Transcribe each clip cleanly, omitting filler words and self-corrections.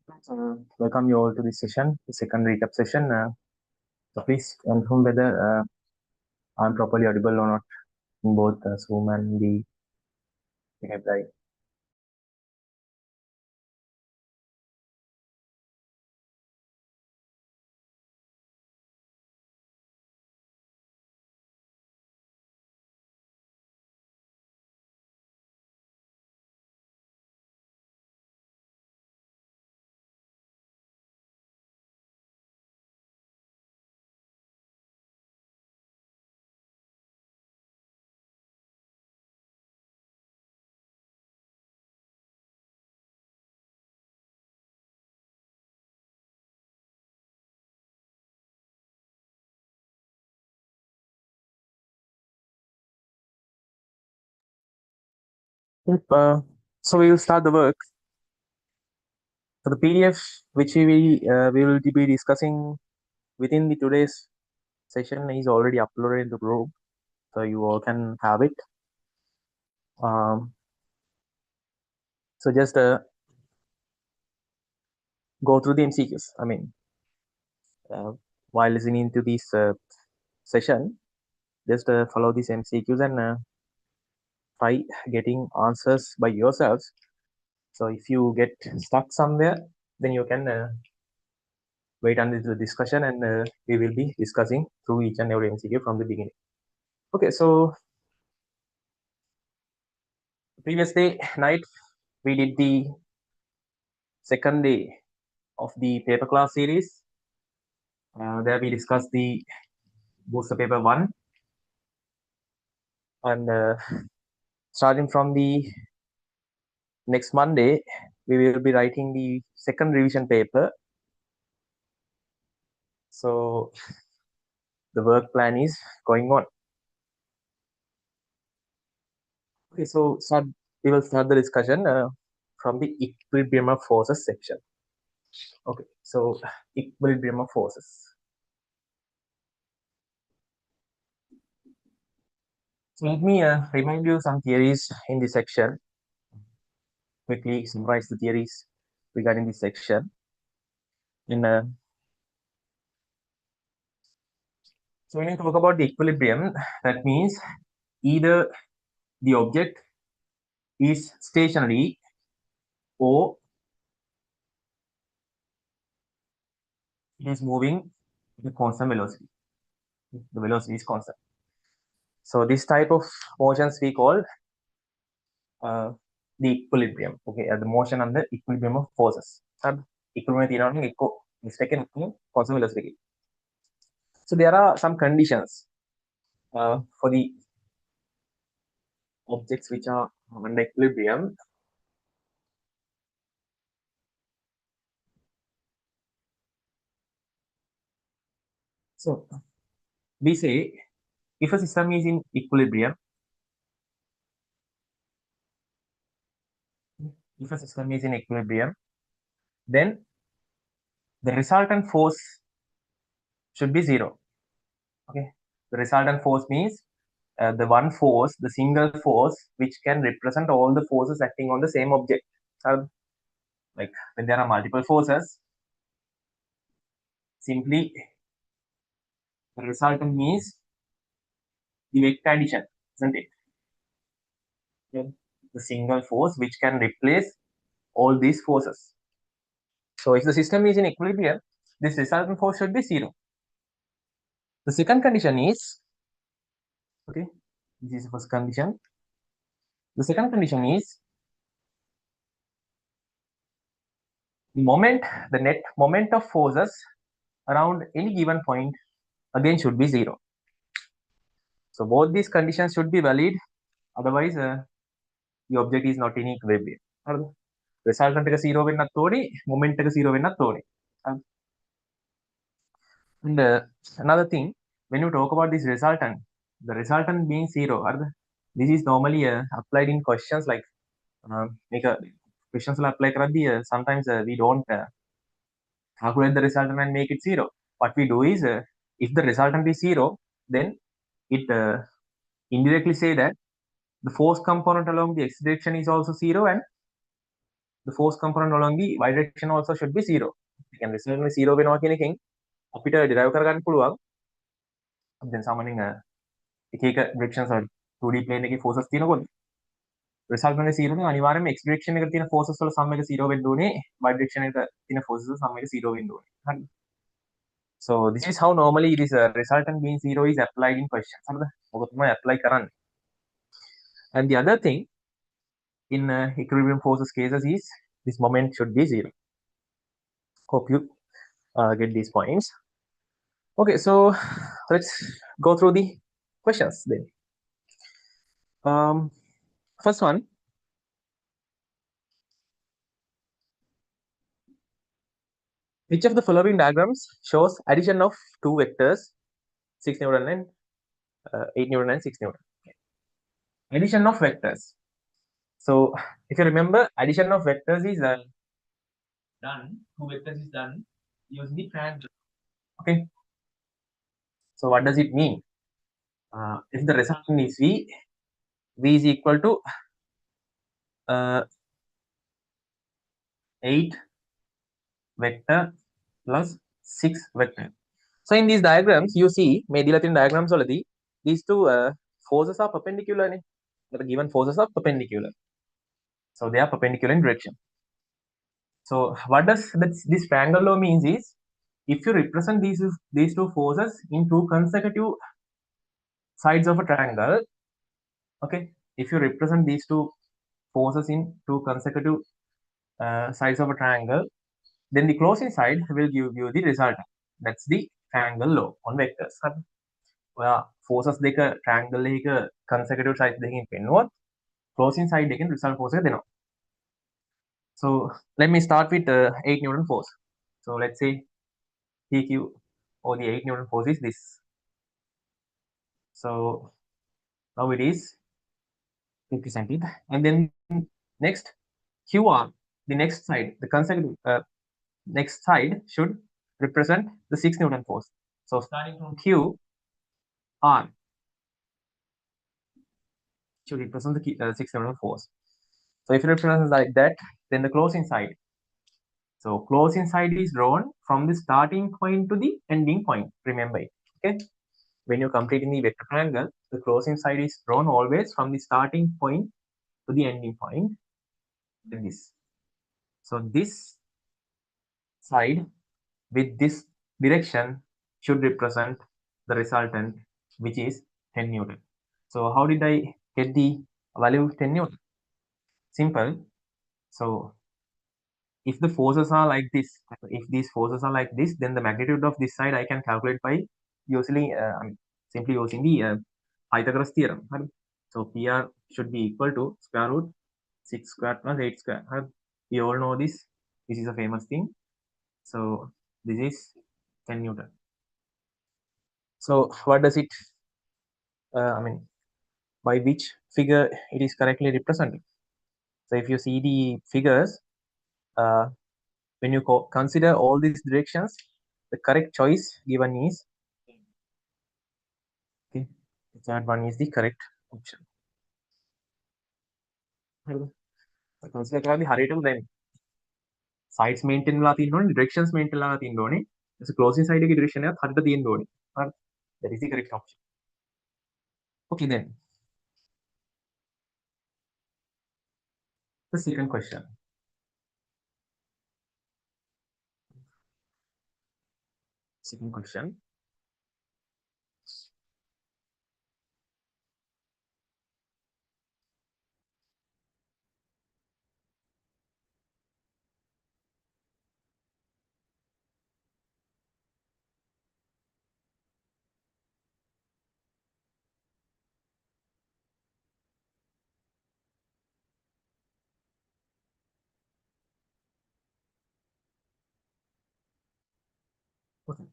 Welcome you all to this session, the second recap session. So please confirm whether I'm properly audible or not in both Zoom and the Live. Yep, so we will start the work. So the PDF which we will be discussing within the today's session is already uploaded in the group, so you all can have it. So just go through the MCQs. I mean, while listening to this session, just follow these MCQs and try getting answers by yourselves. So if you get stuck somewhere, then you can wait until the discussion, and we will be discussing through each and every MCQ from the beginning. Okay, so previous day night we did the second day of the paper class series. There we discussed the booster paper 1, and starting from the next Monday we will be writing the second revision paper. So the work plan is going on. Okay, so we will start the discussion from the equilibrium of forces section. Okay, so equilibrium of forces. So let me remind you some theories in this section. Quickly summarize the theories regarding this section. So when you talk about the equilibrium, that means either the object is stationary or it is moving with a constant velocity. The velocity is constant. So this type of motions we call the equilibrium. Okay, the motion under equilibrium of forces. Equilibrium is taken constant velocity. So there are some conditions for the objects which are under equilibrium. So we say if a system is in equilibrium, then the resultant force should be 0. Okay, the resultant force means the one force, the single force which can represent all the forces acting on the same object. Like when there are multiple forces, simply the resultant means the vector addition, isn't it? Okay. The single force which can replace all these forces. So if the system is in equilibrium, this resultant force should be 0. The second condition is, okay, this is the first condition. The second condition is the net moment of forces around any given point again should be 0. So both these conditions should be valid, otherwise the object is not in equilibrium. Resultant එක 0 වෙන්නත් ඕනේ, moment එක 0 වෙන්නත් ඕනේ. And another thing, when you talk about this resultant, the resultant being 0, this is normally applied in questions like questions will apply කරද්දී sometimes we don't calculate the resultant and make it 0. What we do is if the resultant is 0, then it indirectly say that the force component along the x direction is also 0, and the force component along the y direction also should be 0. We can resultantly 0 වෙනවා කියන එකෙන් අපිට derive කරගන්න පුළුවන්. දැන් සාමාන්‍යයෙන් එක එක directions වල 2D plane එකේ forces තියෙනකොට resultantly 0 නම් අනිවාර්යයෙන්ම x direction එකට තියෙන forces වල sum එක 0 වෙන්න ඕනේ, y direction එකට තියෙන forces වල sum එක 0 වෙන්න ඕනේ. හරිද? So this is how normally it is resultant mean 0 is applied in questions. හරිද? ඔක තමයි apply කරන්නේ. And the other thing in equilibrium forces cases is this moment should be 0. Hope you get these points. Okay, so let's go through the questions then. First one, which of the following diagrams shows addition of two vectors 6 Newton and 8 Newton and 6 Newton? Okay. Addition of vectors. So if you remember, addition of vectors is done, two vectors is done using the triangle. Okay, so what does it mean? If the resultant is v is equal to 8 vector plus 6 vector. So in these diagrams you see මේ දීලා තියෙන diagrams වලදී these two forces are perpendicular නේ. The given forces are perpendicular, so they are perpendicular in direction. So what does this triangle law means is, if you represent these two forces in two consecutive sides of a triangle, okay, if you represent these two forces in two consecutive sides of a triangle, then the closing side will give you the resultant. That's the triangle law on vectors. ඔයා forces දෙක triangle එකක consecutive sides දෙකකින් පෙන්නුවොත් closing side එකෙන් result force එක දෙනවා. So let me start with 8 Newton force. So let's say PQ or the 8 Newton force is this. So now it is represented, and then next QR, the next side, the consecutive next side should represent the 6 Newton force. So starting from Q, R should represent the 6 Newton force. So if it represents like that, then the closing side. So closing side is drawn from the starting point to the ending point. Remember it. Okay. When you're completing the vector triangle, the closing side is drawn always from the starting point to the ending point. Like this. So this side with this direction should represent the resultant, which is 10 Newton. So how did I get the value of 10 Newton? Simple. So if the forces are like this, if these forces are like this, then the magnitude of this side I can calculate by usually simply using the Pythagoras theorem. So PR should be equal to square root 6 squared plus 8 squared. We all know this. This is a famous thing. So this is 10 Newton. So what does it by which figure it is correctly represented? So if you see the figures, when you consider all these directions, the correct choice given is, okay, the third one is the correct option. consider කරද්දී හරියටම දැන් sides maintain වෙලා තියෙන්න ඕනේ, directions maintain වෙලා තියෙන්න ඕනේ. ඊට පස්සේ closing side එකේ direction එකත් හරියට තියෙන්න ඕනේ. හරි. That is the correct option. Okay then. The second question. Second question. Okay.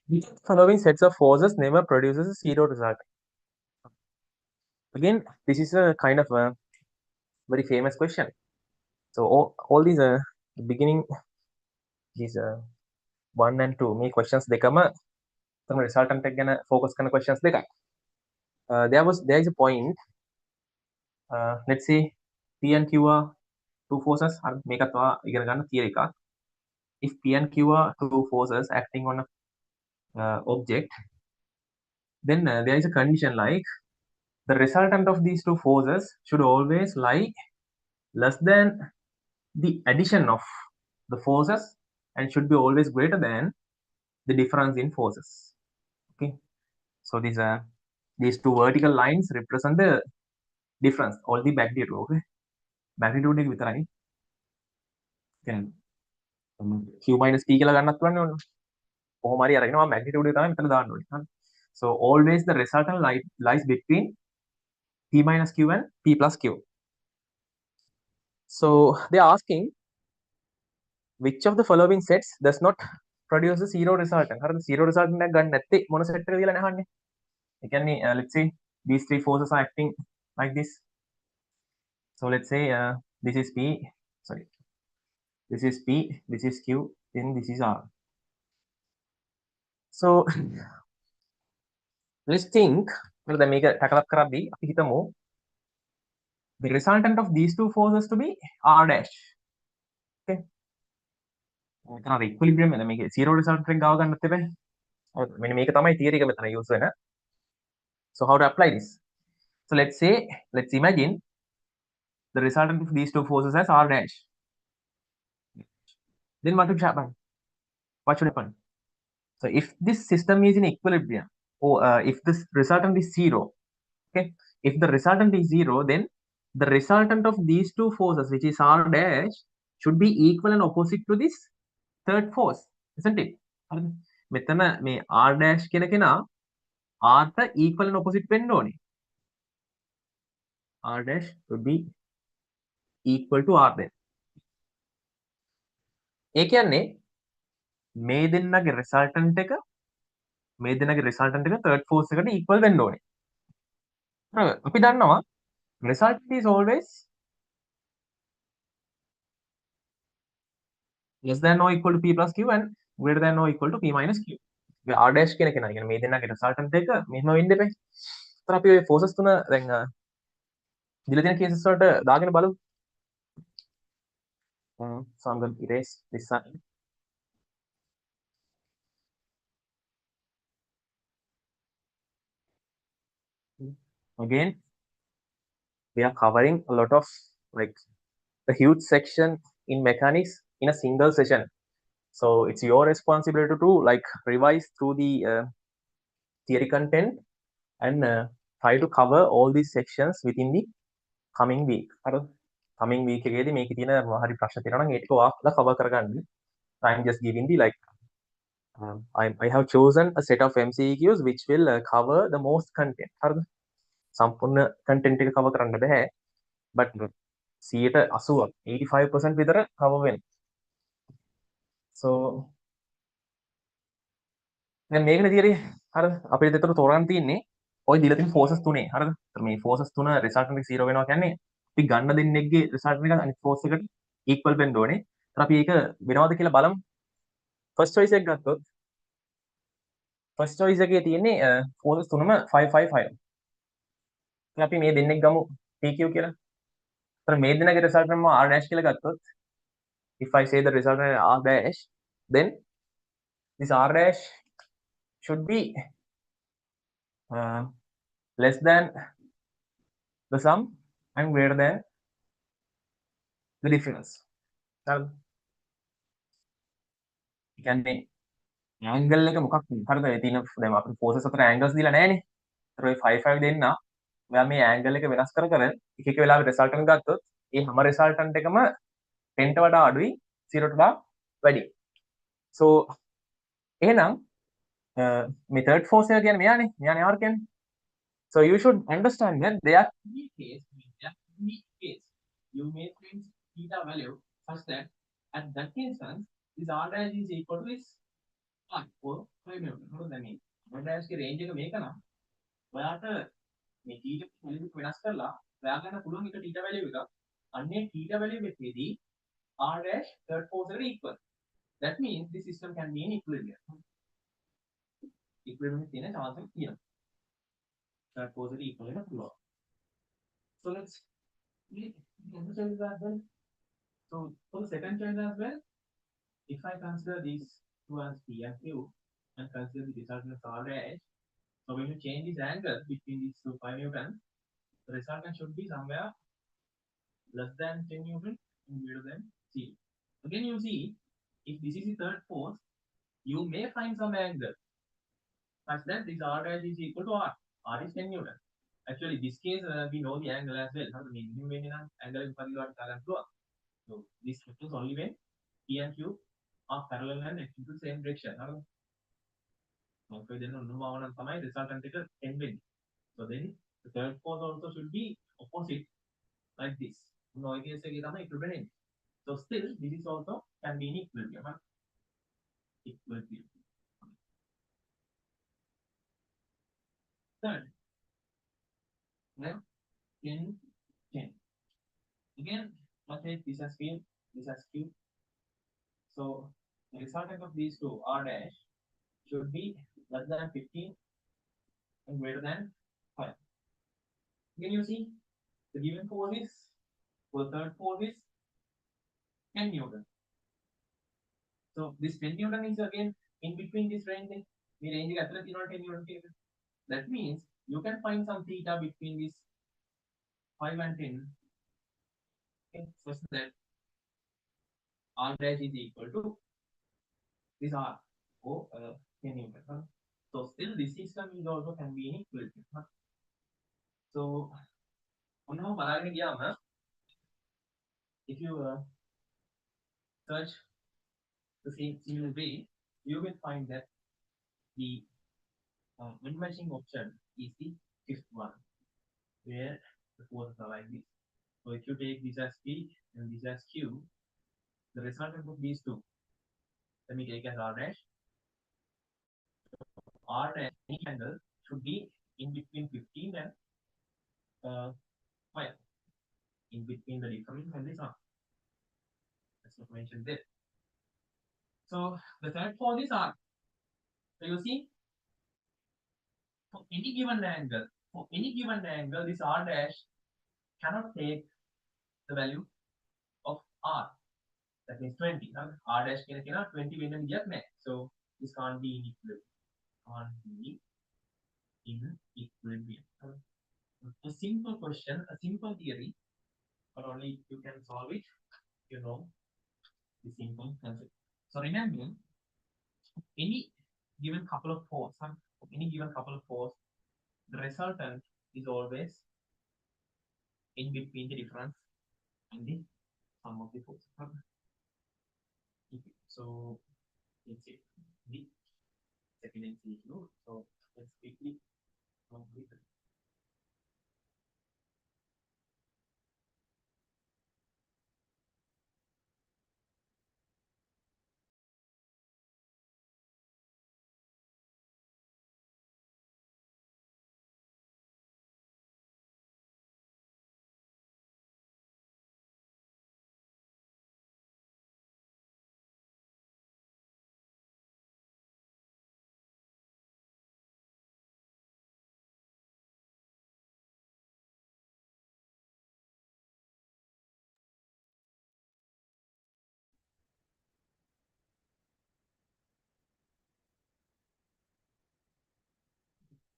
Which of the following sets of forces never produces a zero result? Again, this is a kind of a very famous question. So all these the beginning, these 1 and 2 මේ questions දෙකම තමයි resultant එක ගැන focus කරන questions දෙකක්. There is a point, let's say P and Q are two forces මේකත් ඔයා ඉගෙන ගන්න theory එකක්. If P and Q are two forces acting on a object, then there is a condition like the resultant of these two forces should always lie less than the addition of the forces and should be always greater than the difference in forces. Okay, so these two vertical lines represent the difference or the magnitude. Okay, magnitude එක විතරයි. කියන්නේ q minus p කියලා ගන්නත් පුළුවන් ඕන. කොහොම හරි අරගෙන මම magnitude එක තමයි මෙතන දාන්න ඕනේ. හරි. So always the resultant lies between p minus q and p plus q. So they are asking which of the following sets does not produce a zero resultant. හරිද? zero resultant එකක් ගන්න නැත්තේ මොන set එකද කියලා නහන්නේ. ඒ කියන්නේ let's say these three forces are acting like this. So let's say this is p, sorry, this is p, this is q, then this is r. So let's think දැන් මේක tackle up කරද්දී අපි හිතමු the resultant of these two forces to be r dash. Okay, මෙතන අර equilibrium එක මේක zero resultant එක ගාව ගන්නත් එපා. හරිද? මෙන්න මේක තමයි theory එක මෙතන use වෙන. So how to apply this? So let's imagine the resultant of these two forces as r dash. Then what should happen? What should happen? So if this system is in equilibrium, or if this resultant is zero, okay, if the resultant is zero, then the resultant of these two forces, which is r dash, should be equal and opposite to this third force, isn't it? මෙතන මේ r dash කියන කෙනා r ට equal and opposite වෙන්න ඕනේ. r dash would be equal to r then. ඒ කියන්නේ මේ දෙන්නගේ resultant එක මේ දෙන්නගේ resultant එක third force එකට equal වෙන්න ඕනේ. අපි දන්නවා resultant is always less than or equal to p plus q and greater than or equal to p minus q. r dash කියන කෙනා කියන්නේ මේ දෙන්නගේ resultant එක මෙහෙම වෙන්න එපා. ඒතර අපි ඔය forces තුන දැන් දීලා තියෙන cases වලට දාගෙන බලමු. So I'm going to erase this side. Again, we are covering a lot of like a huge section in mechanics in a single session. So it's your responsibility to like revise through the theory content and try to cover all these sections within the coming week. Coming week එකේදී මේකේ තියෙන හරි ප්‍රශ්න තියෙනවා නම් ඒ ටික ඔයාලා cover කරගන්න. I'm just giving the like I have chosen a set of MCQs which will cover the most content. හරිද? සම්පූර්ණ content එක cover කරන්න බෑ. But 80% 85% විතර cover වෙනවා. So දැන් මේකනේ theory. හරිද? අපිට දෙතර තෝරන්න තියෙන්නේ ඔය දීලා තියෙන forces තුනේ. හරිද? මේ forces තුන resultant එක 0 වෙනවා කියන්නේ අපි ගන්න දෙන්නෙක්ගේ resultant එක අනිත් force එකට equal වෙන්න ඕනේ. ඒතර අපි ඒක වෙනවද කියලා බලමු. first choice එක ගත්තොත් first choice එකේ තියෙන්නේ forces තුනම 5 5 5. ඉතින් අපි මේ දෙන්නෙක් ගමු PQ කියලා. ඒතර මේ දෙන්නගේ resultant මම R dash කියලා ගත්තොත් if I say the resultant is R dash, then this R dash should be less than the sum and greater than the difference. හරිද? කියන්නේ angle එක මොකක්ද? හරිද? ඒ තියෙන දැන් අපිට forces අතර angles දීලා නැහැනේ. ඒතර ඔය 5 5 දෙන්න ඔයා මේ angle එක වෙනස් කර එක එක වෙලාවෙ resultant ගත්තොත් ඒ හැම resultant එකම 10ට වඩා අඩුයි 0ට වඩා වැඩි. So එහෙනම් මේ third force එක කියන්නේ මෙයානේ R කියන්නේ. So you should understand that they are unique case. You may change theta value such that at that instance this R dash is equal to this R for 5 minutes. හරිද? දැන් මේ R dash ගේ range එක මේක නම් ඔයාට මේ theta value එක වෙනස් කරලා හොයා ගන්න පුළුවන් එක theta value එකක්. අන්නේ theta value එකේදී R dash third force එකට equal. That means this system can be in equilibrium. Equilibrium එකේ තියෙන chance එක තියෙනවා. Third force එකට equal වෙන්න පුළුවන්. So let's understand that then. So for the second choice as well, if I consider these two as P and Q and consider the resultant R dash, so when you change this angle between these two 5 newtons, the resultant should be somewhere less than 10 newton and greater than 0. Again, you see, if this is the third force, you may find some angle such that this R dash is equal to R. R is 10 newton. Actually, this case, we know the angle as well. How the minimum angle is so this happens only when P and Q are parallel and into the same direction. So then resultant එක 10 වෙන්නේ. So then the third force also should be opposite like this. No case එකේ තමයි equivalent. So still this is also can be in equilibrium. Equilibrium. Third, now 10, 10. Again, let's say this has P, this has Q. So the resultant of these two R dash should be less than 15 and greater than 5. Again, you see the given force is for the third force is 10 Newton. So this 10 Newton is again in between this range. The range is 10 Newton. That means you can find some theta between this 5 and 10. Okay, such that R dash is equal to this R or 10 Newton. So still this system is also can be in equilibrium. So now if you search the same similar way, you will find that the wind-matching option is the fifth one, where the forces are like this. So if you take this as P and this as Q, the resultant of these two, let me take as R dash. R dash any angle should be in between 15 and 5, in between the difference and this one. That's not mentioned there. So the third force is R. So you see, for any given angle, this R dash cannot take the value of R. That means 20. R dash can 20 වෙන්න විදියක් නැහැ. So this can't be in equilibrium. Can't be in equilibrium. A simple question, a simple theory, but only you can solve it, you know, the simple concept. So remember, any given couple of force, the resultant is always in between the difference and the sum of the forces. So let's see the second MCQ. So let's quickly complete it.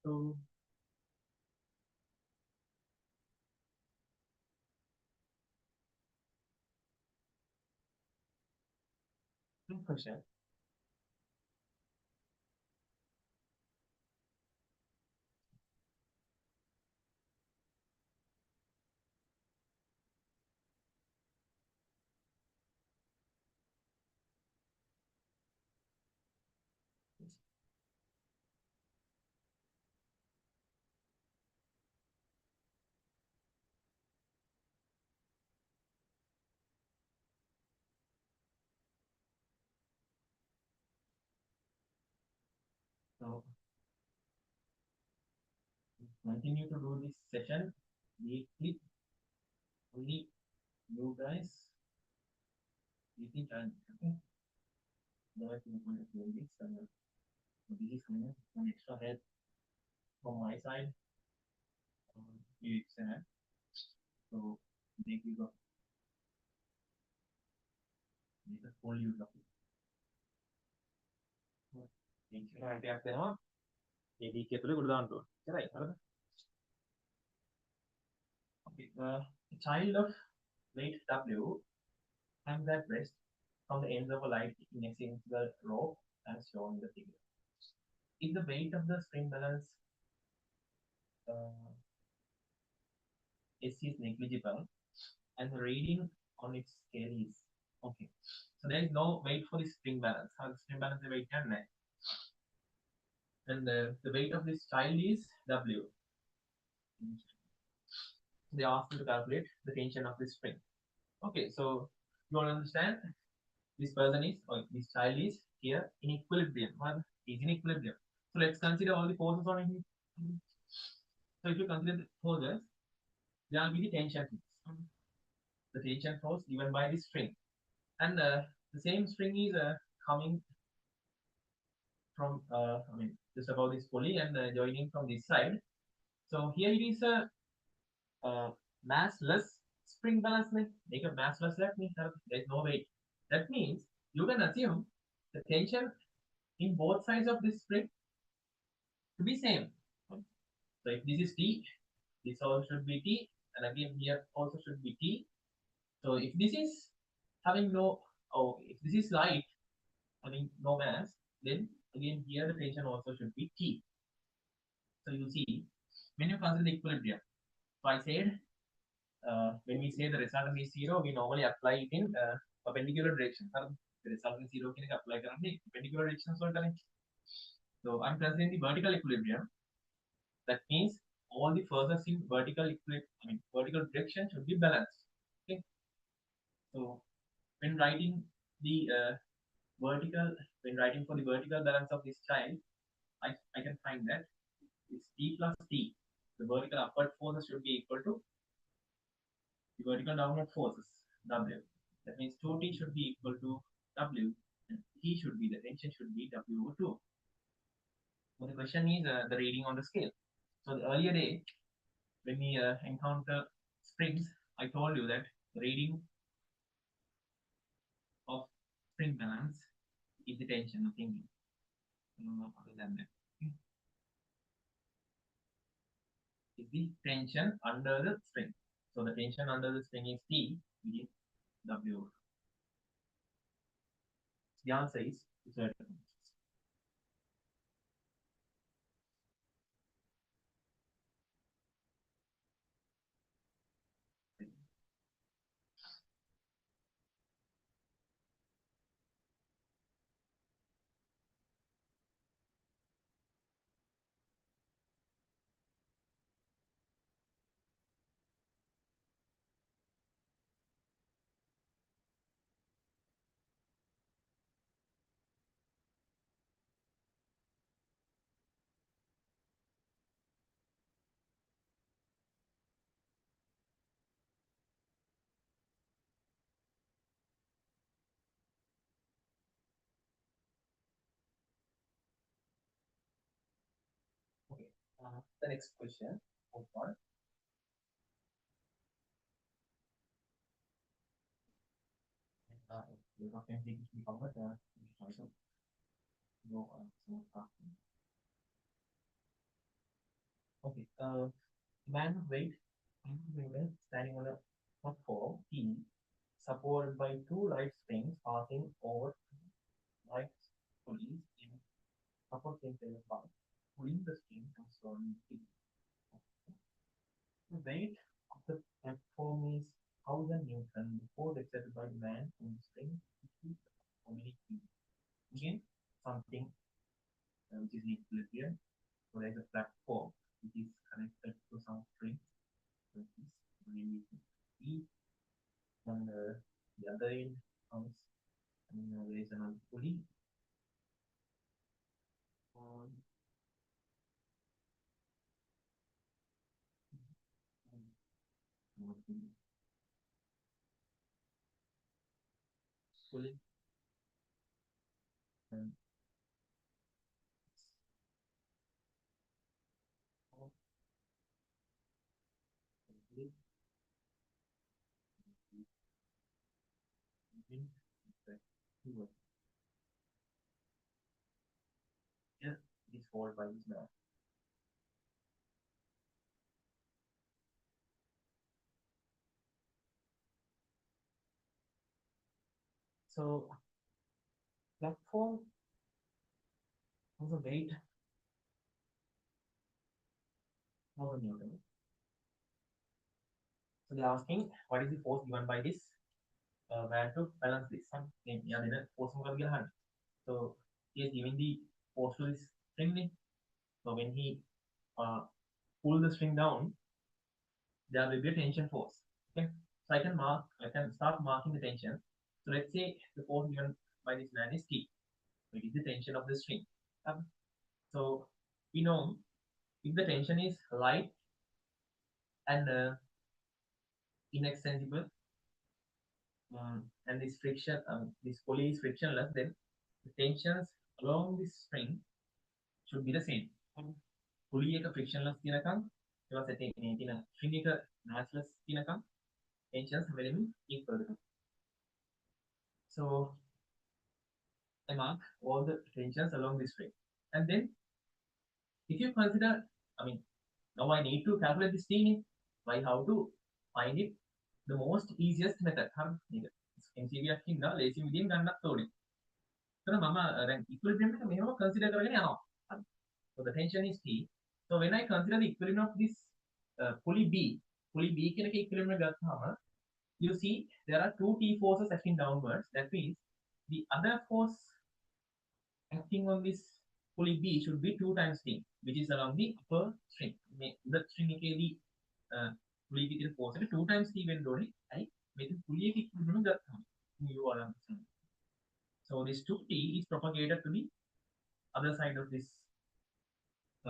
So question. So continue to do this session weekly. Only you guys weekly time. Okay. Otherwise, you're going to do this. This is some extra help from my side. You exam. So make you go. the full use of it. එකක් වෙනවා ඒ DK තුල කොට දාන්න ඕනේ. හරියි හරිද? Okay, a child of weight W hangs at rest from the ends of a light in a single rope as shown in the figure. If the weight of the spring balance uh, S is negligible and the reading on its scale is okay. So there is no weight for the spring balance. How the spring balance is weight and the weight of this child is W. They ask you to calculate the tension of this spring. Okay, so you want to understand this person is or this child is here in equilibrium. Well, is in equilibrium. So let's consider all the forces on him. So if you consider the forces, there will be the tension. The tension force given by the string, and the same string is coming from just above this pulley and joining from this side. So here it is a massless spring balance. Make a massless. That means there is no weight. That means you can assume the tension in both sides of this spring to be same. So if this is T, this also should be T, and again here also should be T. So if this is having no, if this is light having no mass, then again here the tension also should be T. So you see, when you consider the equilibrium, so I said when we say the resultant is zero, we normally apply it in perpendicular direction. The resultant zero can apply currently perpendicular direction. So I'm considering the vertical equilibrium. That means all the forces in vertical vertical direction should be balanced. Okay. So when writing the when writing for the vertical balance of this child, I can find that it's T plus T. The vertical upward forces should be equal to the vertical downward forces, W. That means 2T should be equal to W, and T should be, the tension should be W over 2. So the question is the reading on the scale. So the earlier day, when we encounter springs, I told you that the reading of spring balance is the tension, nothing other than that. Is the tension under the spring. So the tension under the spring is T, which is W. The answer is Z. Okay. The next question. Hold on. You have anything to cover? No, okay. Man of weight, standing on a platform T, supported by two light springs passing over light pulleys in upper center part, pulling the string from T. The weight of the platform is 1000 Newton before exerted by the man on the string, how many T? Again, something which is equilibrium. So there's a platform which is connected to some string. So this really E, and the other end comes, and there is another pulley. On pulley and pulley, Yeah, it is followed by this man. So platform has a weight of a Newton. So they're asking what is the force given by this man to balance this. Yeah, then force so he is giving the force to this string. So when he uh, pull the string down, there will be a tension force. Okay, so I can start marking the tension. So let's say the force given by this man is T. So it is the tension of the string. So we know if the tension is light and inextensible, and this friction, this pulley is frictionless, then the tensions along this string should be the same. Pulley එක frictionless තියනකම් ඒවා setting මේ තියෙන string එක massless තියනකම් tensions හැම equal වෙනවා. So I mark all the tensions along this string. And then if you consider, I mean, now I need to calculate this thing by how to find it the most easiest method. MCB එකකින් ගා ලේසි විදිහෙන් ගන්නත් ඕනේ. එතන මම දැන් equilibrium එක මෙහෙම consider කරගෙන යනවා. So the tension is T. So when I consider the equilibrium of this pulley B කියන එක equilibrium එක ගත්තාම you see there are two T forces acting downwards. That means the other force acting on this pulley B should be 2 times T, which is along the upper string. The string එකේදී pulley එකේ force එක 2 times T වෙන්න ඕනේ. අයි මේක pulley එකේ equilibrium ගත්තාම you all understand. So this 2T is propagated to the other side of this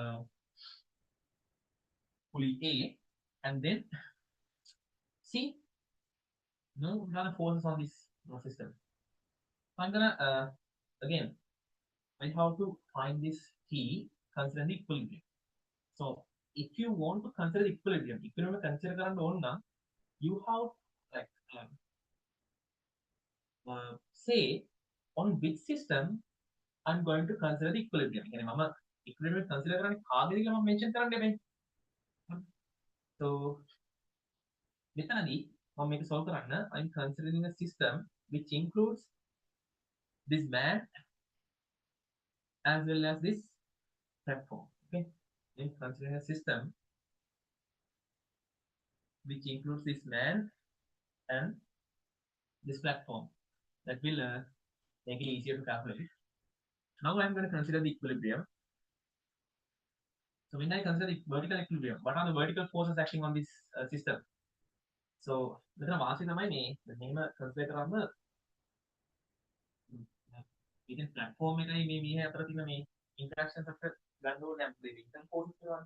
uh, pulley A, and then see no other forces on this system. So I'm gonna again I have to find this T considering the equilibrium. So if you want to consider the equilibrium consider කරන්න ඕන නම් you have like say on which system I'm going to consider the equilibrium. කියන්නේ මම equilibrium consider කරන්නේ කාගෙද කියලා මම mention කරන්න බෑ. So මෙතනදී මම මේක solve කරන්න I'm considering a system which includes this man as well as this platform. Okay, I'm considering a system which includes this man and this platform. That will make it easier to calculate. Now I'm going to consider the equilibrium. So when I consider the vertical equilibrium, what are the vertical forces acting on this system? So මෙතන වාසිය තමයි මේ මෙහෙම consider කරාම ඉතින් platform එකයි මේ මේ අතර තියෙන මේ interactions එක ගන්න ඕනේ නම් the forces කියනවා.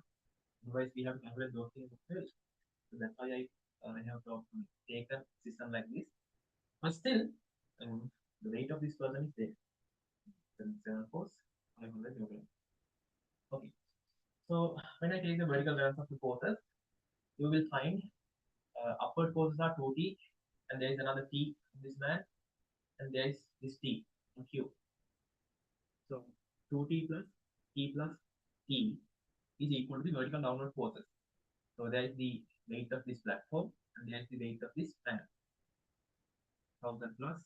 Otherwise we have to calculate those things first. So that's why I have to take a system like this. But still, the weight of this person is there. 7 force 500 Newton. Okay. So when I take the vertical balance of the forces, you will find upward forces are 2T, and there is another T in this man, and there is this T in Q. So 2T plus T plus T is equal to the vertical downward forces. So there is the weight of this platform, and there is the weight of this man. 1000 plus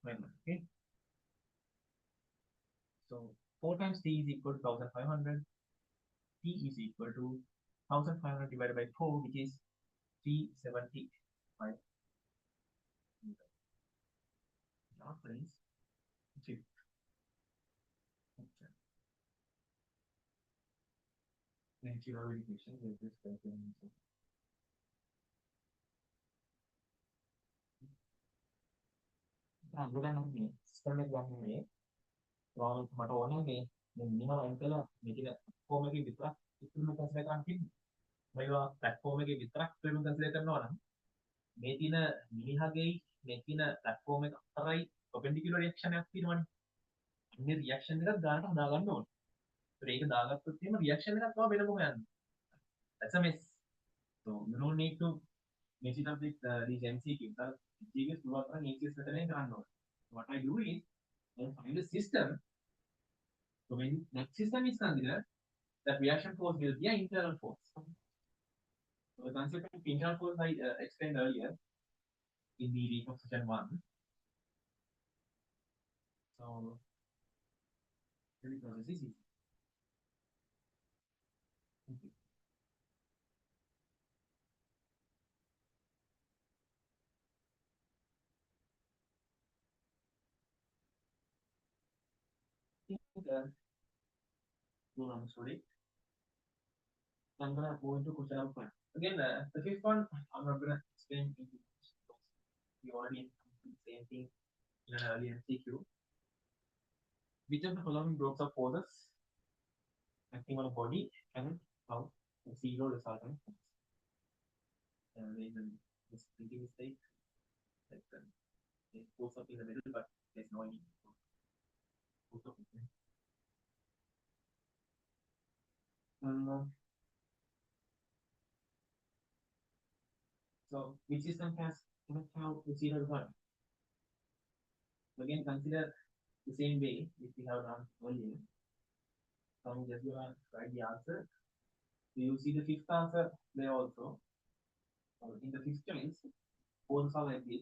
500. Okay. So 4 times T is equal to 1500. T is equal to 1500 divided by 4, which is 375. Now, please. Next, you have any questions? We'll just go to answer. මේ system එක ගන්න මේ problem මට ඕනේ මේ minimum අයින් කළා මේකේ platform එකේ විතරක් ඉක්මනට කන්සිඩර් කරන්න තියෙනවා. මේවා platform එකේ විතරක් ඉක්මනට කන්සිඩර් කරනවා නම් මේ තියෙන මිනිහගේ මේ තියෙන platform එක අතරයි perpendicular reaction එකක් තියෙනවනේ. මේ reaction එකක් ගන්නට හදා ගන්න ඕනේ. ඒක දාගත්තොත් එහෙම reaction එකක් තමයි වෙනකොම යන්නේ. That's a mess. So you don't need to mess it up with these MCQs. MCQs පුළුවන් තරම් easiest method එකෙන් කරන්න ඕනේ. What I do is I find a system. So when that system is considered, that reaction force will be an internal force. So the concept of internal force I explained earlier in the reconstruction one. So the process is easy. Okay. I think you understood it. I'm gonna go into question number five. Again, the fifth one, I'm not gonna explain into we already the same thing in an earlier MCQ. Which of the following groups of forces acting on a body can have a zero resultant force? There is a printing mistake. Like it goes up in the middle, but there's no any goes up. So which system has cannot have the zero result? Again, consider the same way which we have done earlier. So I'm just gonna write the answer. So you see the fifth answer there also. So in the fifth choice, forces are like this.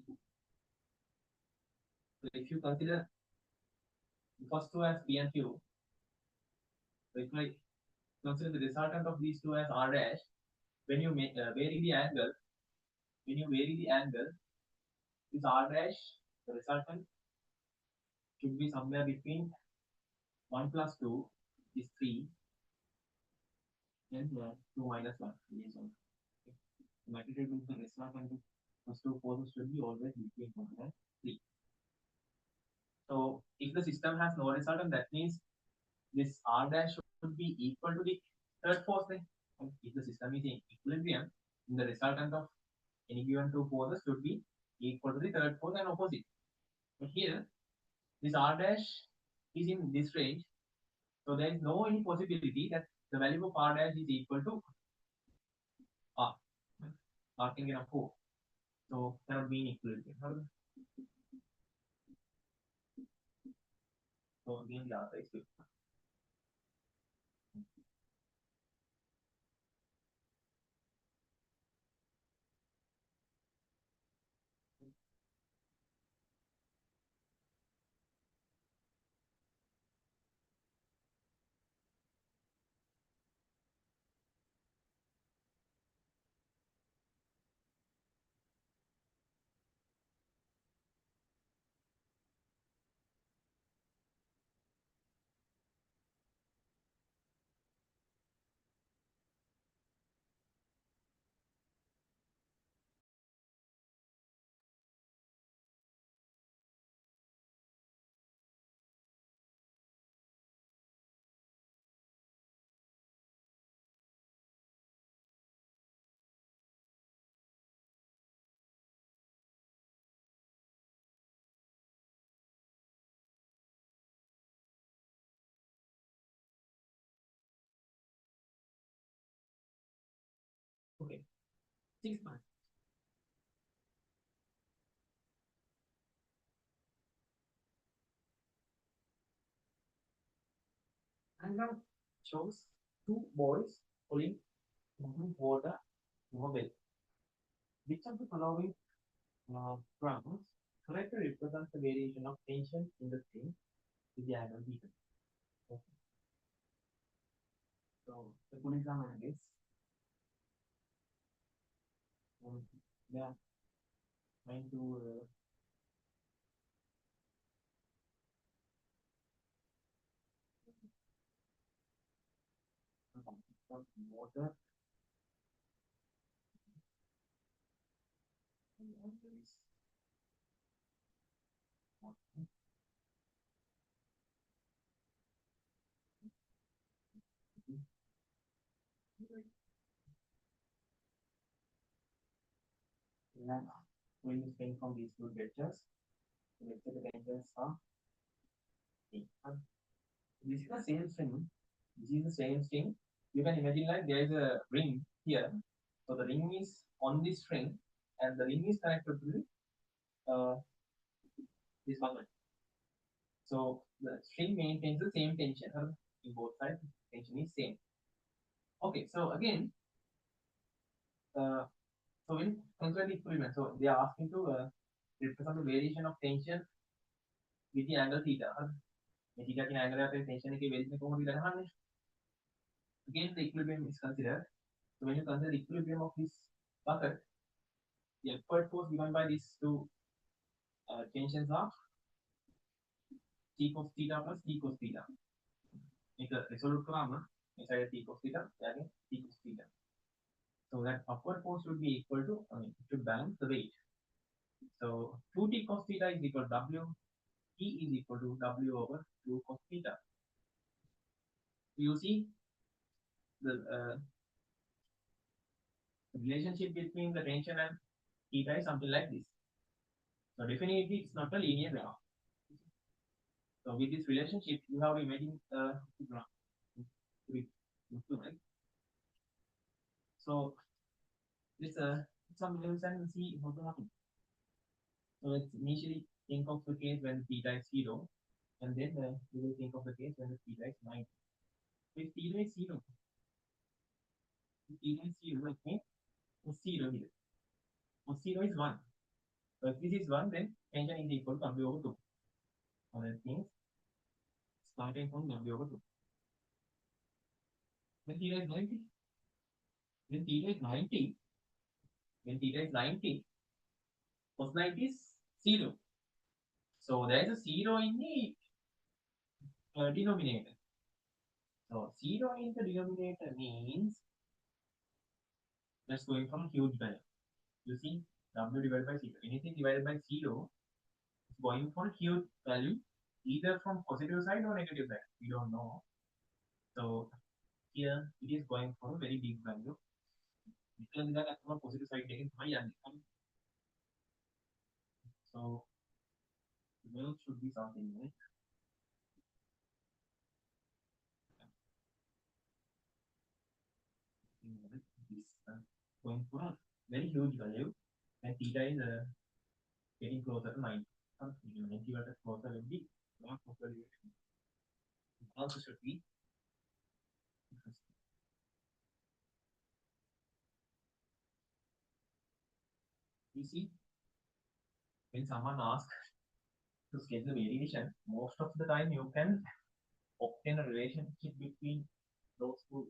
So if you consider the first two as P and Q, so if I consider the resultant of these two as R dash, when you make, vary the angle, when you vary the angle, this R dash, the resultant should be somewhere between 1 plus 2 is 3 and 2 minus 1 is 1. The magnitude of the resultant of first two forces should be always between 1 and 3. So if the system has no resultant, that means this R dash should be equal to the third force. Then, if the system is in equilibrium, the resultant of any given two forces should be equal to the third force and opposite. But here, this R dash is in this range, so there is no any possibility that the value of R dash is equal to R. R can get a 4. So cannot be in equilibrium. So again the answer is 2. Okay. 6 point. And now shows two boys pulling water from a well. Which of the following terms correctly represents the variation of tension in the string with the angle theta? Okay. So the good example is they are trying to water and there is water. And when you think from these two vectors, the vector tangents are equal. This is the same string. This is the same string. You can imagine like there is a ring here. So the ring is on this string, and the ring is connected to uh, this one. So the string maintains the same tension in both sides. Tension is same. Okay, so again, uh, so when consider the equilibrium, so they are asking to represent the variation of tension with the angle theta. මේ theta කියන angle අපේ tension එකේ variation කොහොමද කියලා අහන්නේ. Again, the equilibrium is considered. So when you consider the equilibrium of this bucket, the effort force given by these two tensions are t cos theta plus t cos theta. මේක resolve කරාම මේ side t cos theta, යාගේ t cos theta. So that upward force should be equal to, it should balance the weight. So 2t cos theta is equal to W, T is equal to W over 2 cos theta. You see the relationship between the tension and theta is something like this. So definitely it's not a linear graph. So with this relationship, you have to imagine the graph. Right? So let's some values and see how to happen. So let's initially think of the case when theta is 0, and then we will think of the case when the theta is 9. If theta is 0, theta is 0, okay, so 0 here. So 0 is 1. So if this is 1, then tension is equal to W over 2. So that means starting from W over 2. When theta is 90, when theta is 90, when theta is 90, cos 90 is 0. So there is a 0 in the denominator. So 0 in the denominator means that's going from huge value. You see, W divided by 0. Anything divided by 0 is going for huge value, either from positive side or negative side. We don't know. So here it is going for a very big value. Because that from positive side taken high and so well should be something like this going for a very huge value, and theta is getting closer to 9. 90 closer will be not closer. Also should be you see, when someone asks to sketch the variation, most of the time you can obtain a relationship between those two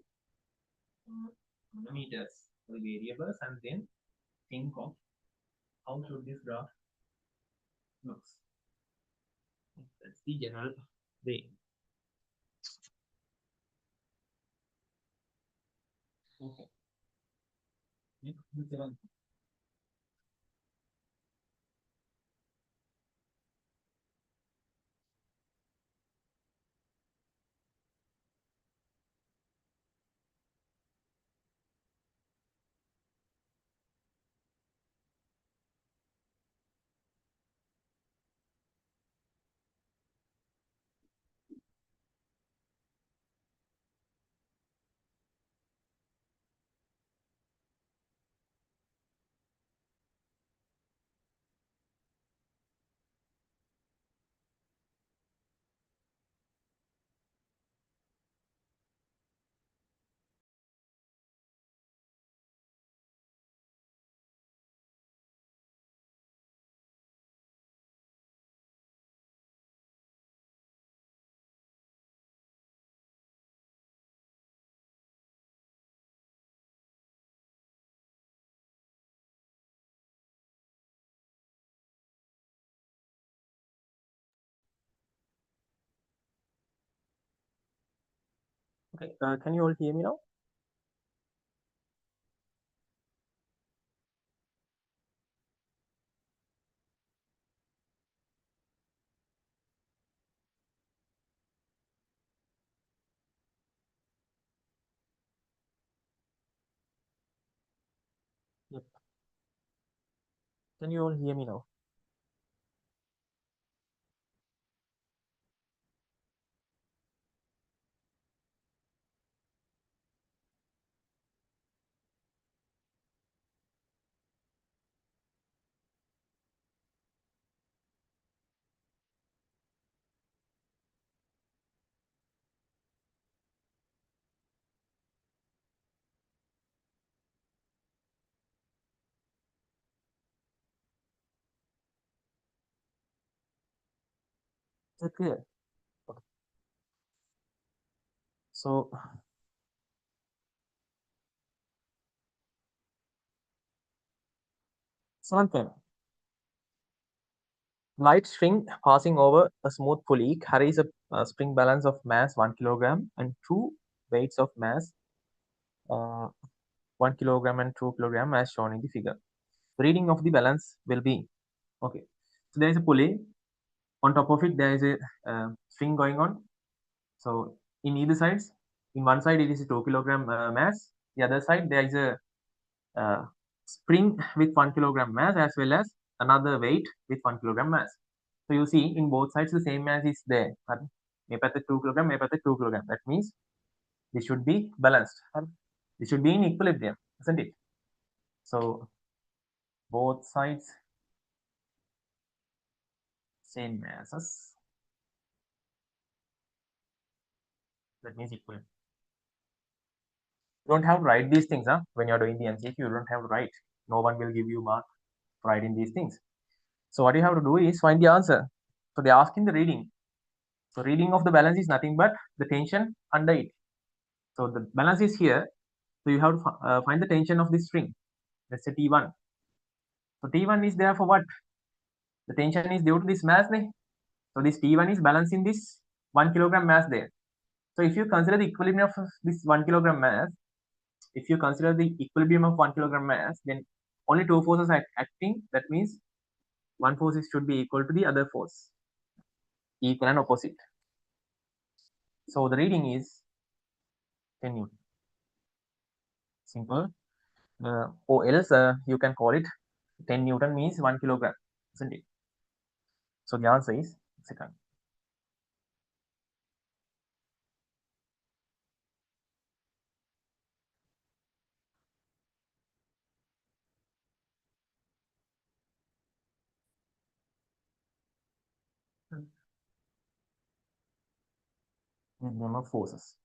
parameters, the variables, and then think of how should this graph looks. That's the general way. Okay. Okay, can you all hear me now? Yep. Can you all hear me now? Is it clear? Okay. So, seventh one. Light string passing over a smooth pulley carries a spring balance of mass 1 kilogram and two weights of mass uh, 1 kilogram and 2 kilogram as shown in the figure. The reading of the balance will be okay. So there is a pulley. On top of it, there is a string going on. So in either sides, in one side it is a 2 kilogram mass. The other side there is a spring with 1 kilogram mass as well as another weight with 1 kilogram mass. So you see in both sides the same mass is there. Maybe at the 2 kilogram, maybe at the 2 kilogram. That means this should be balanced. This should be in equilibrium, isn't it? So both sides same masses. That means equilibrium. You don't have to write these things, huh? When you're doing the MCQ, you don't have to write. No one will give you mark for writing these things. So what you have to do is find the answer. So they're asking the reading. So reading of the balance is nothing but the tension under it. So the balance is here. So you have to find the tension of this string. Let's say T1. So T1 is there for what? The tension is due to this mass. So this T1 is balancing this 1 kilogram mass there. So if you consider the equilibrium of this 1 kilogram mass, if you consider the equilibrium of 1 kilogram mass, then only two forces are acting. That means one force should be equal to the other force, equal and opposite. So the reading is 10 Newton. Simple. Or else you can call it 10 Newton means 1 kilogram, isn't it? So the answer is second. Name of forces.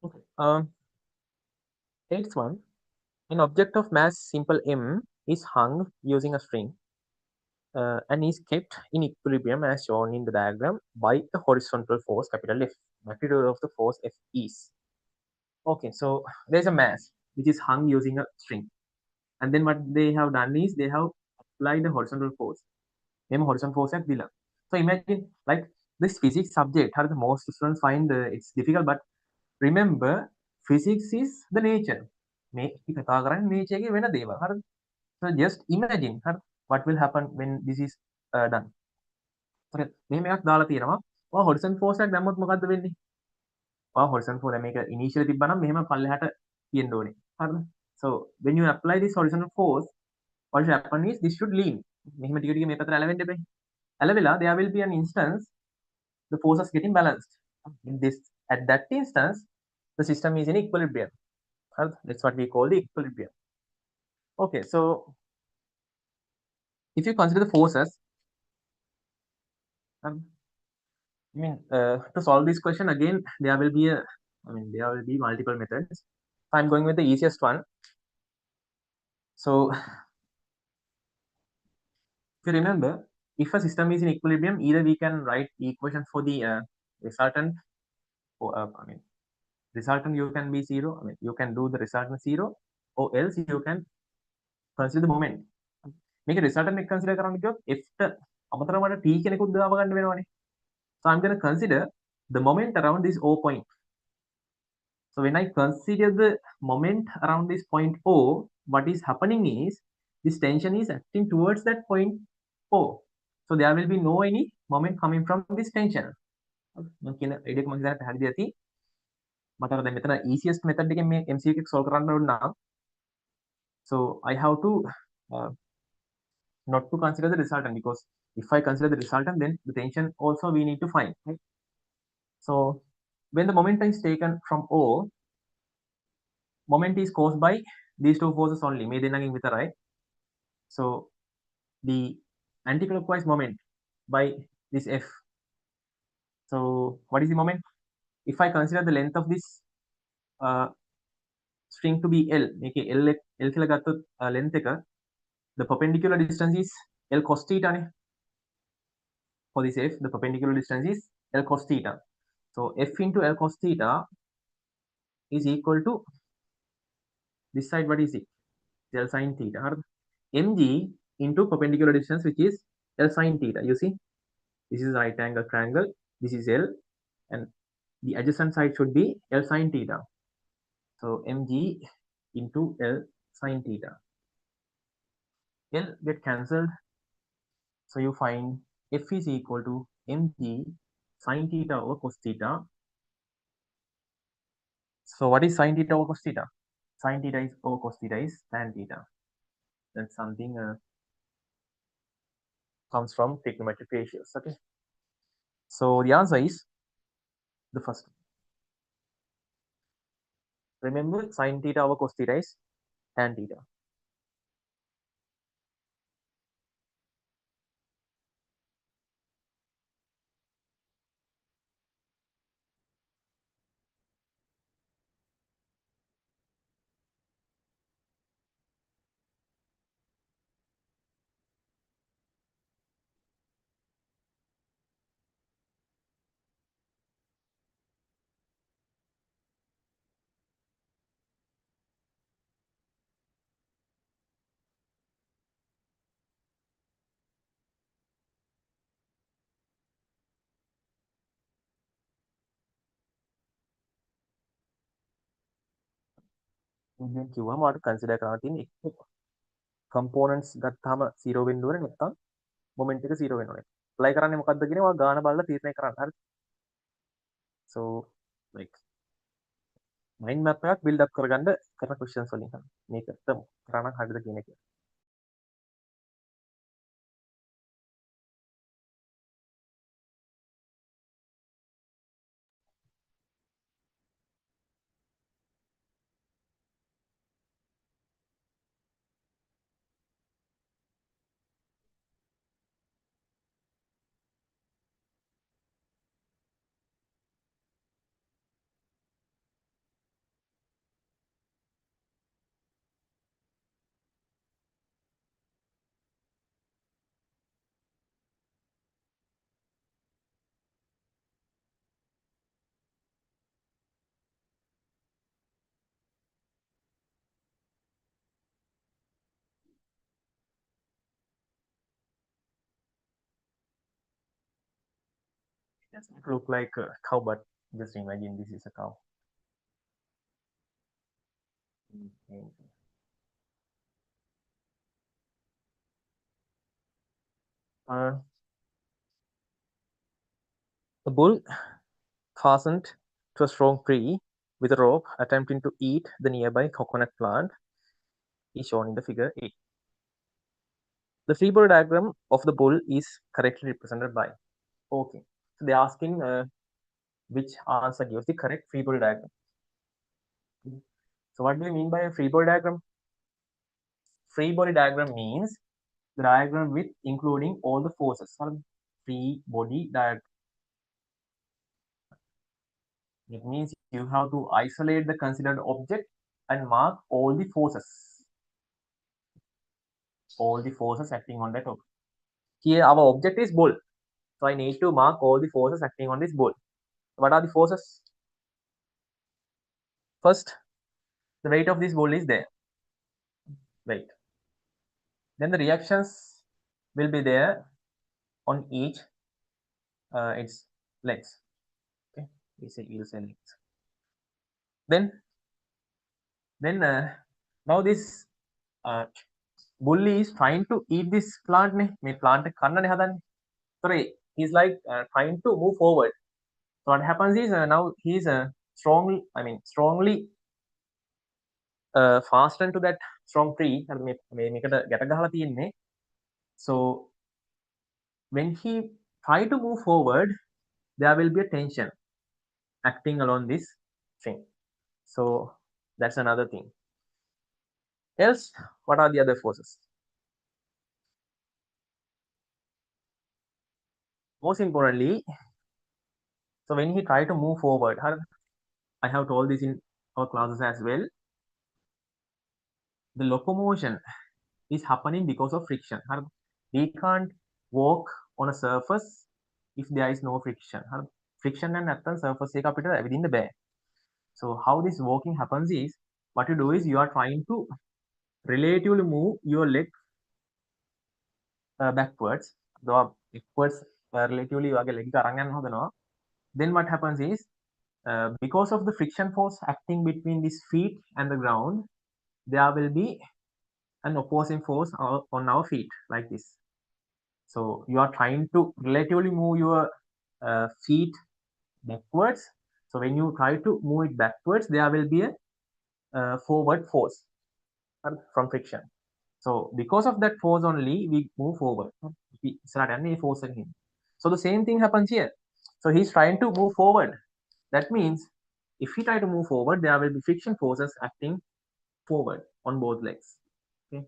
Okay. Eighth one. An object of mass simple m is hung using a string and is kept in equilibrium as shown in the diagram by a horizontal force capital F. Magnitude of the force F is. Okay, so there's a mass which is hung using a string. And then what they have done is they have applied a horizontal force. Name horizontal force at below. So imagine like this physics subject, how the most students find it's difficult, but remember physics is the nature. nature එක වෙන දේවල්. හරිද? So just imagine what will happen when this is done. හරි. මෙහෙම එකක් දාලා තියෙනවා. ඔය horizontal force එකක් දැම්මොත් මොකද්ද වෙන්නේ? ඔය horizontal force මේක initially තිබ්බනම් මෙහෙම පල්ලෙහාට තියෙන්න ඕනේ. හරිද? So when you apply this horizontal force, what should happen is this should lean. මෙහෙම ටික ටික මේ පැත්තට ඇලවෙන්න එපේ. ඇලවිලා there will be an instance the forces getting balanced. In this at that instance the system is in equilibrium. That's what we call the equilibrium. Okay, so if you consider the forces, to solve this question again, there will be there will be multiple methods. I'm going with the easiest one. So, if you remember, if a system is in equilibrium, either we can write equation for the resultant, or resultant you can be zero. You can do the resultant zero, or else you can consider the moment. Make a resultant consider කරන්න කිව්වොත් f ට අමතරව මට t කෙනෙකුත් දාව ගන්න වෙනවනේ. So I'm going to consider the moment around this O point. So when I consider the moment around this point O, what is happening is this tension is acting towards that point O. So there will be no any moment coming from this tension. මම කියන ඊඩේක මම හිතන්නේ පැහැදිලි ඇති. මට අර දැන් මෙතන easiest method එකෙන් මේ MCQ එක solve කරන්න ඕන නම් so I have to uh, not to consider the resultant, because if I consider the resultant, then the tension also we need to find, right? So when the momentum is taken from O, moment is caused by these two forces only, මේ දෙන්නගෙන් විතරයි. So the anticlockwise moment by this F. So what is the moment? If I consider the length of this string to be L, මේකේ L කියලා ගත්තොත් length එක, the perpendicular distance is L cos theta නේ. For this F, the perpendicular distance is L cos theta. So F into L cos theta is equal to this side, what is it? L sin theta. Mg into perpendicular distance, which is L sin theta. You see, this is right angle triangle, this is L, and the adjacent side should be L sin theta. So Mg into L sin theta. L get cancelled, so you find F is equal to Mg sin theta over cos theta. So what is sin theta over cos theta? Sin theta is over cos theta is tan theta. That's something comes from trigonometric ratios. Okay. So the answer is the first one. Remember, sin theta over cos theta is tan theta. Then කිව්වම ඔයාලට consider කරන්න තියෙන එක components ගත්තාම 0 වෙන්න ඕනේ, නැත්නම් moment එක 0 වෙන්න ඕනේ. apply කරන්නේ මොකද්ද කියන ඔයා ගාන බලලා තීරණය කරන්න. හරි. So like mind map එකක් build up කරගන්න කරන questions වලින් තමයි මේකට කරන්න හරියද කියන එක. It doesn't look like a cow, but just imagine this is a cow. Okay. The bull fastened to a strong tree with a rope, attempting to eat the nearby coconut plant, is shown in the figure 8. The free body diagram of the bull is correctly represented by. Okay, so they're asking which answer gives the correct free body diagram. So what do you mean by a free body diagram? Free body diagram means the diagram with including all the forces. Free body diagram. It means you have to isolate the considered object and mark all the forces. All the forces acting on that object. Here our object is bull. So I need to mark all the forces acting on this bull. What are the forces? First, the weight of this bull is there. Weight. Then the reactions will be there on each its legs. Okay, we say legs. Then now this bull is trying to eat this plant. මේ plant එක කන්නනේ හදන්නේ. So he's like trying to move forward. So what happens is now he's strongly fastened to that strong tree. So when he try to move forward, there will be a tension acting along this string. So that's another thing. Else, what are the other forces? Most importantly, so when he try to move forward, I have told this in our classes as well. The locomotion is happening because of friction. We can't walk on a surface if there is no friction. Friction and නැත්තම් surface එක අපිට ඇවිදින්න බෑ. So how this walking happens is, what you do is you are trying to relatively move your leg backwards. Though backwards relatively වගේ leg එක අරන් යන්න හදනවා. Then what happens is, because of the friction force acting between these feet and the ground, there will be an opposing force on our feet like this. So you are trying to relatively move your feet backwards. So when you try to move it backwards, there will be a forward force from friction. So because of that force only, we move forward. So the same thing happens here. So he's trying to move forward. That means if he try to move forward, there will be friction forces acting forward on both legs. Okay.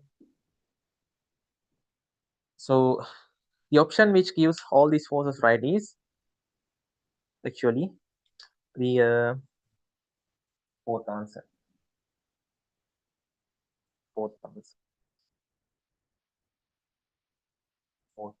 So the option which gives all these forces right is actually the fourth answer. Fourth answer. Fourth.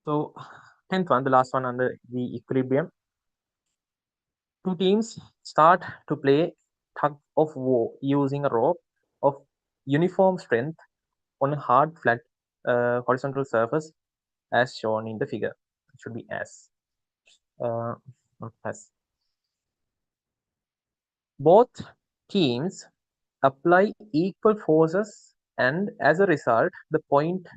So 10th one, the last one under the equilibrium. Two teams start to play tug of war using a rope of uniform strength on a hard, flat, horizontal surface as shown in the figure. It should be as. Not as. Both teams apply equal forces, and as a result, the point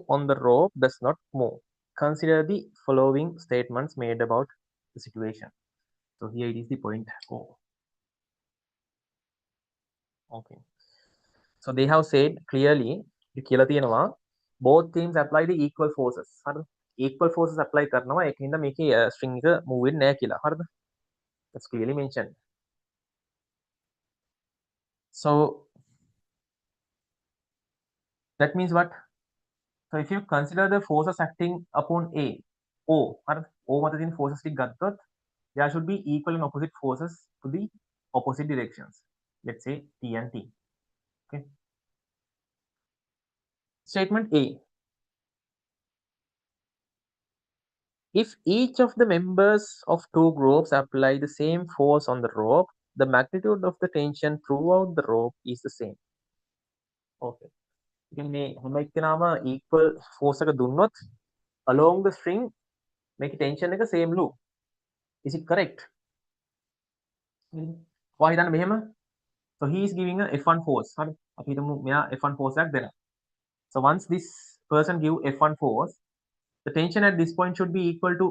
on the rope does not move. Consider the following statements made about the situation. So here it is the point O. Okay. So they have said clearly, both teams apply the equal forces. Equal forces apply කරනවා ඒකින්ද මේකේ string එක move වෙන්නේ නැහැ කියලා. හරිද? That's clearly mentioned. So that means what? So if you consider the forces acting upon A, O, හරිද? O මත තියෙන forces ටික ගත්තොත් there should be equal and opposite forces to the opposite directions. Let's say T and T. Okay. Statement A. If each of the members of two groups apply the same force on the rope, the magnitude of the tension throughout the rope is the same. Okay. ඉතින් මේ හැම එක්කෙනාම equal force එක දුන්නොත් along the string මේකේ tension එක same ලු. Is it correct? ඔයා හිතන්න මෙහෙම. So he is giving a F1 force. හරි. අපි හිතමු මෙයා F1 force එකක් දෙනවා. So once this person give F1 force, the tension at this point should be equal to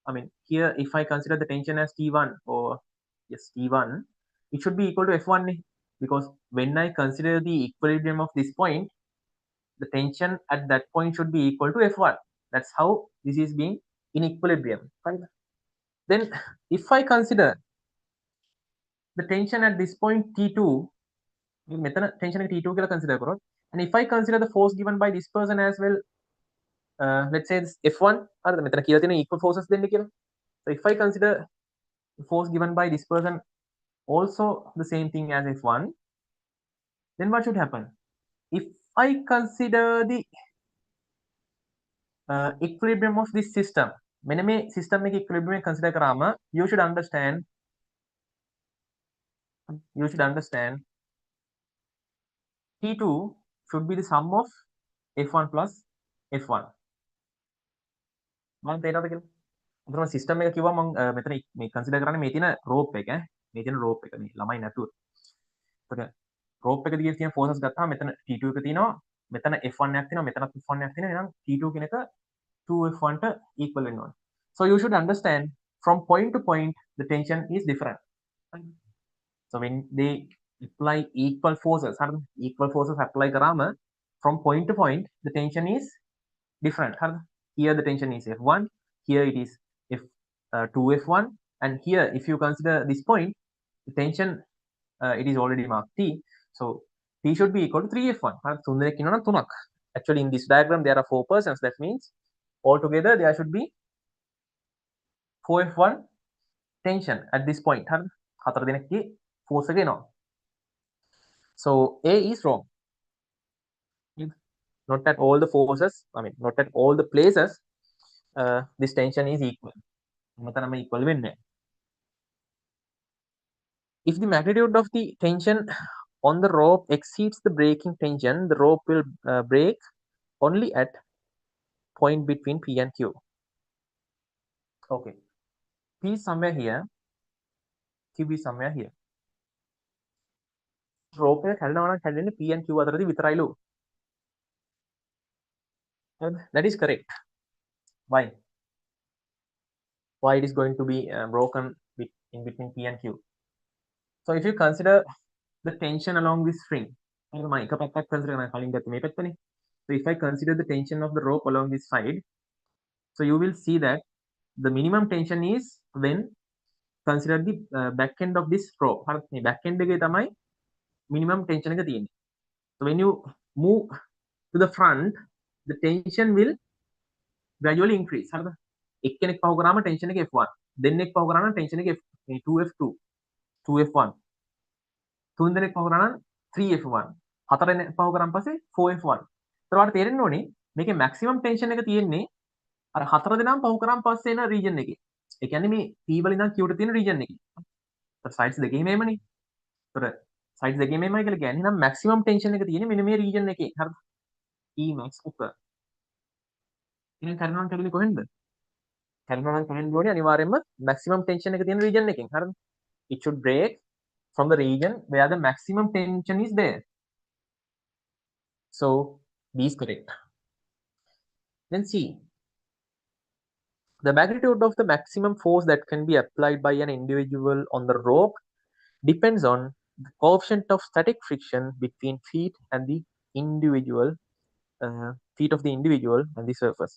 I mean, here if I consider the tension as T1 or yes T1, it should be equal to F1 because when I consider the equilibrium of this point, the tension at that point should be equal to F1. That's how this is being in equilibrium. Fine. Then if I consider the tension at this point T2, tension T2 consider and if I consider the force given by this person as well, let's say this F1 or the equal forces then. So if I consider the force given by this person also the same thing as F1, then what should happen? If I consider the equilibrium of this system, when I system equilibrium consider karama, you should understand T2 should be the sum of F1 plus F1. මම තේරෙනවද කියලා? අතන system එක කිව්වා මම මෙතන මේ consider කරන්නේ මේ තියෙන රෝප් එක මේ තියෙන රෝප් එක මේ ළමයි නැතුව. එතකොට රෝප් එක දිගේ තියෙන ෆෝර්සස් ගත්තාම මෙතන T2 එක තියෙනවා මෙතන F1 එකක් තියෙනවා මෙතනත් F1 එකක් තියෙනවා එහෙනම් T2 කියන එක 2F1 ට equal වෙන්න ඕනේ. So you should understand from point to point the tension is different. So when they apply equal forces, equal forces apply karama from point to point the tension is different. Here the tension is F1, here it is F2F1, and here if you consider this point the tension it is already marked T, so T should be equal to 3F1. Actually in this diagram there are 4 persons, that means altogether there should be 4F1 tension at this point. Force again on. So A is wrong. Not at all the forces, I mean not at all the places this tension is equal. If the magnitude of the tension on the rope exceeds the breaking tension, the rope will break only at point between P and Q. Okay, P is somewhere here, Q is somewhere here. Rope එක කැඩෙනවා නම් කැඩෙන්නේ P and Q අතරදී විතරයිලු. That is correct. Why? Why it is going to be broken in between P and Q? So if you consider the tension along this string, so if I consider the tension of the rope along this side, so you will see that the minimum tension is when consider the back end of this rope. Back end minimum tension. So when you move to the front, the tension will gradually increase. එක්කෙනෙක් පහු කරාම tension එක F1, දෙන්නෙක් පහු කරාම tension එක 2F2, 2F1, තුන් දෙනෙක් පහු කරාම 3F1, හතර දෙනෙක් පහු කරාම පස්සේ 4F1. ඒතර ඔයාලට තේරෙන්න ඕනේ මේකේ maximum tension එක තියෙන්නේ අර හතර දෙනාම පහු කරාම පස්සේ එන region එකේ. ඒ කියන්නේ මේ P වල ඉඳන් Q ට තියෙන region එකේ. ඒතර sides දෙකේම එමනේ. ඒතර sides දෙකේම එමයි කියලා කියන්නේ නම් maximum tension එක තියෙන්නේ මෙන්න මේ region එකේ. හරිද? E max එක. එහෙනම් කරනවා කැඩුනේ කොහෙන්ද? කරනවා නම් කොහෙන්ද ඕනේ අනිවාර්යයෙන්ම maximum tension එක තියෙන region එකෙන්. හරිද? It should break from the region where the maximum tension is there. So B is correct. Then C. The magnitude of the maximum force that can be applied by an individual on the rope depends on the coefficient of static friction between feet and the individual feet of the individual and the surface.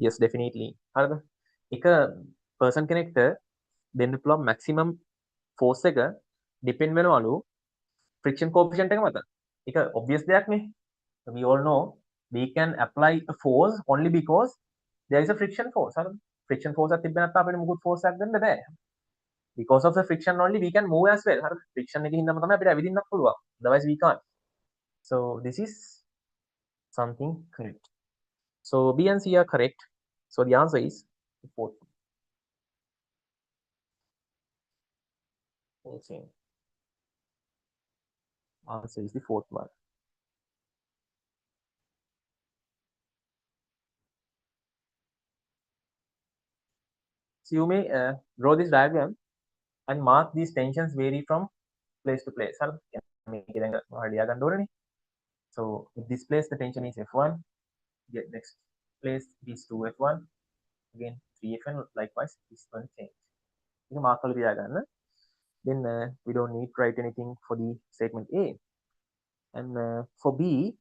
Yes, definitely. හරිද? එක person කෙනෙක්ට දෙන්න පුළුවන් maximum force එක depend වෙනවලු friction coefficient එක මත. ඒක obvious දෙයක් නේ. We all know we can apply a force only because there is a friction force. හරිද? Friction force එකක් තිබ්බ නැත්නම් අපිට මුකුත් force එකක් දෙන්න බෑ. Because of the friction only we can move as well. හරිද? Friction එකකින් හින්දාම තමයි අපිට ඇවිදින්නත් පුළුවන්. Otherwise we can't. So this is something correct. So B and C are correct. So the answer is the fourth. Okay. Answer is the fourth one. So you may draw this diagram and mark these tensions vary from place to place. So if this place the tension is F1, next place is 2F1, again 3FN likewise is going to change. You mark then we don't need to write anything for the statement A. And for B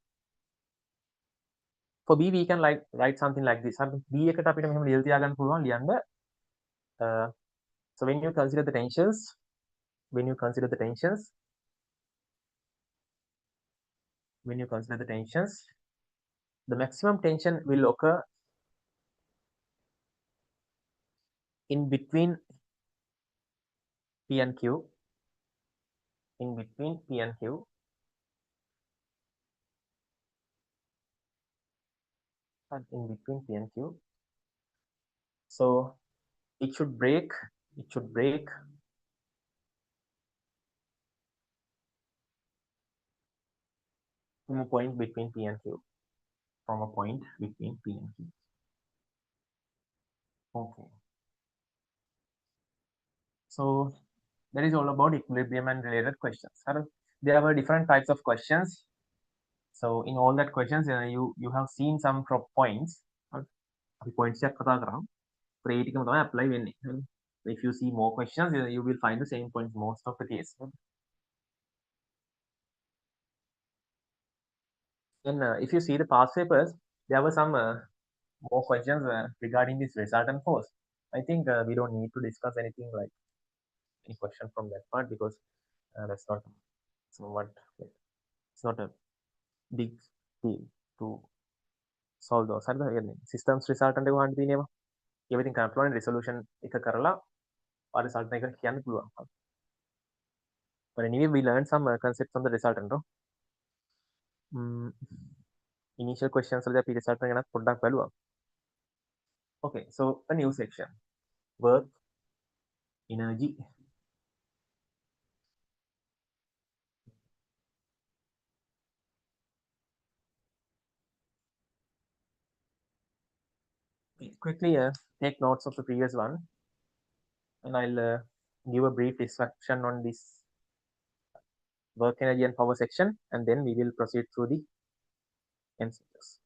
we can like write something like this. B එකට අපිට මෙහෙම ලියලා තියාගන්න පුළුවන් ලියන්න. So when you consider the tensions, when you consider the tensions, the maximum tension will occur in between P and Q, in between P and Q, and in between P and Q. So it should break from a point between P and Q, from a point between P and Q. Okay. So that is all about equilibrium and related questions. There were different types of questions. So in all that questions, you have seen some points. Points apply when if you see more questions, you will find the same points most of the case. And if you see the past papers, there were some more questions regarding this resultant force. I think we don't need to discuss anything like any question from that part because that's not somewhat it's not a big deal to solve those. Systems resultant එක හොයන්න තියෙනවා. Everything කරන්න resolution එක කරලා result එක කියන්න පුළුවන්. But anyway, we learned some concepts on the resultant. Initial questions වලදී අපි resultant ගැන පොඩ්ඩක් බලුවා. Okay, so a new section. Work, energy. Quickly take notes of the previous one, and I'll give a brief description on this work, energy, and power section, and then we will proceed through the MCQs.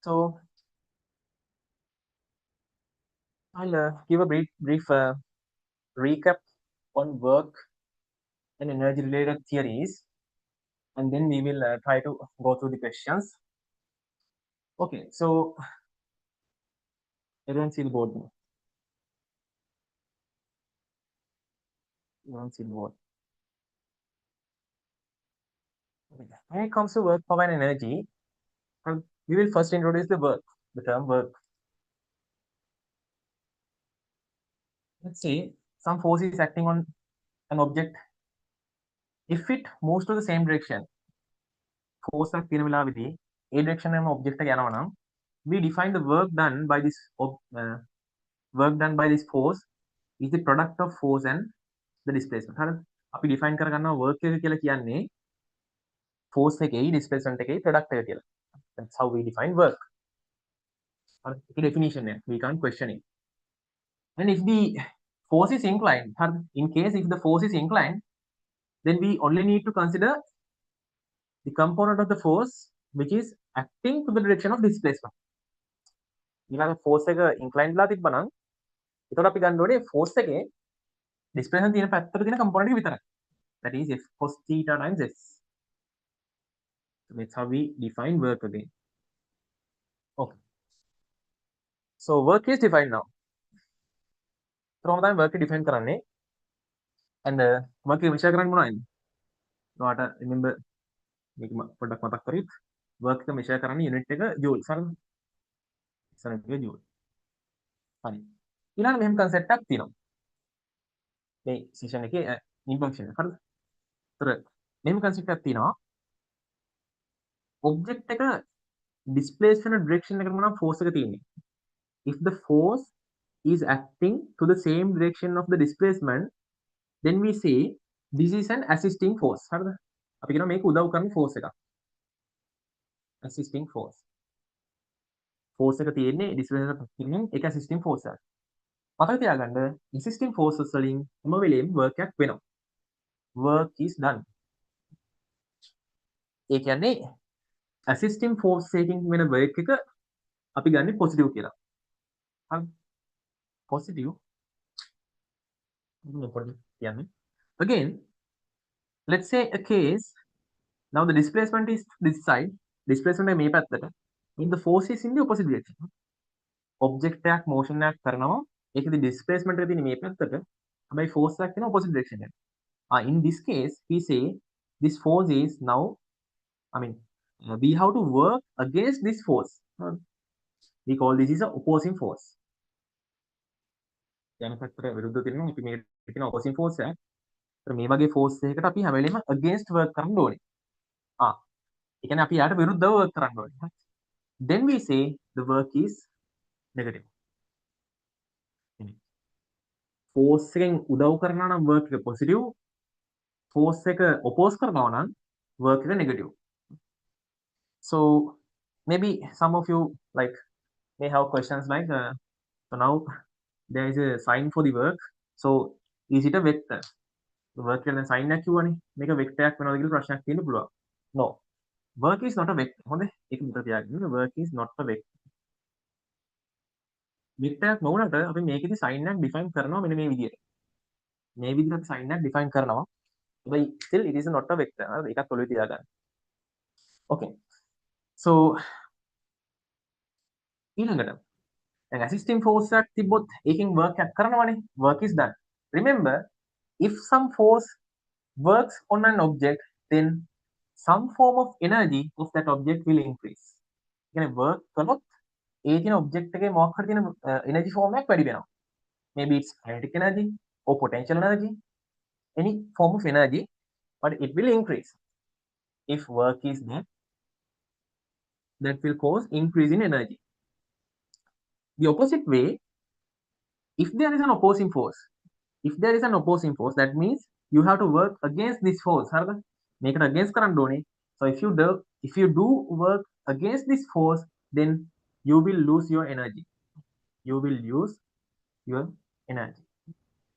So I'll give a brief recap on work and energy related theories, and then we will try to go through the questions. Okay, so everyone see the board now. Everyone see the board. When it comes to work, power, and energy, we will first introduce the term work. Let's say some force is acting on an object. If it moves to the same direction, force එකක් තියෙන වෙලාවෙදී ඒ direction එකම object එක යනවා නම් we define the work done by this force is the product of force and the displacement. හරිද? අපි define කරගන්නවා work එක කියලා කියන්නේ force එකේයි displacement එකේයි product එක කියලා. That's how we define work. හරිද? ඒකේ definition එක. We can't question it. And if the force is inclined, in case if the force is inclined, then we only need to consider the component of the force which is acting to the direction of displacement. ඊළඟ force එක inclined වෙලා තිබ්බනම් එතකොට අපි ගන්න ඕනේ force එකේ displacement තියෙන පැත්තට තියෙන component එක විතරයි. That is f cos theta times s. So that's how we define work again. Okay. So work is defined now. කොහොමද තමයි work define කරන්නේ? And work එක measure කරන්නේ මොනවද? ඔයාලට remember මේක පොඩ්ඩක් මතක් කරගන්න. work එක measure කරන්නේ unit එක joule. හරිද? unit එක joule. හරි. ඊළඟ මෙහෙම concept එකක් තියෙනවා. මේ session එකේ introduction එක. හරිද? ඒතර මෙහෙම concept එකක් තියෙනවා. object එක displace වෙන direction එකට මොනවා force එක තියෙන්නේ. If the force is acting to the same direction of the displacement, then we say this is an assisting force. හරිද? අපි කියනවා මේක උදව් කරන force එකක්. assisting force. force එක තියෙන්නේ displacement එකක් තියෙන්නේ ඒක assisting force එකක්. මතක තියාගන්න assisting forces වලින් හැම වෙලේම work එකක් වෙනවා. work is done. ඒ කියන්නේ assisting force එකකින් වෙන work එක අපි ගන්නේ positive කියලා. හරි? positive. Again, let's say a case. Now the displacement is this side. Displacement මේ පැත්තට. And the force is in the opposite direction. Object එකක් motion එකක් කරනවා. ඒකෙදි displacement එක තියෙන්නේ මේ පැත්තට. හැබැයි force එකක් තියෙන opposite direction එකට. In this case, we say this force is now. We have to work against this force. We call this is a opposing force. යන පැත්තට විරුද්ධ තියෙනවා. අපි මේකට කියන opposing force එක. ඒතර මේ වගේ force එකකට අපි හැම වෙලේම against work කරන්න ඕනේ. ඒ කියන්නේ අපි යාට විරුද්ධව work කරන්න ඕනේ. Then we say the work is negative. force එකෙන් උදව් කරනවා නම් work එක positive. force එක oppose කරනවා නම් work එක negative. So maybe some of you may have questions like so now there is a sign for the work. So is it a vector? The work කියන sign එකක් කිව්වනේ. මේක vector එකක් වෙනවද කියලා ප්‍රශ්නයක් තියෙන්න පුළුවන්. No. Work is not a vector. හොඳයි. ඒක මතක තියාගන්න. Work is not a vector. vector එකක් නොවුනට අපි මේකෙදි sign එකක් define කරනවා මෙන්න මේ විදිහට. මේ විදිහට අපි sign එකක් define කරනවා. හැබැයි still it is not a vector. හරිද? ඒකත් ඔළුවේ තියාගන්න. Okay. So ඊළඟට an assisting force එකක් තිබ්බොත් ඒකෙන් work එකක් කරනවනේ. work is done. Remember, if some force works on an object, then some form of energy of that object will increase. කියන්නේ work කළොත් ඒ තියෙන object එකේ මොකක් හරි තියෙන energy form එකක් වැඩි වෙනවා. Maybe it's kinetic energy or potential energy, any form of energy, but it will increase. If work is there, that will cause increase in energy. The opposite way, if there is an opposing force, that means you have to work against this force. හරිද? මේකට against කරන්න ඕනේ. So if you do work against this force, then you will lose your energy.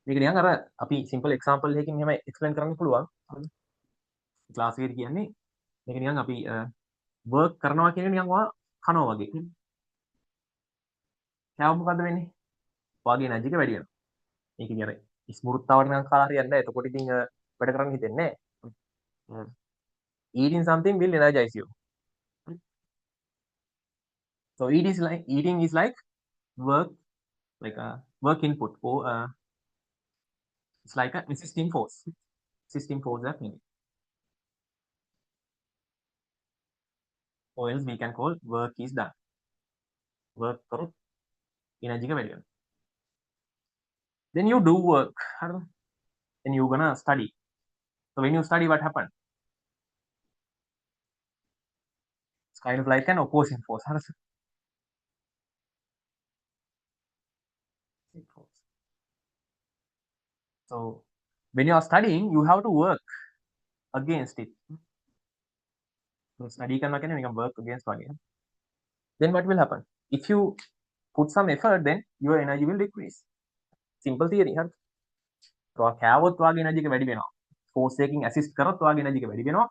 මේක නිකන් අර අපි simple example එකකින් මෙහෙම explain කරන්න පුළුවන්. ක්ලාස් එකේදී කියන්නේ මේක නිකන් අපි work කරනවා කියන එක නිකන් ඔයා කනවා වගේ. කෑවම මොකද වෙන්නේ? ඔයාගේ එනර්ජි එක වැඩි වෙනවා. ඒක ඉතින් අර ස්මෘත්තාවට නම් කාලා හරියන්නේ නැහැ. එතකොට ඉතින් වැඩ කරන්න හිතෙන්නේ නැහැ. Eating something will energize you. So eating is like work, like a work input, or it's like a resisting force. Resisting force that means. Or else we can call work is done. Work කරොත් energy එක වැඩි වෙනවා. Then you do work. Then you gonna study. So when you study, what happens? It's kind of like an opposing force. So when you are studying, you have to work against it. So study can work against one. Then what will happen? If you put some effort, then your energy will decrease. Simple theory. So කෑවොත් වාගේ energy එක වැඩි වෙනවා. Force එකකින් assist කරොත් වාගේ energy එක වැඩි වෙනවා.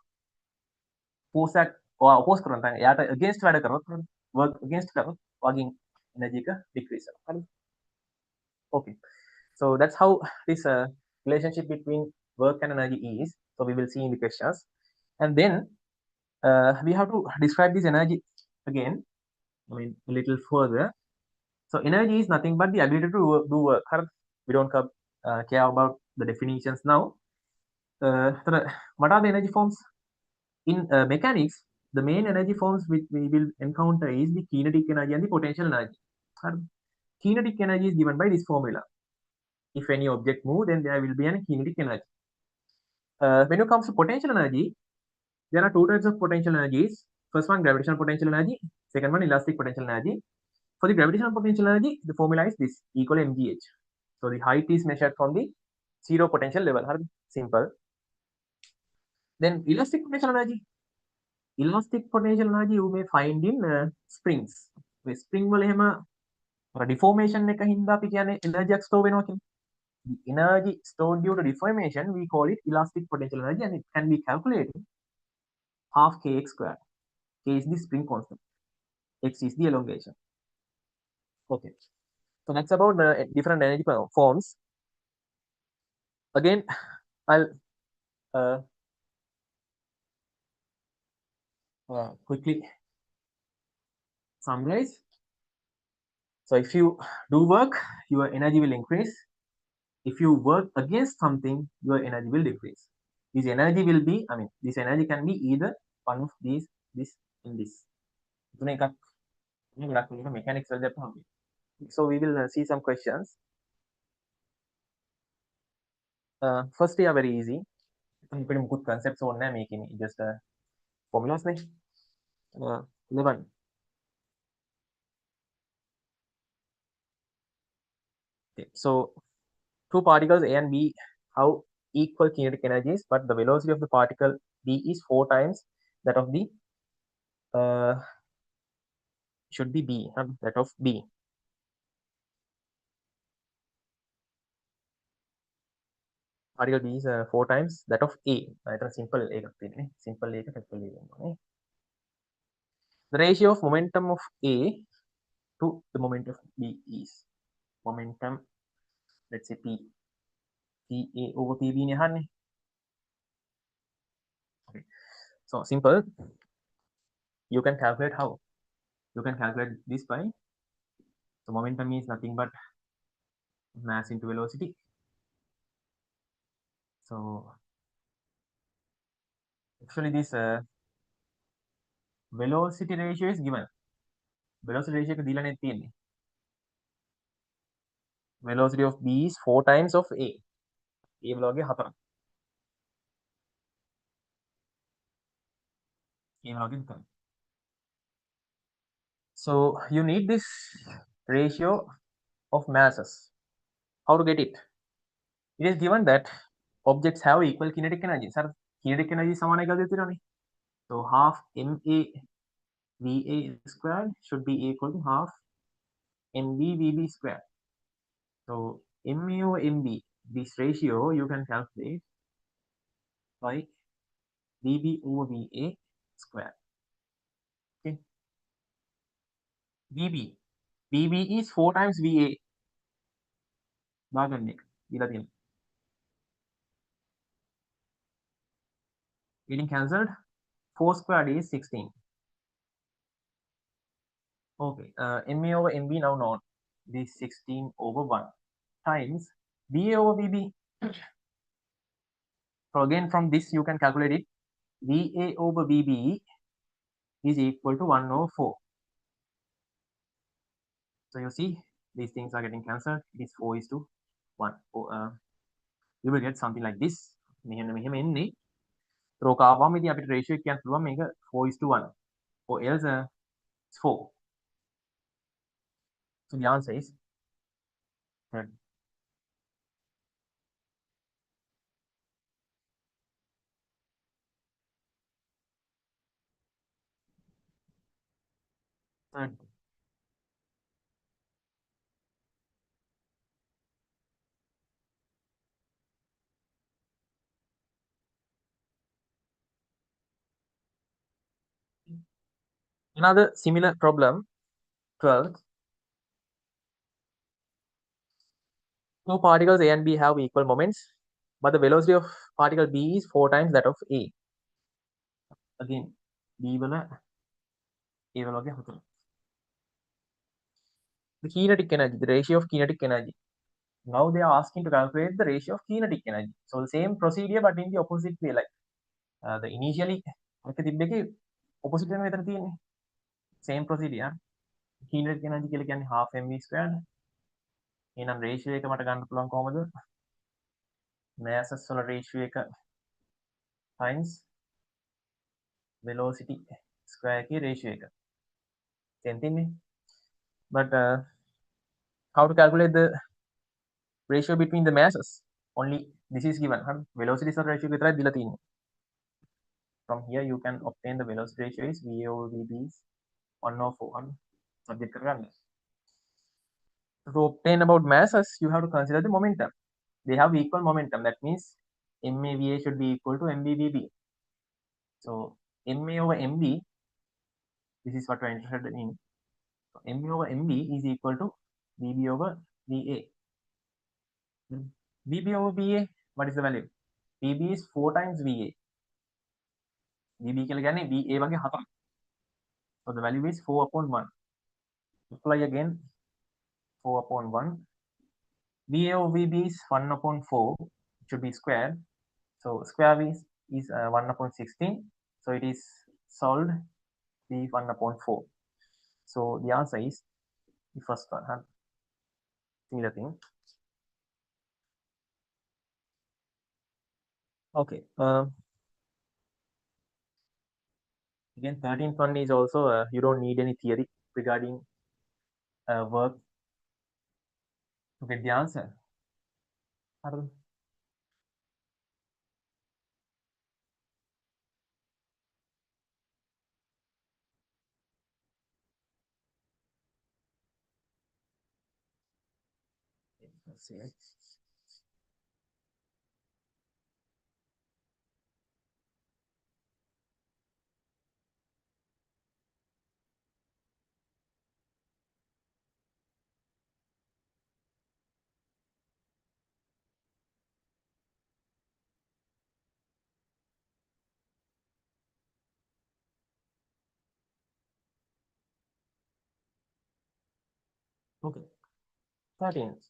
Force එක oppose කරනවා. නැත්නම් එයාට against වැඩ කරොත් work against කරොත් වාගේ energy එක decrease වෙනවා. Okay. So that's how this relationship between work and energy is. So we will see in the questions. And then we have to describe this energy again, I mean, a little further. So energy is nothing but the ability to do work. We don't care about the definitions now. What are the energy forms? In mechanics, the main energy forms which we will encounter is the kinetic energy and the potential energy. Kinetic energy is given by this formula. If any object moves, then there will be a kinetic energy. When it comes to potential energy, there are two types of potential energies. First one, gravitational potential energy. Second one, elastic potential energy. For the gravitational potential energy, the formula is this, equal mgh. So the height is measured from the zero potential level. Simple. Then elastic potential energy. Elastic potential energy you may find in springs. Spring වල එහෙම deformation එක හින්දා අපි කියන්නේ energy store වෙනවා කියන්නේ. The energy stored due to deformation, we call it elastic potential energy, and it can be calculated half kx squared. K is the spring constant. X is the elongation. Okay. So that's about the different energy forms. Again, I'll quickly summarize. So if you do work, your energy will increase. If you work against something, your energy will decrease. This energy will be, I mean, this energy can be either one of these, this, and this. Mechanics. So we will see some questions. First, they are very easy. Good concepts on making just formulas. 11. Okay, so two particles A and B have equal kinetic energies, but the velocity of the particle B is 4 times that of the should be B, that of B. Particle B is 4 times that of A. Simple A. Simple A. The ratio of momentum of A to the momentum of B is momentum, let's say P. PA over PB. Okay. So simple. You can calculate how? You can calculate this by, so momentum is nothing but mass into velocity. So actually this velocity ratio is given. Velocity ratio එක දීලානේ තියෙන්නේ. Velocity of B is 4 times of A. A වලගේ 4ක්. A වලගේ 4ක්. So you need this ratio of masses. How to get it? It is given that objects have equal kinetic energy. Sir, kinetic energy සමානයි කියලා දෙතිරනේ. So half ma VA squared should be equal to half MV VB squared. So MA over MB, this ratio you can calculate by VB over VA squared. Okay. VB. VB is 4 times VA. Bagan එක. දීලා තියෙනවා. Getting cancelled. 4 squared is 16. Okay. MA over MB now known. This 16 over 1 times VA over VB. So again from this you can calculate it. VA over VB is equal to 1 over 4. So you see these things are getting cancelled. It is 4 is to 1. You will get something like this. මෙහෙම එන්නේ. රෝක ආවම ඉතින් අපිට ratio එක කියන්න පුළුවන් මේක 4 is to 1 or else it's 4. So the answer is 30. Another similar problem, 12. Two particles A and B have equal moments, but the velocity of particle B is 4 times that of A. Again, B වල A වල වගේ හතර. The kinetic energy, the ratio of kinetic energy. Now they are asking to calculate the ratio of kinetic energy. So the same procedure but in the opposite way. Like the initially එක තිබ්බ එකේ opposite වෙන මෙතන තියෙන්නේ. Same procedure. Kinetic energy කියලා කියන්නේ half mv squared. එහෙනම් ratio එක මට ගන්න පුළුවන් කොහමද? Masses වල ratio එක times velocity square එකේ ratio එක. Same thing. But how to calculate the ratio between the masses? Only this is given. Velocity ratio විතරයි දීලා තියෙන්නේ. From here you can obtain the velocity ratio is VA over VB is 1 over 4. Subject කරගන්න. To obtain about masses, you have to consider the momentum. They have equal momentum. That means MAVA should be equal to MBVB. So MA over MB, this is what we're interested in. So MA over MB is equal to VB over VA. VB over VA, what is the value? VB is 4 times VA. VB කියලා කියන්නේ VA වගේ 7ක්. So the value is 4 upon 1. Apply again 4 upon 1. VA over VB is 1 upon 4. It should be squared. So square is 1 upon 16. So it is solved. Be 1 upon 4. So the answer is the first one. Similar thing. Okay. Again, 13th one is also you don't need any theory regarding work to get the answer. Let's see. Okay. 13th.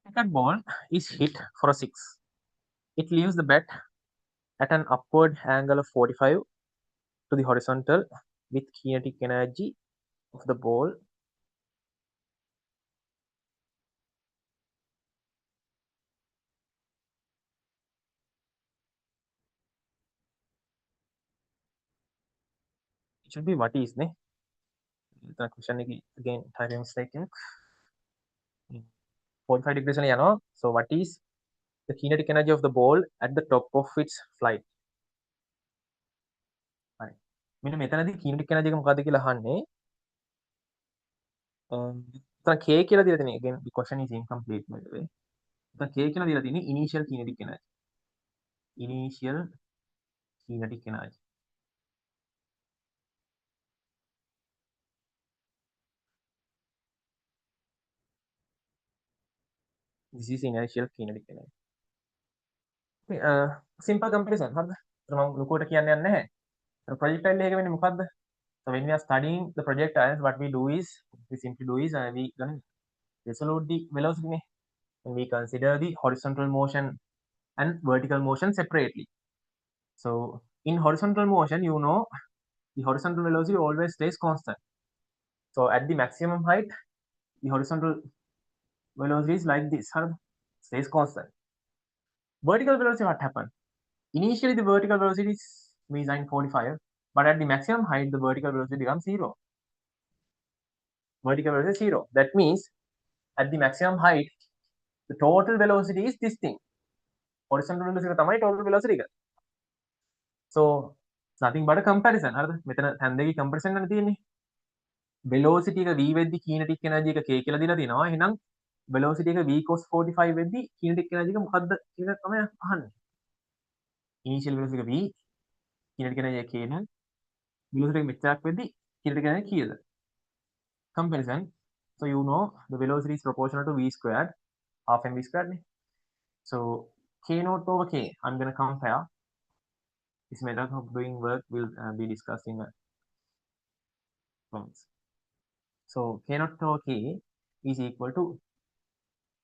Second ball is hit for a 6. It leaves the bat at an upward angle of 45 to the horizontal with kinetic energy of the ball it should be what is ne? The question again type mistaken. 45 degrees යනවා. So what is the kinetic energy of the ball at the top of its flight? මෙන්න මෙතනදී kinetic energy එක මොකද්ද කියලා අහන්නේ. එතන K කියලා දීලා තියෙනවා. again the question is incomplete by the way. එතන K කියලා දීලා තියෙන්නේ initial kinetic energy. Initial kinetic energy. This is initial kinetic energy. simple comparison හරිද? මම ලොකුවට කියන්න යන්නේ නැහැ. projectile එක වෙන්නේ මොකද්ද? So when we are studying the projectiles, what we do is we simply do is we gonna resolve the velocity and we consider the horizontal motion and vertical motion separately. So in horizontal motion, you know, the horizontal velocity always stays constant. So at the maximum height, the horizontal velocity is like this, stays constant. Vertical velocity, what happened? Initially, the vertical velocity is v945, but at the maximum height, the vertical velocity becomes 0. Vertical velocity is 0. That means at the maximum height, the total velocity is this thing. Horizontal velocity තමයි total velocity එක. So nothing but a comparison. හරිද? මෙතන hand දෙකේ comparison එකක් තියෙන්නේ. velocity එක v වෙද්දි kinetic energy එක k කියලා දීලා තියෙනවා. එහෙනම් velocity එක v cos 45 වෙද්දි kinetic energy එක මොකද්ද කියලා තමයි අහන්නේ. initial velocity එක v, kinetic energy එක k නම් velocity එක මෙච්චරක් වෙද්දි kinetic energy කීයද? Comparison. So you know the velocity is proportional to v squared, half mv squared නේ. So k naught over k, I'm going to compare. This method of doing work will be discussed in points. So k naught over k is equal to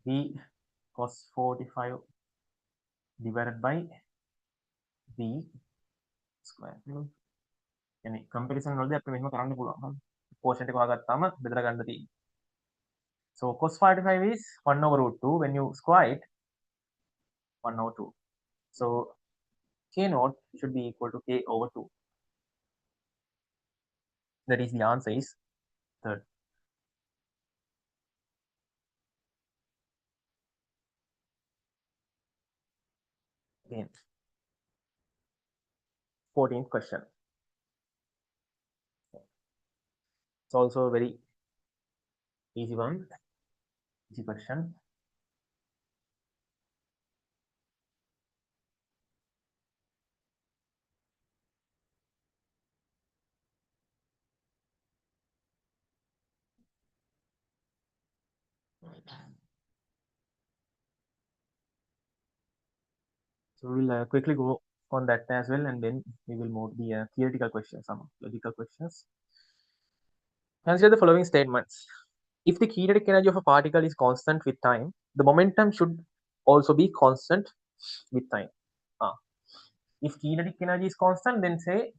v cos 45 divided by v square. يعني comparison වලදී අපි මෙහෙම කරන්න පුළුවන්. quotient එක හොයාගත්තාම බෙදලා ගන්න තියෙන්නේ. So cos 45 is 1 over root 2. When you square it, 1 over 2. So k naught should be equal to k over 2. That is the answer is third. Again, 14th question. It's also a very easy one. Easy question. So we will quickly go on that as well, and then we will move the theoretical questions, some logical questions. Consider the following statements. If the kinetic energy of a particle is constant with time, the momentum should also be constant with time. If kinetic energy is constant, then say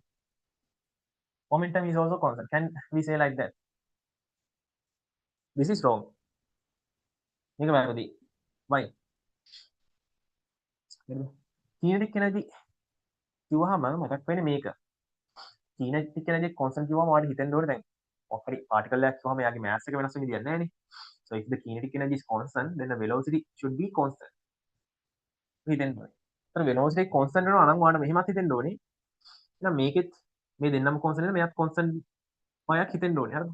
momentum is also constant. Can we say like that? This is wrong. Why? Kinetic energy කිව්වහම මතක් වෙන්නේ මේක. kinetic energy constant කිව්වම ඔයාලට හිතෙන්න ඕනේ දැන් මොකක් හරි particle එකක් කිව්වම එයාගේ mass එක වෙනස් වෙන්න දෙයක් නැහැ නේ. So if the kinetic energy is constant, then the velocity should be constant. හිතෙන්න ඕනේ. ඒතර velocity constant වෙනවා නම් ඔයාලට මෙහෙමත් හිතෙන්න ඕනේ. එහෙනම් මේකෙත් මේ දෙන්නම constant වෙනවා මෙයාත් constant වයක් හිතෙන්න ඕනේ. හරිද?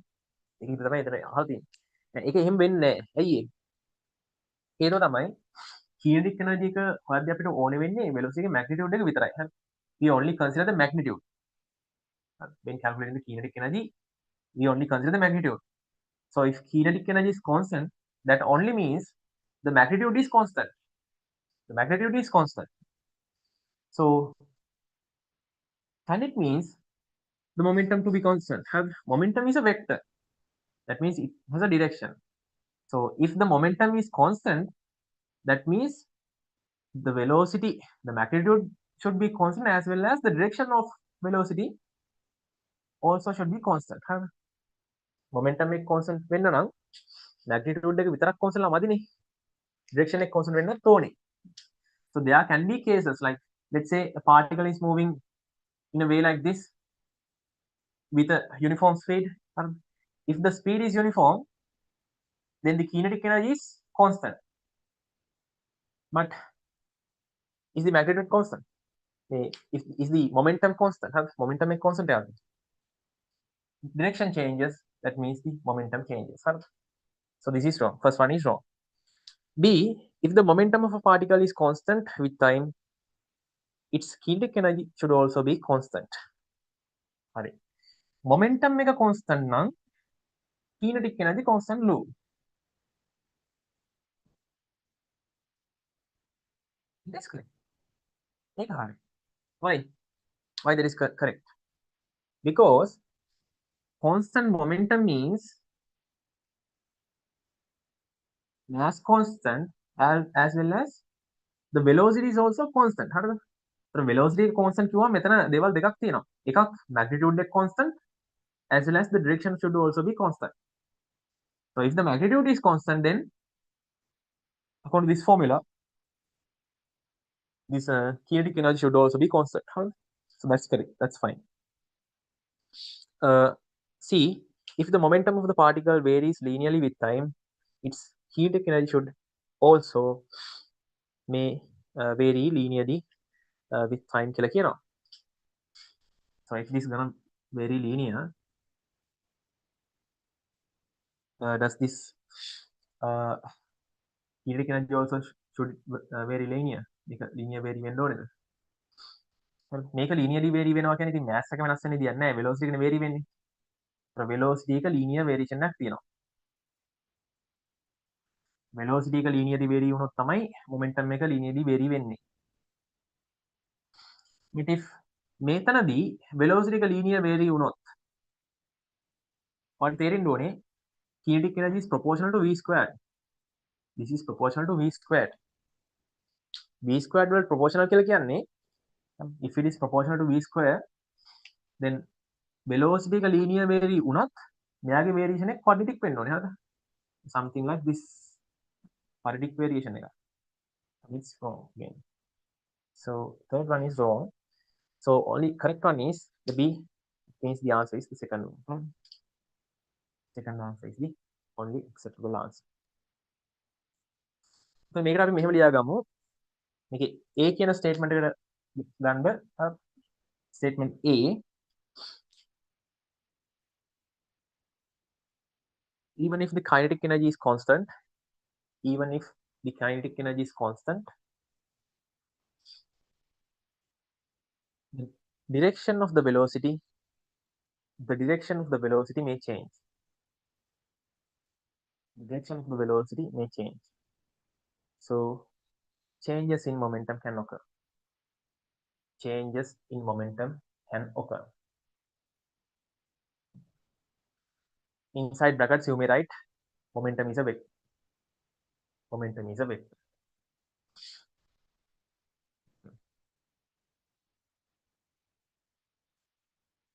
ඒක විතර තමයි එතන අහලා තියෙන්නේ. දැන් ඒක එහෙම වෙන්නේ නැහැ. ඇයි ඒ? හේතුව තමයි kinetic energy එක හොයද්දී අපිට ඕනේ වෙන්නේ velocity එකේ magnitude එක විතරයි. හරි. We only consider the magnitude. When calculating the kinetic energy, we only consider the magnitude. So if kinetic energy is constant, that only means the magnitude is constant. The magnitude is constant. So kinetic means the momentum to be constant. Momentum is a vector. That means it has a direction. So if the momentum is constant, that means the velocity, the magnitude should be constant as well as the direction of velocity also should be constant. Momentum එක constant වෙන්න නම් magnitude එක විතරක් constant ලා මදිනේ. Direction එක constant වෙන්නත් ඕනේ. So there can be cases like, let's say a particle is moving in a way like this with a uniform speed. If the speed is uniform, then the kinetic energy is constant. But is the magnitude constant? Is the momentum constant? Momentum එක constant එකක්ද? direction changes, that means the momentum changes. So this is wrong. First one is wrong. B, if the momentum of a particle is constant with time, its kinetic energy should also be constant. හරි. Momentum එක constant නම් kinetic energy constant ලු. That's correct. ඒක හරි. Why? Why that is correct? Because constant momentum means mass constant as well as the velocity is also constant. හරිද? ඒතර velocity එක constant කිව්වම මෙතන දේවල් දෙකක් තියෙනවා. එකක් magnitude එක constant as well as the direction should also be constant. So if the magnitude is constant, then according to this formula, this kinetic energy should also be constant. Huh? So that's correct. That's fine. C, if the momentum of the particle varies linearly with time, its kinetic energy should also may vary linearly with time කියලා කියනවා. So if this is gonna vary linear, does this kinetic energy also should vary linear? because linear vary වෙන්න ඕනේද? මේක linearly vary වෙනවා කියන්නේ ඉතින් mass එක වෙනස් වෙන්න දෙයක් නැහැ. velocity එකනේ vary වෙන්නේ. ඒතර velocity එක linear variation එකක් තියෙනවා. velocity එක linearly vary වුණොත් තමයි momentum එක linearly vary වෙන්නේ. but if මේතනදී velocity එක linear vary වුණොත් ඔයාලට තේරෙන්න ඕනේ kinetic energy is proportional to v squared. This is proportional to v squared. v squared වලට proportional කියලා කියන්නේ if it is proportional to v square, then velocity එක linear vary වුණත් මෙයාගේ variation එක quadratic වෙන්න ඕනේ හරිද? Something like this quadratic variation එක. It's wrong again. So third one is wrong. So only correct one is the B, means the answer is the second one. Second answer is the only acceptable answer. So මේකට අපි මෙහෙම ලියාගමු. මේකේ A කියන statement එකට ගන්න statement A, even if the kinetic energy is constant, even if the kinetic energy is constant, the direction of the velocity may change. The direction of the velocity may change. So changes in momentum can occur. Changes in momentum can occur. Inside brackets, you may write momentum is a vector. Momentum is a vector.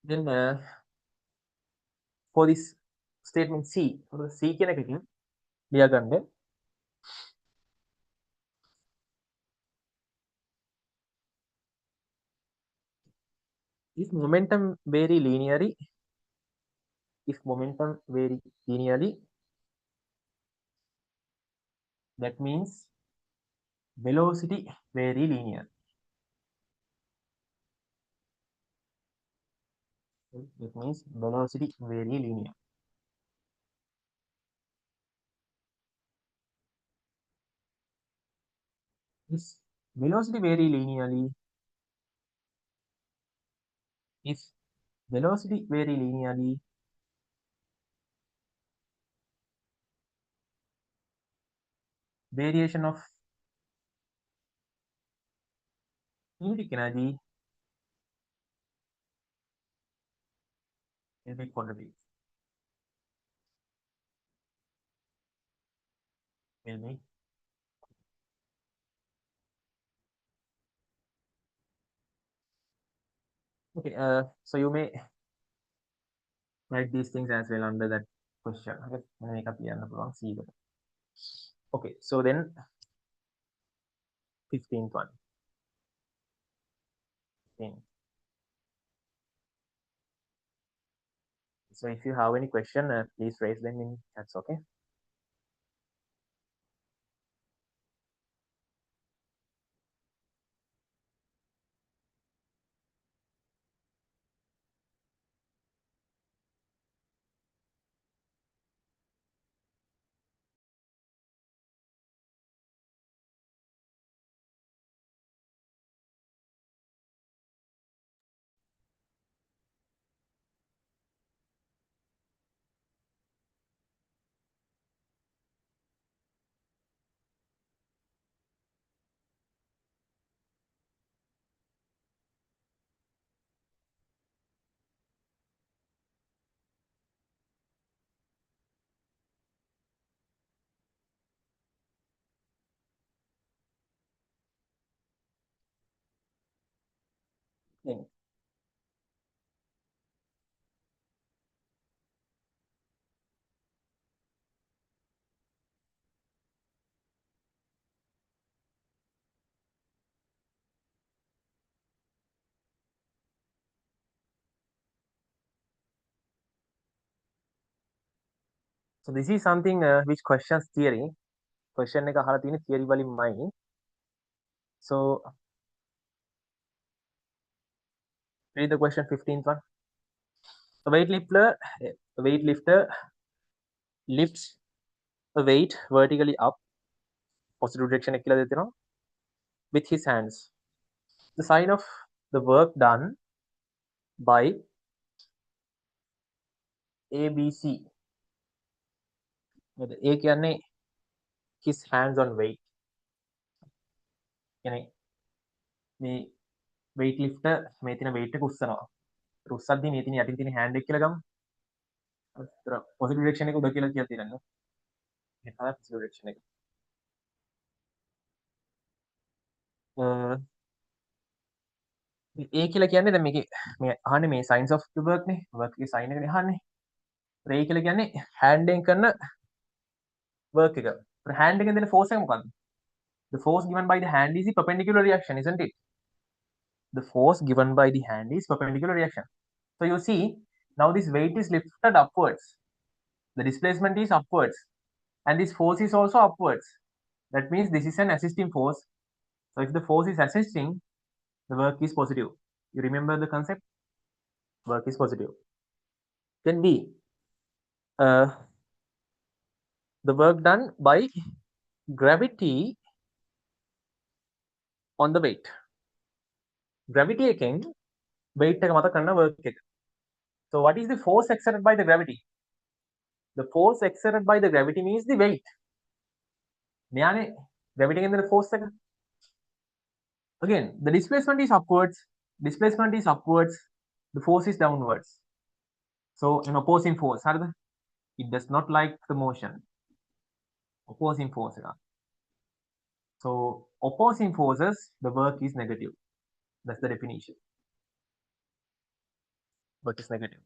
Then for this statement C, C කියන එකකින් ලියාගන්න if momentum vary linearly, that means velocity vary linear. That means velocity vary linear. If velocity vary linearly, variation of kinetic energy will be quadratic. Okay, so you may write these things as well under that question. Okay, so then 15th one. So if you have any question, please raise them in chats, okay? So this is something which questions theory. Question එක අහලා තියෙන theory වලින්මයි. So read the question 15th one. A weightlifter lifts a weight vertically up positive direction එක කියලා දෙනවා with his hands. The sign of the work done by ABC. A කියන්නේ his hands on weight. කියන්නේ මේ weightlifter මේ තියෙන weight එක උස්සනවා. උස්සද්දී මේ තියෙන යටින් තියෙන hand එක කියලා ගමු. positive direction එක උඩ කියලා කියලා තියෙනවා. මේ තමයි positive direction එක. ඒ කියලා කියන්නේ දැන් මේකේ මේ අහන්නේ මේ signs of the work නේ. work එකේ sign එකනේ අහන්නේ. ඒ කියලා කියන්නේ hand එකෙන් කරන work එක. hand එකෙන් දෙන force එක මොකක්ද? The force given by the hand is the perpendicular reaction, isn't it? The force given by the hand is perpendicular reaction. So you see, now this weight is lifted upwards. The displacement is upwards. And this force is also upwards. That means this is an assisting force. So if the force is assisting, the work is positive. You remember the concept? Work is positive. Then B. The work done by gravity on the weight. Gravity එකෙන් weight එක මත කරන work එක. So what is the force exerted by the gravity? The force exerted by the gravity means the weight. මෙයානේ gravity එකෙන් දෙන force එක. Again, the displacement is upwards. Displacement is upwards. The force is downwards. So an opposing force. හරිද? It does not like the motion. Opposing force එක. So opposing forces, the work is negative. That's the definition. Work is negative.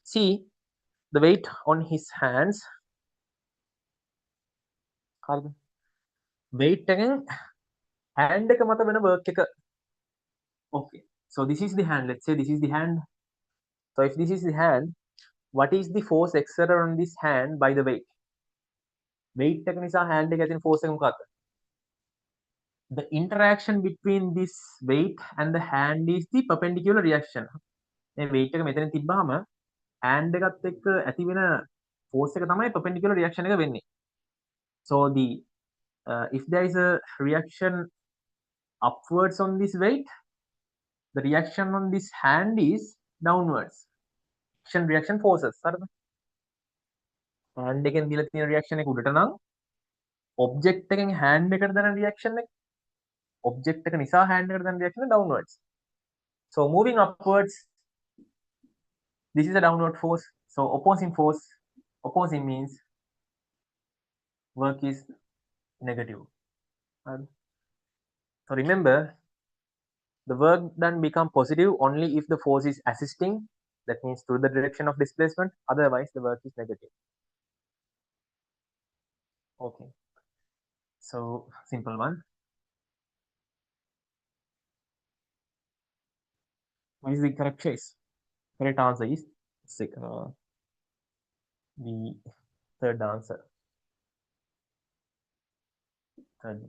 See the weight on his hands. හරිද? weight එකෙන් hand එක මත වෙන work එක. Okay. So this is the hand. Let's say this is the hand. So if this is the hand, what is the force exerted on this hand by the weight? Weight එක නිසා hand එක ඇතින් force එක මොකක්ද? The interaction between this weight and the hand is the perpendicular reaction. මේ weight එක මෙතන තිබ්බාම hand එකත් එක්ක ඇති වෙන force එක තමයි perpendicular reaction එක වෙන්නේ. So the if there is a reaction upwards on this weight, the reaction on this hand is downwards. Reaction forces. හරිද? hand එකෙන් දීලා තියෙන reaction එක උඩට නම් object එකෙන් hand එකට දෙන reaction එක object එක නිසා hand එකට දෙන reaction එක downwards. So moving upwards, this is a downward force. So opposing force, opposing means work is negative. So remember, the work done become positive only if the force is assisting. That means through the direction of displacement. Otherwise, the work is negative. Okay. So simple one. What is the correct choice? Correct answer is the third answer. Third.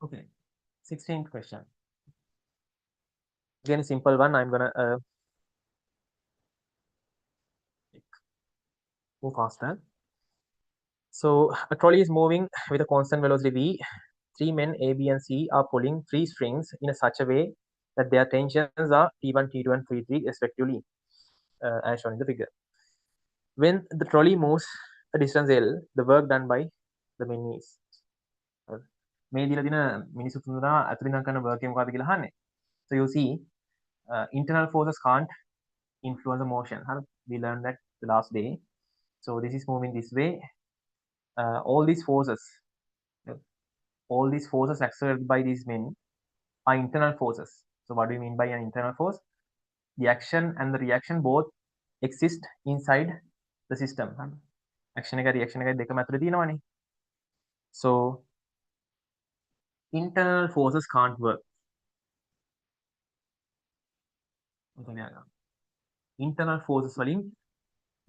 Okay. 16th question. Again, a simple one. I'm gonna move faster. So a trolley is moving with a constant velocity v. Three men A, B, and C are pulling three strings in such a way that their tensions are T1, T2, and T3 respectively, as shown in the figure. When the trolley moves a distance L, the work done by the men is. මේ දීලා දින මිනිස්සු තුන්දෙනා අතුරින් කරන work එක මොකක්ද කියලා අහන්නේ. So you see, internal forces can't influence the motion. We learned that the last day. So this is moving this way. All these forces exerted by these men are internal forces. So what do you mean by an internal force? The action and the reaction both exist inside the system. Action එක reaction එක දෙකම ඇතුලේ තියෙනවනේ. So internal forces can't work. internal forces වලින්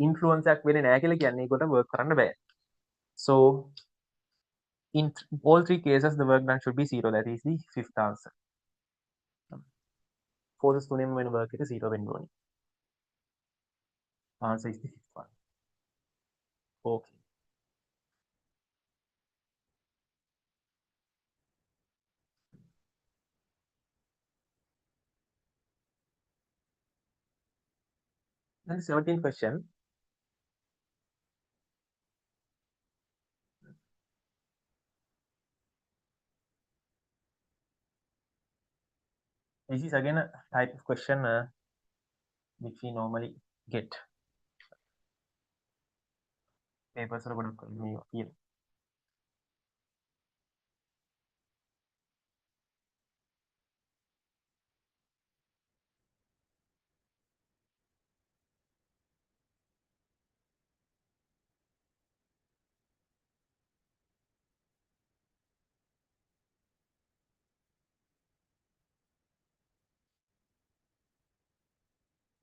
influence එකක් වෙන්නේ නැහැ කියලා කියන්නේ ඒකට work කරන්න බෑ. So in all three cases the work done should be zero. That is the fifth answer. Forces තුනෙන්ම වෙන work එක zero වෙන්න ඕනේ. Answer is the fifth one. Okay. Then the 17th question. This is again a type of question which we normally get. Papers are going to here.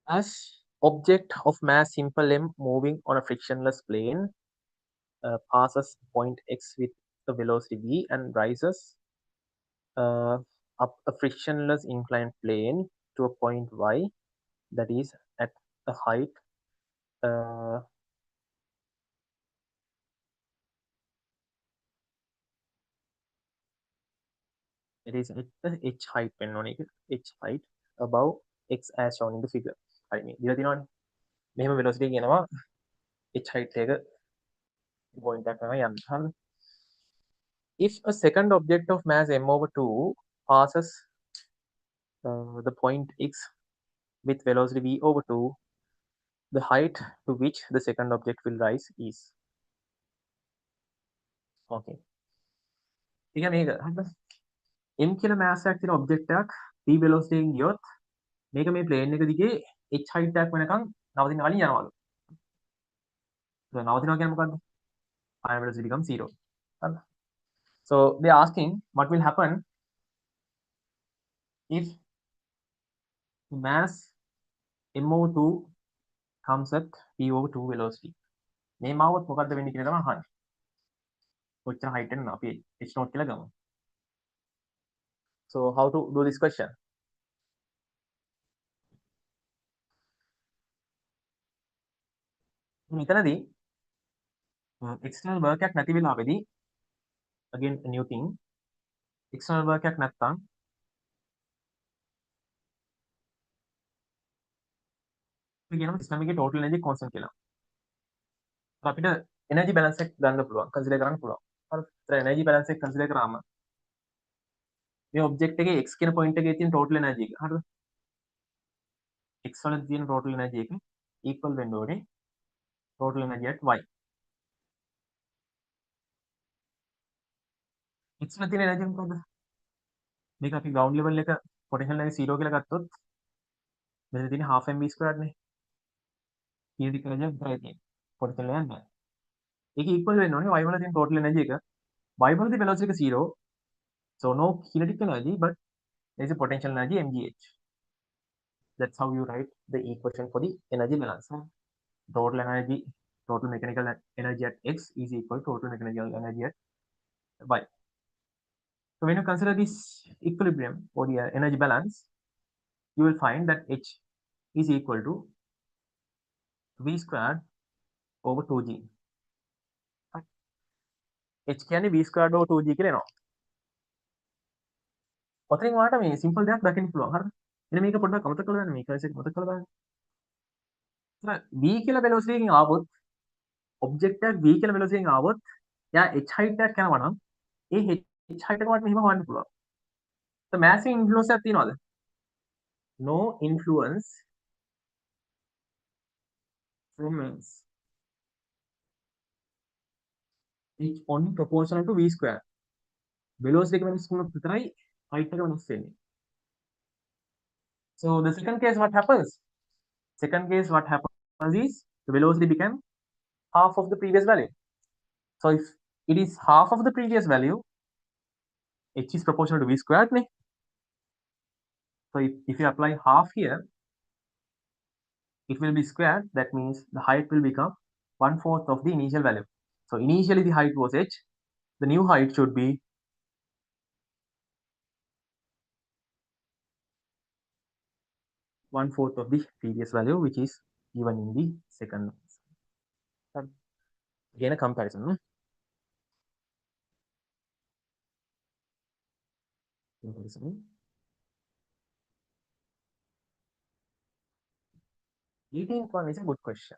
As object of mass simple m moving on a frictionless plane passes point x with the velocity v and rises up a frictionless inclined plane to a point y that is at a height it is at the h height h height above x as shown in the figure. I mean, දිලා තියෙනවනේ. මෙහෙම velocity කියනවා h height එක point එකක් තමයි යන්නේ. හරිද? If a second object of mass m over 2 passes the point x with velocity v over 2, the height to which the second object will rise is. Okay. ඉතින් මේක හරිද? m කියලා mass එකක් තියෙන object එකක් v velocity එකකින් ගියොත් මේක මේ plane එක දිගේ h height එකක් වෙනකන් නවතින කලින් යනවලු. So නවතිනවා කියන්නේ මොකද්ද? Final velocity becomes 0. හරිද? So they are asking what will happen if mass m over 2 comes at v over 2 velocity. මේ මාවොත් මොකද්ද වෙන්නේ කියලා තමයි අහන්නේ. කොච්චර height එකද අපි h naught කියලා ගමු. So how to do this question? මෙතනදී external work එකක් නැති වෙලාවේදී again a new thing external work එකක් නැත්තම් අපි කියනවා system එකේ total energy constant කියලා. අපිට energy balance එක ගන්න පුළුවන් consider කරන්න පුළුවන්. හරි. energy balance එක consider කරාම මේ object එකේ x කියන point එකේ තියෙන total energy එක හරිද? x වල තියෙන total energy එක equal වෙන්න ඕනේ total energy at y. x වල තියෙන energy මොකද්ද? මේක අපි ground level එක potential energy 0 කියලා ගත්තොත් මෙතන තියෙන half mv squared නේ. kinetic energy විතරයි තියෙන්නේ. potential energy නැහැ. ඒක equal වෙන්න ඕනේ y වල තියෙන total energy එක. y වල තියෙන velocity එක 0. So no kinetic energy but there is a potential energy mgh. That's how you write the equation for the energy balance. Total energy, total mechanical energy at x is equal to total mechanical energy at y. So when you consider this equilibrium or the energy balance, you will find that h is equal to v squared over 2g. h කියන්නේ v squared over 2g කියලා එනවා. ඔතනින් ඔයාලට මේ simple දෙයක් දකින්න පුළුවන්. හරිද? එන්න මේක පොඩ්ඩක් අමතක කරලා දාන්න. මේක ඇයිස් එක මතක කරලා දාන්න. v කියලා velocity එකකින් ආවොත් object එකක් v කියලා velocity එකකින් ආවොත් එයා h height එකක් යනවා නම් ඒ h height එක වට මෙහෙම හොයන්න පුළුවන්. So mass influence එකක් තියනවද? No influence from mass. It's only proportional to v square. velocity එක වෙනස් වුණොත් විතරයි height එක වෙනස් වෙන්නේ. So the second case what happens? Second case what happens is the velocity became half of the previous value. So if it is half of the previous value, h is proportional to v squared. So if you apply half here, it will be squared. That means the height will become 1/4 of the initial value. So initially the height was h. The new height should be 1/4 of the previous value, which is given in the second. Again, a comparison. Comparison. 18th one is a good question.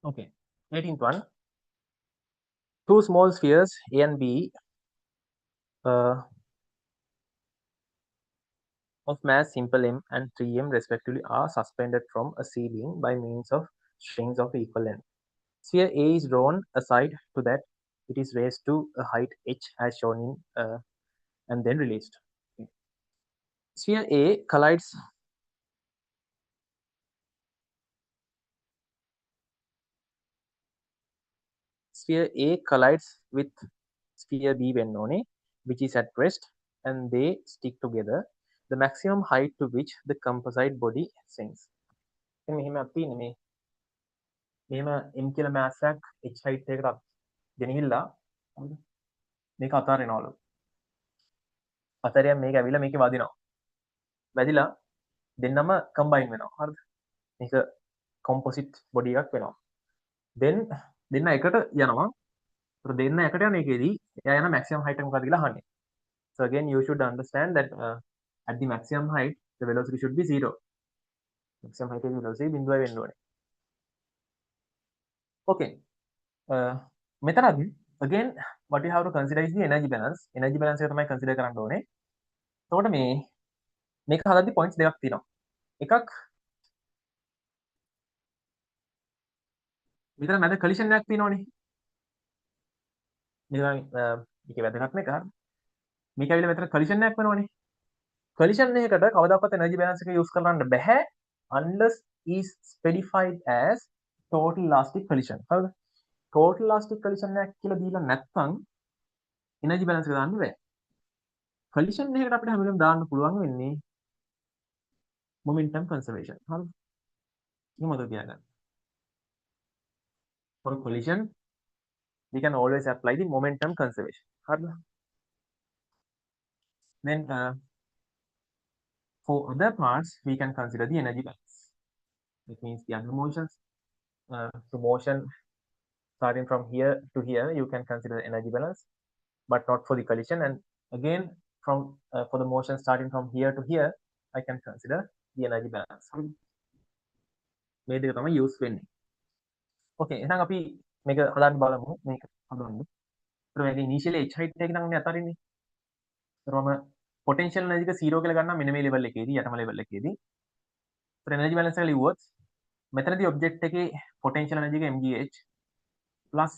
Okay. 18th one. Two small spheres A and B of mass simple m and 3m respectively are suspended from a ceiling by means of strings of equal length. Sphere A is drawn aside to that it is raised to a height h as shown in and then released. Okay. Sphere A collides with sphere B when known, which is at rest, and they stick together. The maximum height to which the composite body sinks. මෙහෙම අපි මේ මෙහෙම m කියලා mass එකක් h height එකකට ගෙනහිල්ලා මේක අතාරිනවලු. අතරියම් මේක ඇවිල්ලා මේකේ වදිනවා. වැදිලා දෙන්නම combine වෙනවා. හරිද? මේක composite body එකක් වෙනවා. then දෙන්න එකට යනවා. so දෙන්න එකට යන එකේදී එයා යන maximum height එක මොකක්ද කියලා අහන්නේ. so again you should understand that at the maximum height the velocity should be 0. maximum height එකේ velocity බිඳුවයි වෙන්න ඕනේ. okay. මෙතනදී again what you have to consider is the energy balance. energy balance එක තමයි consider කරන්න ඕනේ. එතකොට මේක හදද්දි points දෙකක් තියෙනවා. එකක් මෙතන මැද collision එකක් තියෙනවනේ. මේකේ වැදගත් එක හරිද? මේක ඇවිල්ලා මෙතන collision එකක් වෙනවනේ. collision එකකට කවදාකවත් energy balance එක use කරන්න බෑ unless is specified as total elastic collision. හරිද? total elastic collision එකක් කියලා දීලා නැත්නම් energy balance එක දාන්න බෑ. collision එකකට අපිට හැම වෙලේම දාන්න පුළුවන් වෙන්නේ momentum conservation. හරිද? එහෙමද කියන්න. for collision we can always apply the momentum conservation. හරිද? then for other parts we can consider the energy balance. That means the other motions, so motion starting from here to here you can consider energy balance, but not for the collision. And again from for the motion starting from here to here I can consider the energy balance. මේ දෙක තමයි use වෙන්නේ. okay එහෙනම් අපි මේක හදාන්න බලමු. මේක හදන්න. ඒතර මේක initially h height එක නම් මේ අතරින්නේ. ඒතර මම potential energy එක 0 කියලා ගන්නම් මෙන්න මේ level එකේදී යටම level එකේදී. ඒතර energy balance එක ලිව්වොත් මෙතනදී object එකේ potential energy එක mgh plus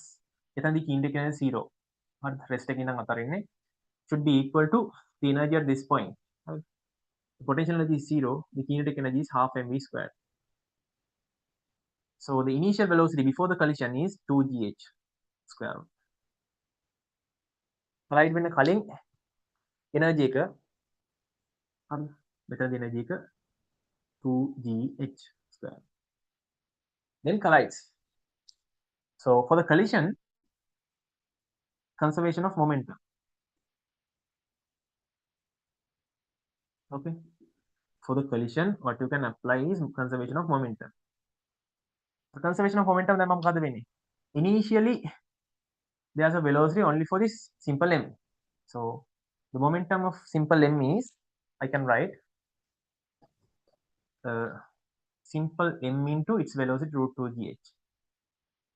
එතනදී kinetic energy 0. හරි rest එකකින් නම් අතරින්නේ should be equal to the energy at this point. The potential energy is 0, the kinetic energy is half mv squared. So the initial velocity before the collision is 2gh square root. Right when කලින් energy එක හරි මෙතන energy එක 2gh square. Then collides. So for the collision, conservation of momentum. Okay. For the collision, what you can apply is conservation of momentum. The conservation of momentum දැන් මම මොකද වෙන්නේ? Initially there's a velocity only for this simple m. So the momentum of simple m is, I can write simple m into its velocity root 2gh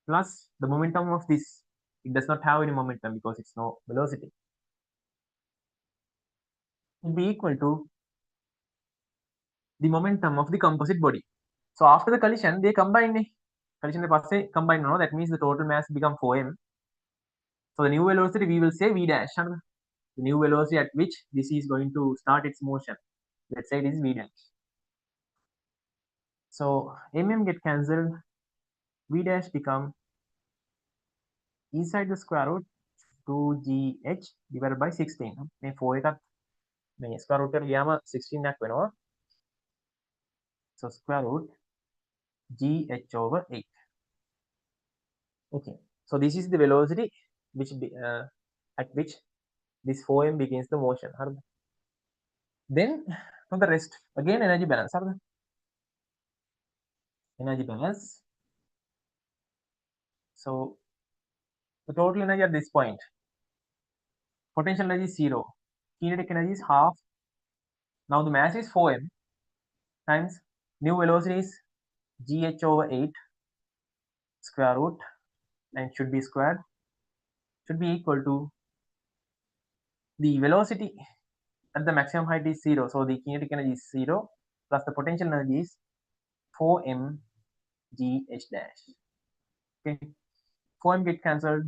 plus the momentum of this. It does not have any momentum because it's no velocity. Will be equal to the momentum of the composite body. So after the collision, they combine. Collision the passe combine. No, that means the total mass become 4m. So the new velocity we will say v dash. The new velocity at which this is going to start its motion. Let's say it is v dash. So mm get cancelled. V dash become inside the square root 2gh divided by 16. මේ 4 එකත් මේ square root එකට ගියාම 16 ක් වෙනවා. So square root gh over 8. Okay. So this is the velocity which at which this 4m begins the motion. Then from the rest again energy balance. Energy balance. So the total energy at this point, potential energy is 0, kinetic energy is half. Now the mass is 4m times new velocity is gh over 8 square root and should be squared, should be equal to the velocity at the maximum height is 0. So the kinetic energy is 0 plus the potential energy is 4m gh dash. Okay, 4m get cancelled.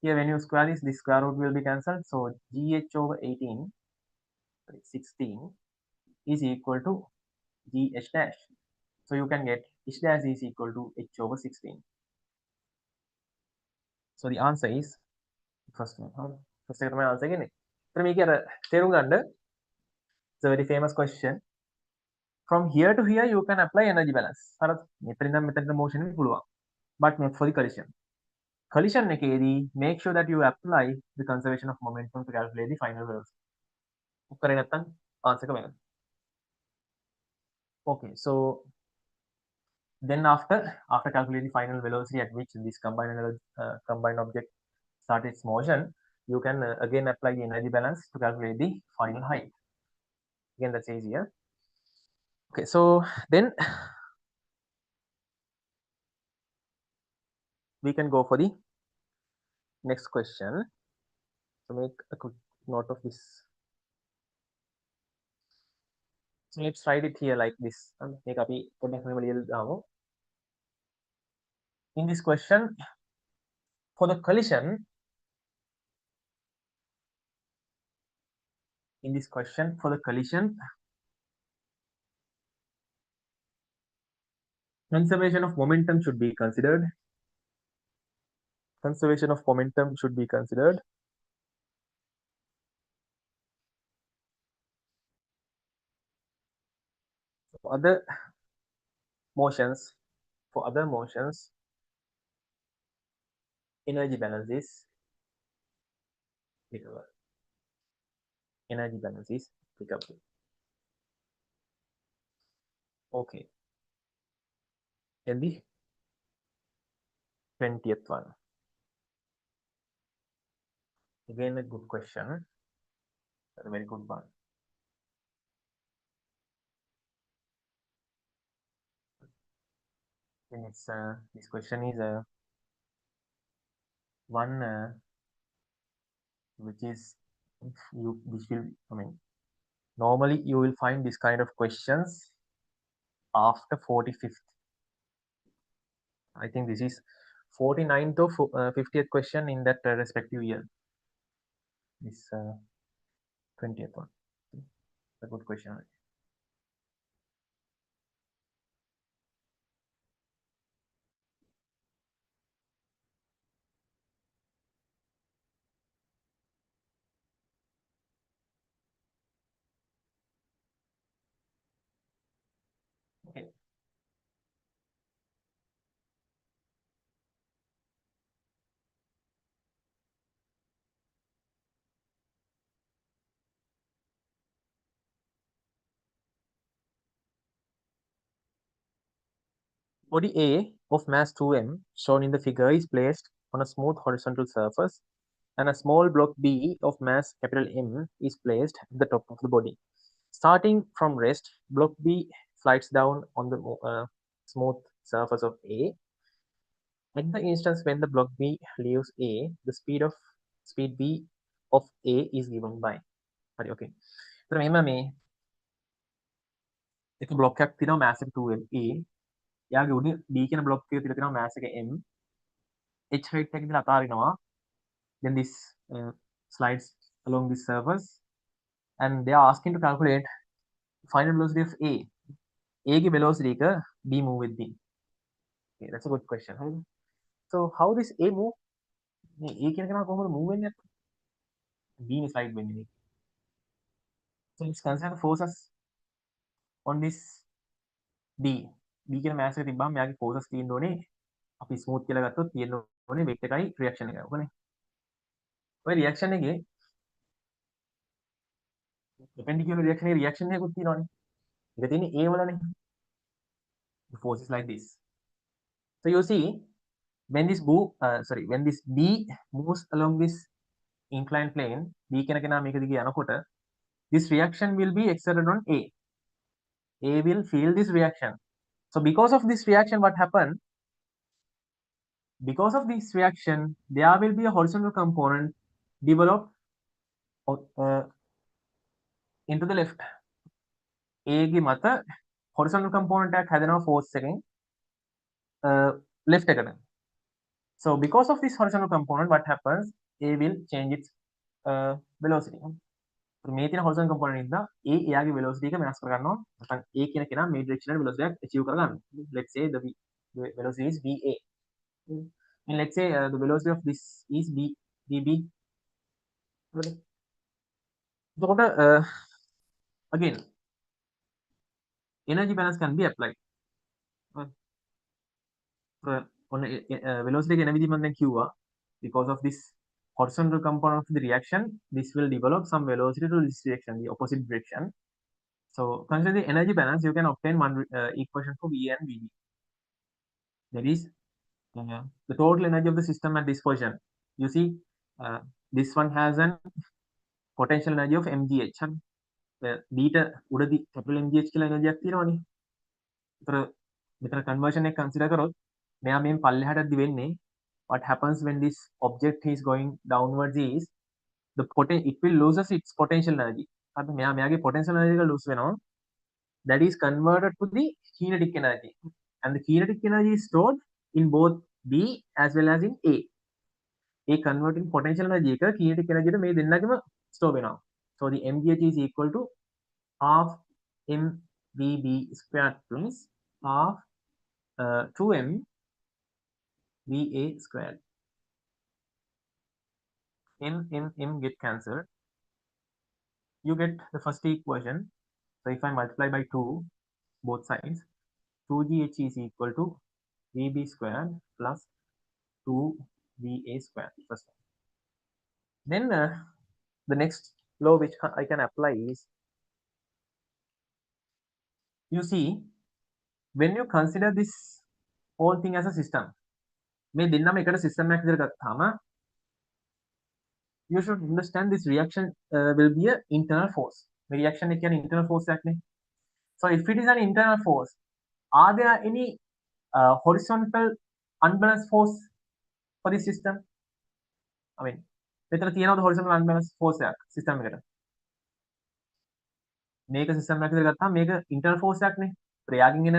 Here when you square this, the square root will be cancelled. So gh over 16 is equal to gh dash. So you can get h dash is equal to h over 16. So the answer is first one. First එක තමයි answer එකනේ. එතන මේක අර තේරුම් ගන්න. It's a very famous question. From here to here you can apply energy balance. හරිද? මෙතන ඉඳන් මෙතනට motion එක පුළුවන්. But not for the collision. Collision එකේදී make sure that you apply the conservation of momentum to calculate the final velocity. උත්තරේ නැත්තම් answer එක වෙනවා. Okay, so then after calculating final velocity at which this combined object start its motion, you can again apply the energy balance to calculate the final height. Again, that's easier. Okay, so then we can go for the next question. So make a quick note of this. So let's write it here like this. In this question, for the collision, conservation of momentum should be considered. For other motions, energy balance is applicable. Okay. And the 20th one. Again, a good question. A very good one. And it's this question is one which will, normally you will find this kind of questions after 45th. I think this is 49th or 50th question in that respective year. This 20th one. A good question. Body A of mass 2m shown in the figure is placed on a smooth horizontal surface, and a small block B of mass capital M is placed at the top of the body. Starting from rest, block B slides down on the smooth surface of A. At the instance when the block B leaves A, the speed B of A is given by. හරි okay. එතන මෙහෙම මේ එක block එකක් තියෙනවා mass එක 2m A. එයාගේ උඩින් B කියන බ්ලොක් එකේ තියලා තියෙනවා mass එක m. h height එක ඉඳලා අතාරිනවා. Then this slides along this surface and they are asking to calculate final velocity of A. A ගේ velocity එක B move වෙද්දී. Okay, that's a good question. හරිද? So how this A move? මේ A කියන කෙනා කොහොමද move වෙන්නේ? B නේ slide වෙන්නේ. So let's consider the forces on this B. B කියන mass එක තිබ්බම මෙයාගේ forces තියෙන්න ඕනේ. අපි smooth කියලා ගත්තොත් තියෙන්න ඕනේ weight එකයි reaction එකයි. ඔකනේ. ඔය reaction එකේ perpendicular reaction එකේ reaction එකකුත් තියෙනවානේ. ඒක තියෙන්නේ A වලනේ. The force is like this. So you see when this B moves along this inclined plane, B කියන කෙනා මේක දිගේ යනකොට this reaction will be exerted on A. A will feel this reaction. So because of this reaction, what happened? Because of this reaction, there will be a horizontal component developed into the left. A ගේ මත horizontal component එකක් හැදෙනවා force එකෙන් left එකට. So because of this horizontal component, what happens? A will change its velocity. මේ තියෙන horizontal component ඉඳලා A එයාගේ velocity එක වෙනස් කර ගන්නවා. නැත්නම් A කියන කෙනා මේ direction එකට velocity එකක් achieve කර ගන්නවා. Let's say the velocity is VA. And let's say the velocity of this is VB. එතකොට again energy balance can be applied. On velocity එක එන විදිහ මම දැන් කිව්වා. Because of this horizontal component of the reaction, this will develop some velocity to this direction, the opposite direction. So consider the energy balance. You can obtain one equation for V and VB. That is the total energy of the system at this position. You see, this one has an potential energy of mgh. Beta උඩදී capital mgh කියලා energy එකක් තියෙනවනේ. ඒතර මෙතන conversion එක consider කරොත් මෙයා මෙන් පල්ලෙහාටදී වෙන්නේ what happens when this object is going downwards is it will loses its potential energy. හරි මෙයාගේ potential energy එක lose වෙනවා. That is converted to the kinetic energy, and the kinetic energy is stored in both B as well as in A. A converting potential energy එක kinetic energy එක මේ දෙන්නගෙම store වෙනවා. So the mgh is equal to half mvb squared plus half 2m va squared. M get cancelled. You get the first equation. So if I multiply by 2 both sides, 2gh is equal to vb squared plus 2va squared. First one. Then the next law which I can apply is, you see, when you consider this whole thing as a system, මේ දෙන්නම එකට system එකක් විදිහට ගත්තාම you should understand this reaction will be an internal force. The reaction එක කියන්නේ internal force එකක් නේ. So if it is an internal force, are there any horizontal unbalanced force for this system? I mean, මෙතන තියෙනවද horizontal unbalanced force එකක් system එකට? මේක system එකක් විදිහට ගත්තාම මේක internal force එකක් නේ. එයාගෙන් එන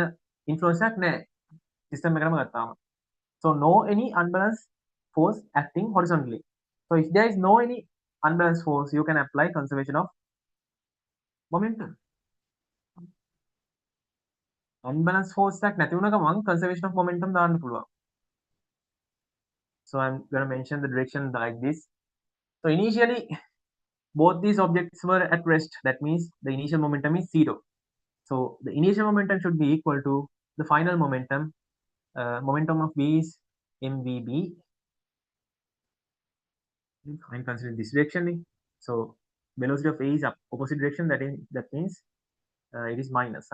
influence එකක් නැහැ system එකටම ගත්තාම. So no any unbalanced force acting horizontally. So if there is no any unbalanced force, you can apply conservation of momentum. Unbalanced force එකක් නැති වුණ ගමන් conservation of momentum දාන්න පුළුවන්. So I'm going to mention the direction like this. So initially both these objects were at rest. That means the initial momentum is 0. So the initial momentum should be equal to the final momentum. Momentum of B is mvb. I'm considering this direction. So velocity of A is up opposite direction. That means it is minus.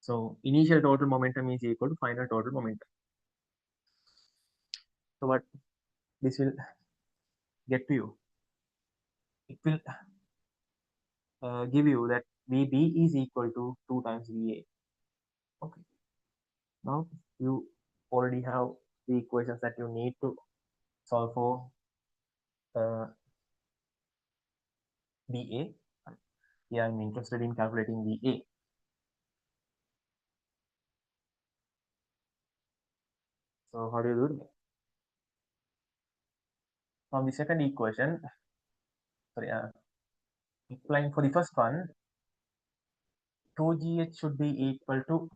So initial total momentum is equal to final total momentum. So what this will get to you? It will give you that VB is equal to 2 times VA. Okay. Now you already have the equations that you need to solve for uh, VA. Yeah, I'm interested in calculating VA. So how do you do that? From the second equation, sorry, applying for the first one, 2GH should be equal to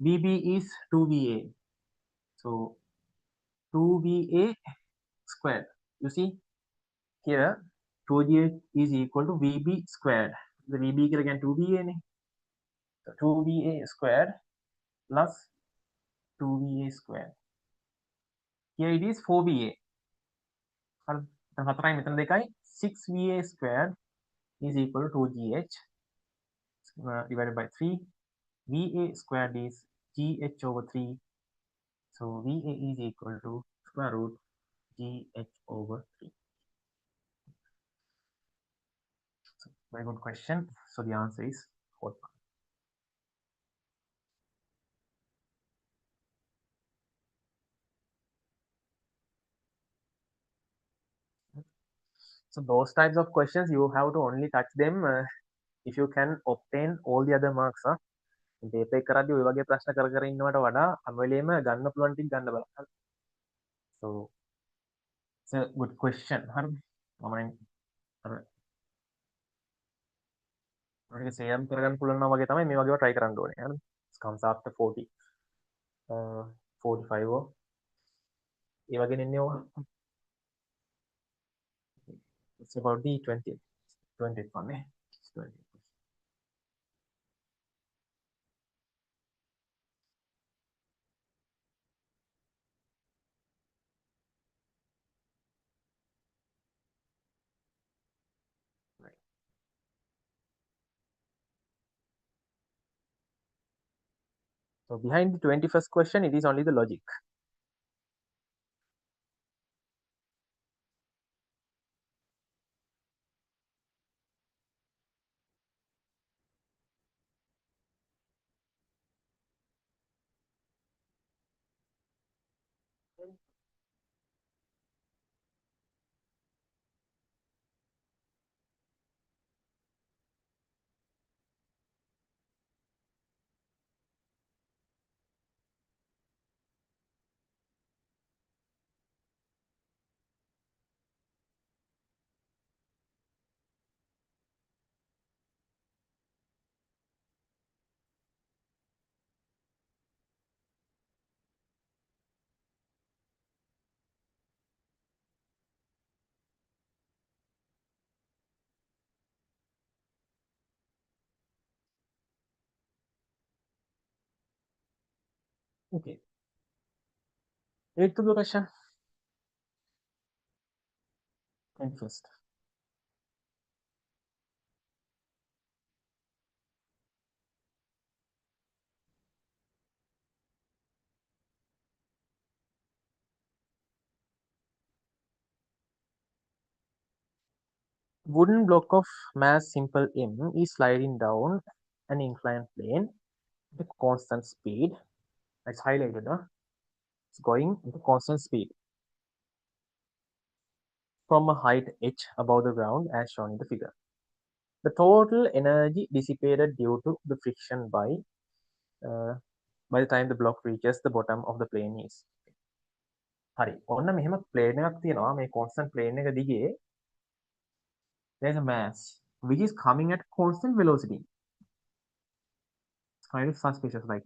VB is 2VA. So 2VA squared. You see here 2GH is equal to VB squared. The VB is again 2VA. So 2VA squared plus 2VA squared. Here it is 4VA. 6VA squared is equal to 2GH divided by 3. VA squared is GH over 3. So VA is equal to square root GH over 3. So very good question. So the answer is 4. So those types of questions you have to only touch them if you can obtain all the other marks. Paper එක කරද්දී ඔය වගේ ප්‍රශ්න කර කර ඉන්නවට වඩා හැම වෙලේම ගන්න පුළුවන් ටික ගන්න බලන්න. So it's a good question. හරිද? මම අර ඔයක සේම් කරගන්න පුළුවන් නම් වගේ තමයි මේ වගේව try කරන්න ඕනේ. හරිද? It comes after 40 45 or ඒ වගේ නෙන්නේ ඕවා. It's about the 20th one. 20. Right. So behind the 21st question, it is only the logic. Okay. Read to the question. 21st. Wooden block of mass simple m is sliding down an inclined plane at a constant speed. It's highlighted. It's going at a constant speed from a height h above the ground as shown in the figure. The total energy dissipated due to the friction by the time the block reaches the bottom of the plane is. හරි. ඔන්න මෙහෙම plane එකක් තියෙනවා. මේ constant plane එක දිගේ there's a mass which is coming at constant velocity. It's kind of suspicious. Like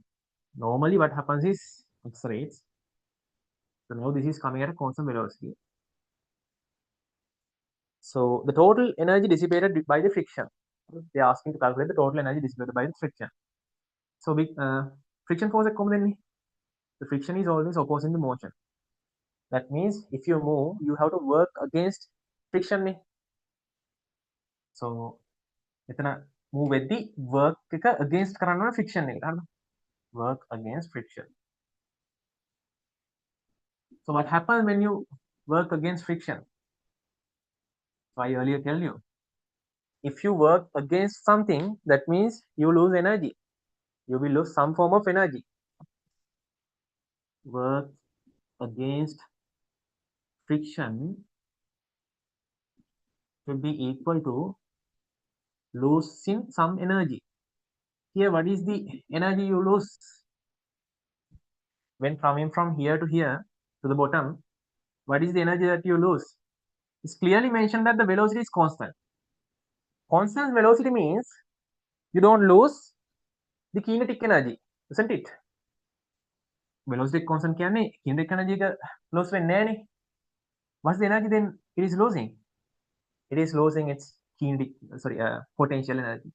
normally what happens is accelerates. So now this is coming at a constant velocity. So the total energy dissipated by the friction. They're asking to calculate the total energy dissipated by the friction. So friction force එක කොහොමද එන්නේ? The friction is always opposing the motion. That means if you move, you have to work against friction. So එතන move වෙද්දී work එක against කරන්න ඕන friction එකට. හරිද? Work against friction. So what happens when you work against friction? So I earlier tell you, if you work against something, that means you lose energy. You will lose some form of energy. Work against friction should be equal to losing some energy. Here, what is the energy you lose? When coming from here to here to the bottom, what is the energy that you lose? It's clearly mentioned that the velocity is constant. Constant velocity means you don't lose the kinetic energy, isn't it? Velocity constant කියන්නේ kinetic energy එක lose වෙන්නේ නැහැනේ. What's the energy then it is losing? It is losing its kinetic, potential energy.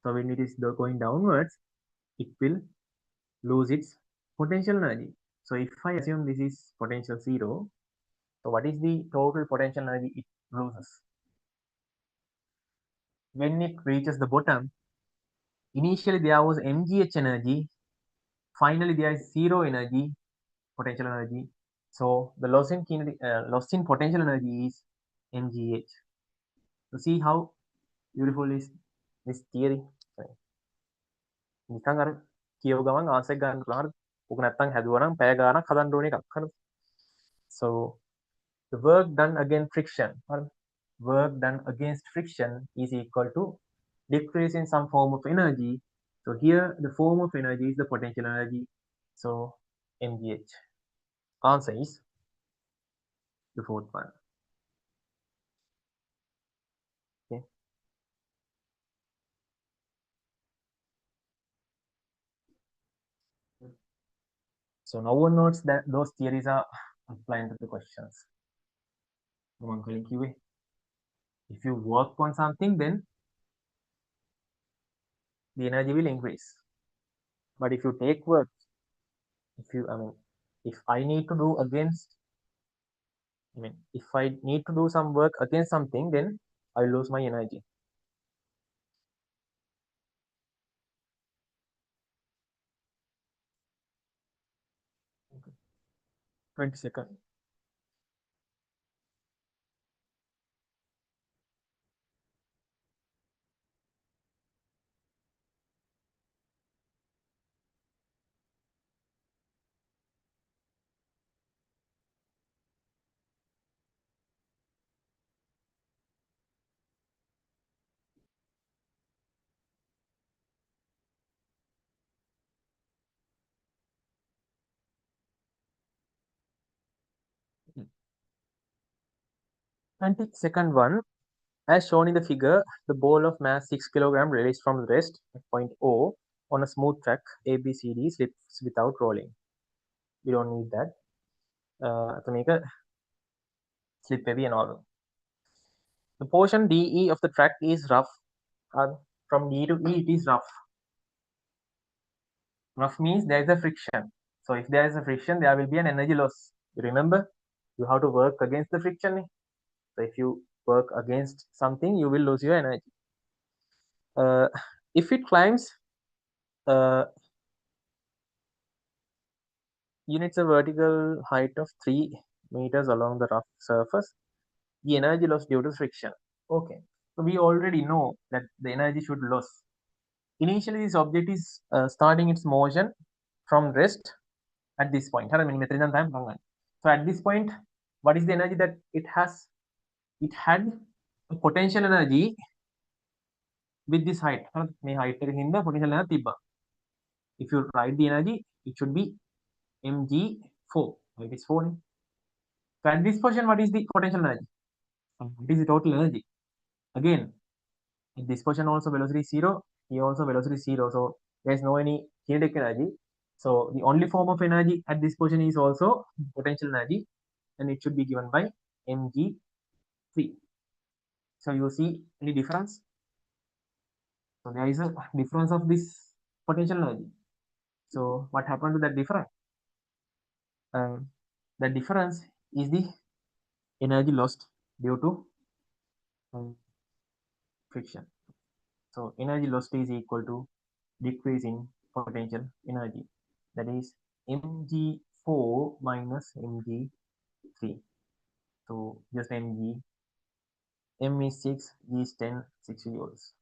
So when it is going downwards, it will lose its potential energy. So if I assume this is potential 0, so what is the total potential energy it loses? When it reaches the bottom, initially there was mgh energy, finally there is 0 energy, potential energy. So the loss in potential energy is mgh. So see how beautiful is this theory. නිකන් අර කියව ගමන් answer එක ගන්න පුළුවන්. ඕක නැත්තම් හැදුවා නම් පැය ගාණක් හදන්න ඕන එකක්. හරිද? So the work done against friction, or work done against friction is equal to decrease in some form of energy. So here the form of energy is the potential energy. So mgh. Answer is the fourth one. Okay. So no one notes that those theories are applying to the questions. If you work on something, then the energy will increase. But if you take work, if I need to do some work against something, then I lose my energy. Okay. 20 seconds. Okay. 22nd one, as shown in the figure, the ball of mass 6 kg released from the rest at point O on a smooth track ABCD slips without rolling. We don't need that. To make a slip heavy and all. The portion DE of the track is rough. From D to E, it is rough. Rough means there is a friction. So if there is a friction, there will be an energy loss. You remember, you have to work against the friction. So if you work against something, you will lose your energy. If it climbs units a vertical height of 3 meters along the rough surface, the energy loss due to friction. Okay, so we already know that the energy should lose. Initially, this object is starting its motion from rest at this point. So at this point, what is the energy that it has? It had a potential energy with this height. Potential energy. If you write the energy, it should be mg4. It is 4. So at this position, what is the potential energy? What is the total energy? Again, in this position also velocity is 0. Here also velocity is 0. So there is no any kinetic energy. So the only form of energy at this position is also potential energy, and it should be given by mg3. So you see any difference? So there is a difference of this potential energy. So what happened to that difference? The difference is the energy lost due to friction. So energy lost is equal to decrease in potential energy. That is mg4 minus mg3. So just mg, m is 6, g is 10, 60 joules.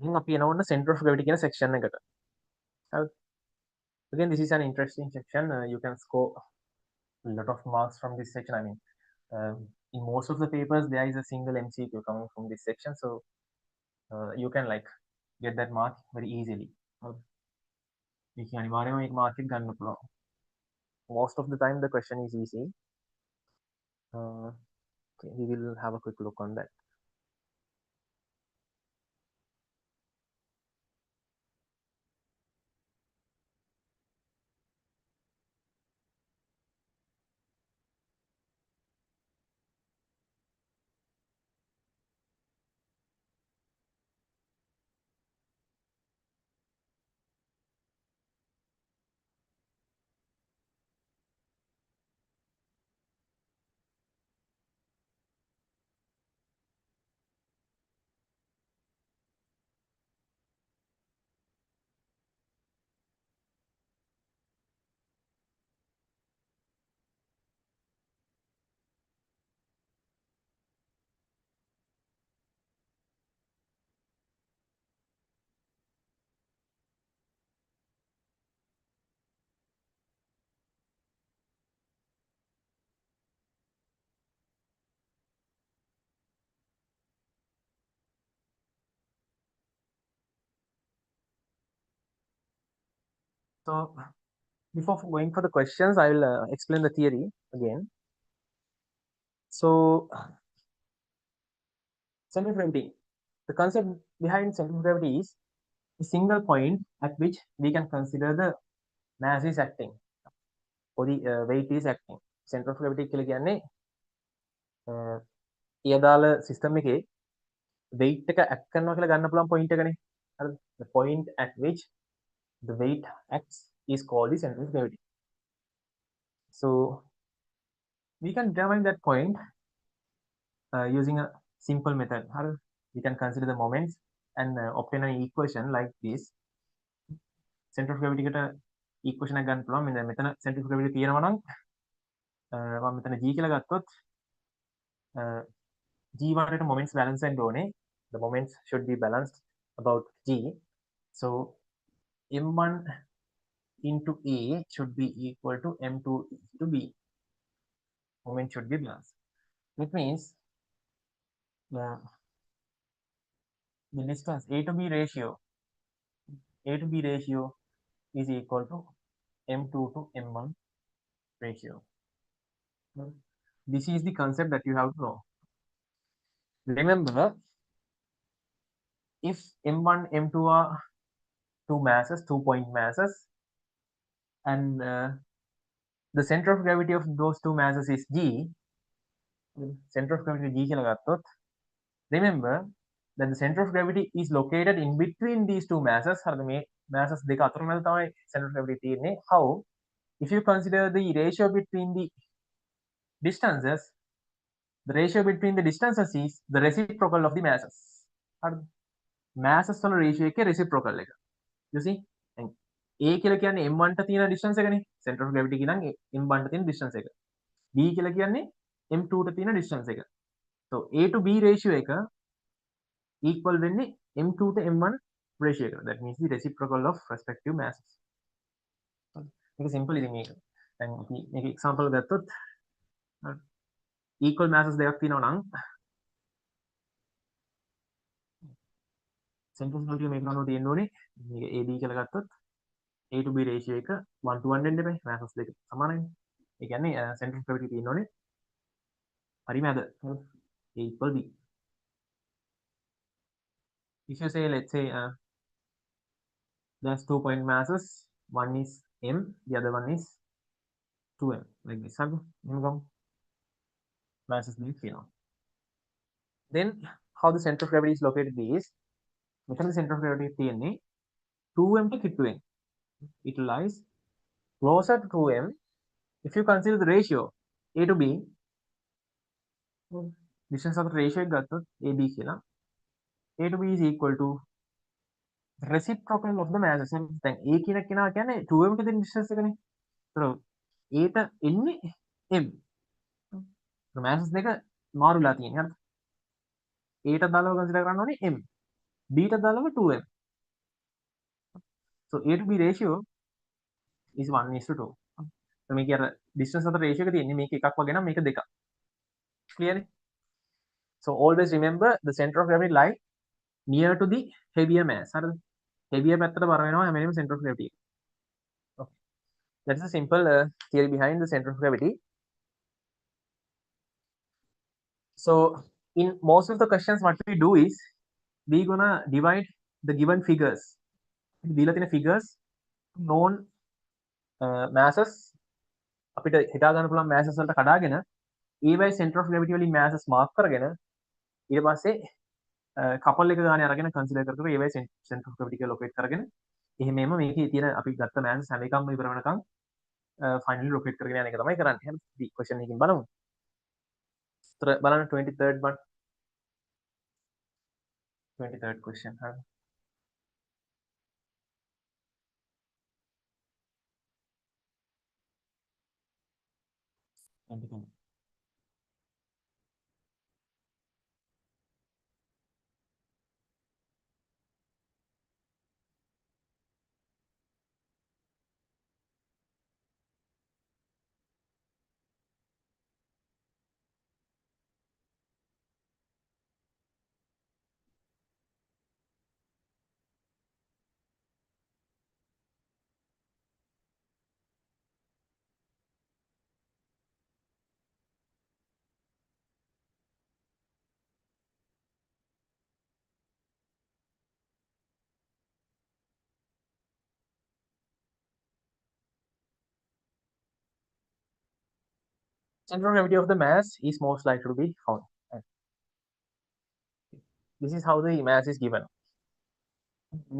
ඉතින් අපි එනවන්න center of gravity කියන section එකට. Again, this is an interesting section. You can score a lot of marks from this section. I mean, in most of the papers, there is a single MCQ coming from this section, so you can like get that mark very easily. Most of the time, the question is easy. Okay, we will have a quick look on that. So before going for the questions, I will explain the theory again. So center of gravity. The concept behind center of gravity is a single point at which we can consider the mass is acting or the weight is acting. Center of gravity කියලා කියන්නේ ඒ අදාළ system එකේ weight එක act කරනවා කියලා ගන්න පුළුවන් point එකනේ. හරිද? The point at which the weight acts is called the center of gravity. So we can determine that point using a simple method. We can consider the moments and obtain an equation like this. Center of gravity එකට equation එක ගන්න පුළුවන්. මෙතන center of gravity තියෙනවා නම් මම මෙතන g කියලා ගත්තොත් g වලට moments balance වෙන්න ඕනේ. The moments should be balanced about g. So m1 into a should be equal to m2 into b. Moment should be balanced. It means the distance a to b ratio is equal to m2 to m1 ratio. This is the concept that you have to know. Remember, if m1 m2 are two masses, 2-point masses, and the center of gravity of those two masses is g, center of gravity g කියලා ගත්තොත්, remember that the center of gravity is located in between these two masses. හරිද? මේ masses දෙක අතර මැද තමයි center of gravity තියෙන්නේ. How? If you consider the ratio between the distances, the ratio between the distances is the reciprocal of the masses. හරිද? masses වල ratio එකේ reciprocal එක. You see? A කියලා කියන්නේ m1 ට තියෙන distance එකනේ. center of gravity කියනනම් m1 ට තියෙන distance එක. B කියලා කියන්නේ m2 ට තියෙන distance එක. So A to B ratio එක equal වෙන්නේ m2 to m1 ratio එක. That means the reciprocal of respective masses. මේක simple ඉතින් මේක. දැන් අපි මේක example ගත්තොත් equal masses දෙකක් තියෙනවා නම් center of gravity මේක ගන්නව තියෙන්න ඕනේ. මේක AB කියලා ගත්තොත් A to B ratio එක 1 to 1 වෙන්න බෑ. masses දෙක සමානයි. ඒ කියන්නේ center of gravity තියෙන්න ඕනේ හරි මැද. A equal B. If you say, let's say there's 2-point masses, one is m, the other one is 2m, like this. Masses being, then how the center of gravity is located is මෙතන center of gravity තියෙන්නේ 2m to කිට්ටුවෙන්. It lies closer to 2m if you consider the ratio a to b. distance of the ratio එක ගත්තොත් ab කියලා. a to b is equal to reciprocal of the masses. දැන් a කියන කෙනා කියන්නේ 2m ට දෙන distance එකනේ. ඒතර a ට එන්නේ m. masses දෙක මාරු වෙලා තියෙන්නේ. හරිද? a ට දාලා consider කරන්න ඕනේ m. b ට දාලා 2m. So a to b ratio is 1:2. So මේකේ අර distance අතර ratio එක තියෙන්නේ මේක එකක් වගේ නම් මේක දෙකක්. Clear? So always remember the center of gravity lie near to the heavier mass. හරිද? heavier පැත්තට බර වෙනවා හැම වෙලේම center of gravity. Okay. That is a simple theory behind the center of gravity. So in most of the questions what we do is we gonna divide the given figures. දීලා තියෙන figures known masses අපිට හිතා ගන්න පුළුවන් masses වලට කඩාගෙන ඒවයි center of gravity වලින් masses mark කරගෙන ඊට පස්සේ couple එක ගානේ අරගෙන consider කර කර ඒවයි center of gravity කියලා locate කරගෙන එහෙමම මේකේ තියෙන අපි ගත්ත masses හැම එකක්ම ඉවර වෙනකන් finally locate කරගෙන යන එක තමයි කරන්නේ. හරි. question එකකින් බලමු. උත්තර බලන්න 23rd one. 23rd question. හරි. Center of gravity of the mass is most likely to be found. This is how the mass is given.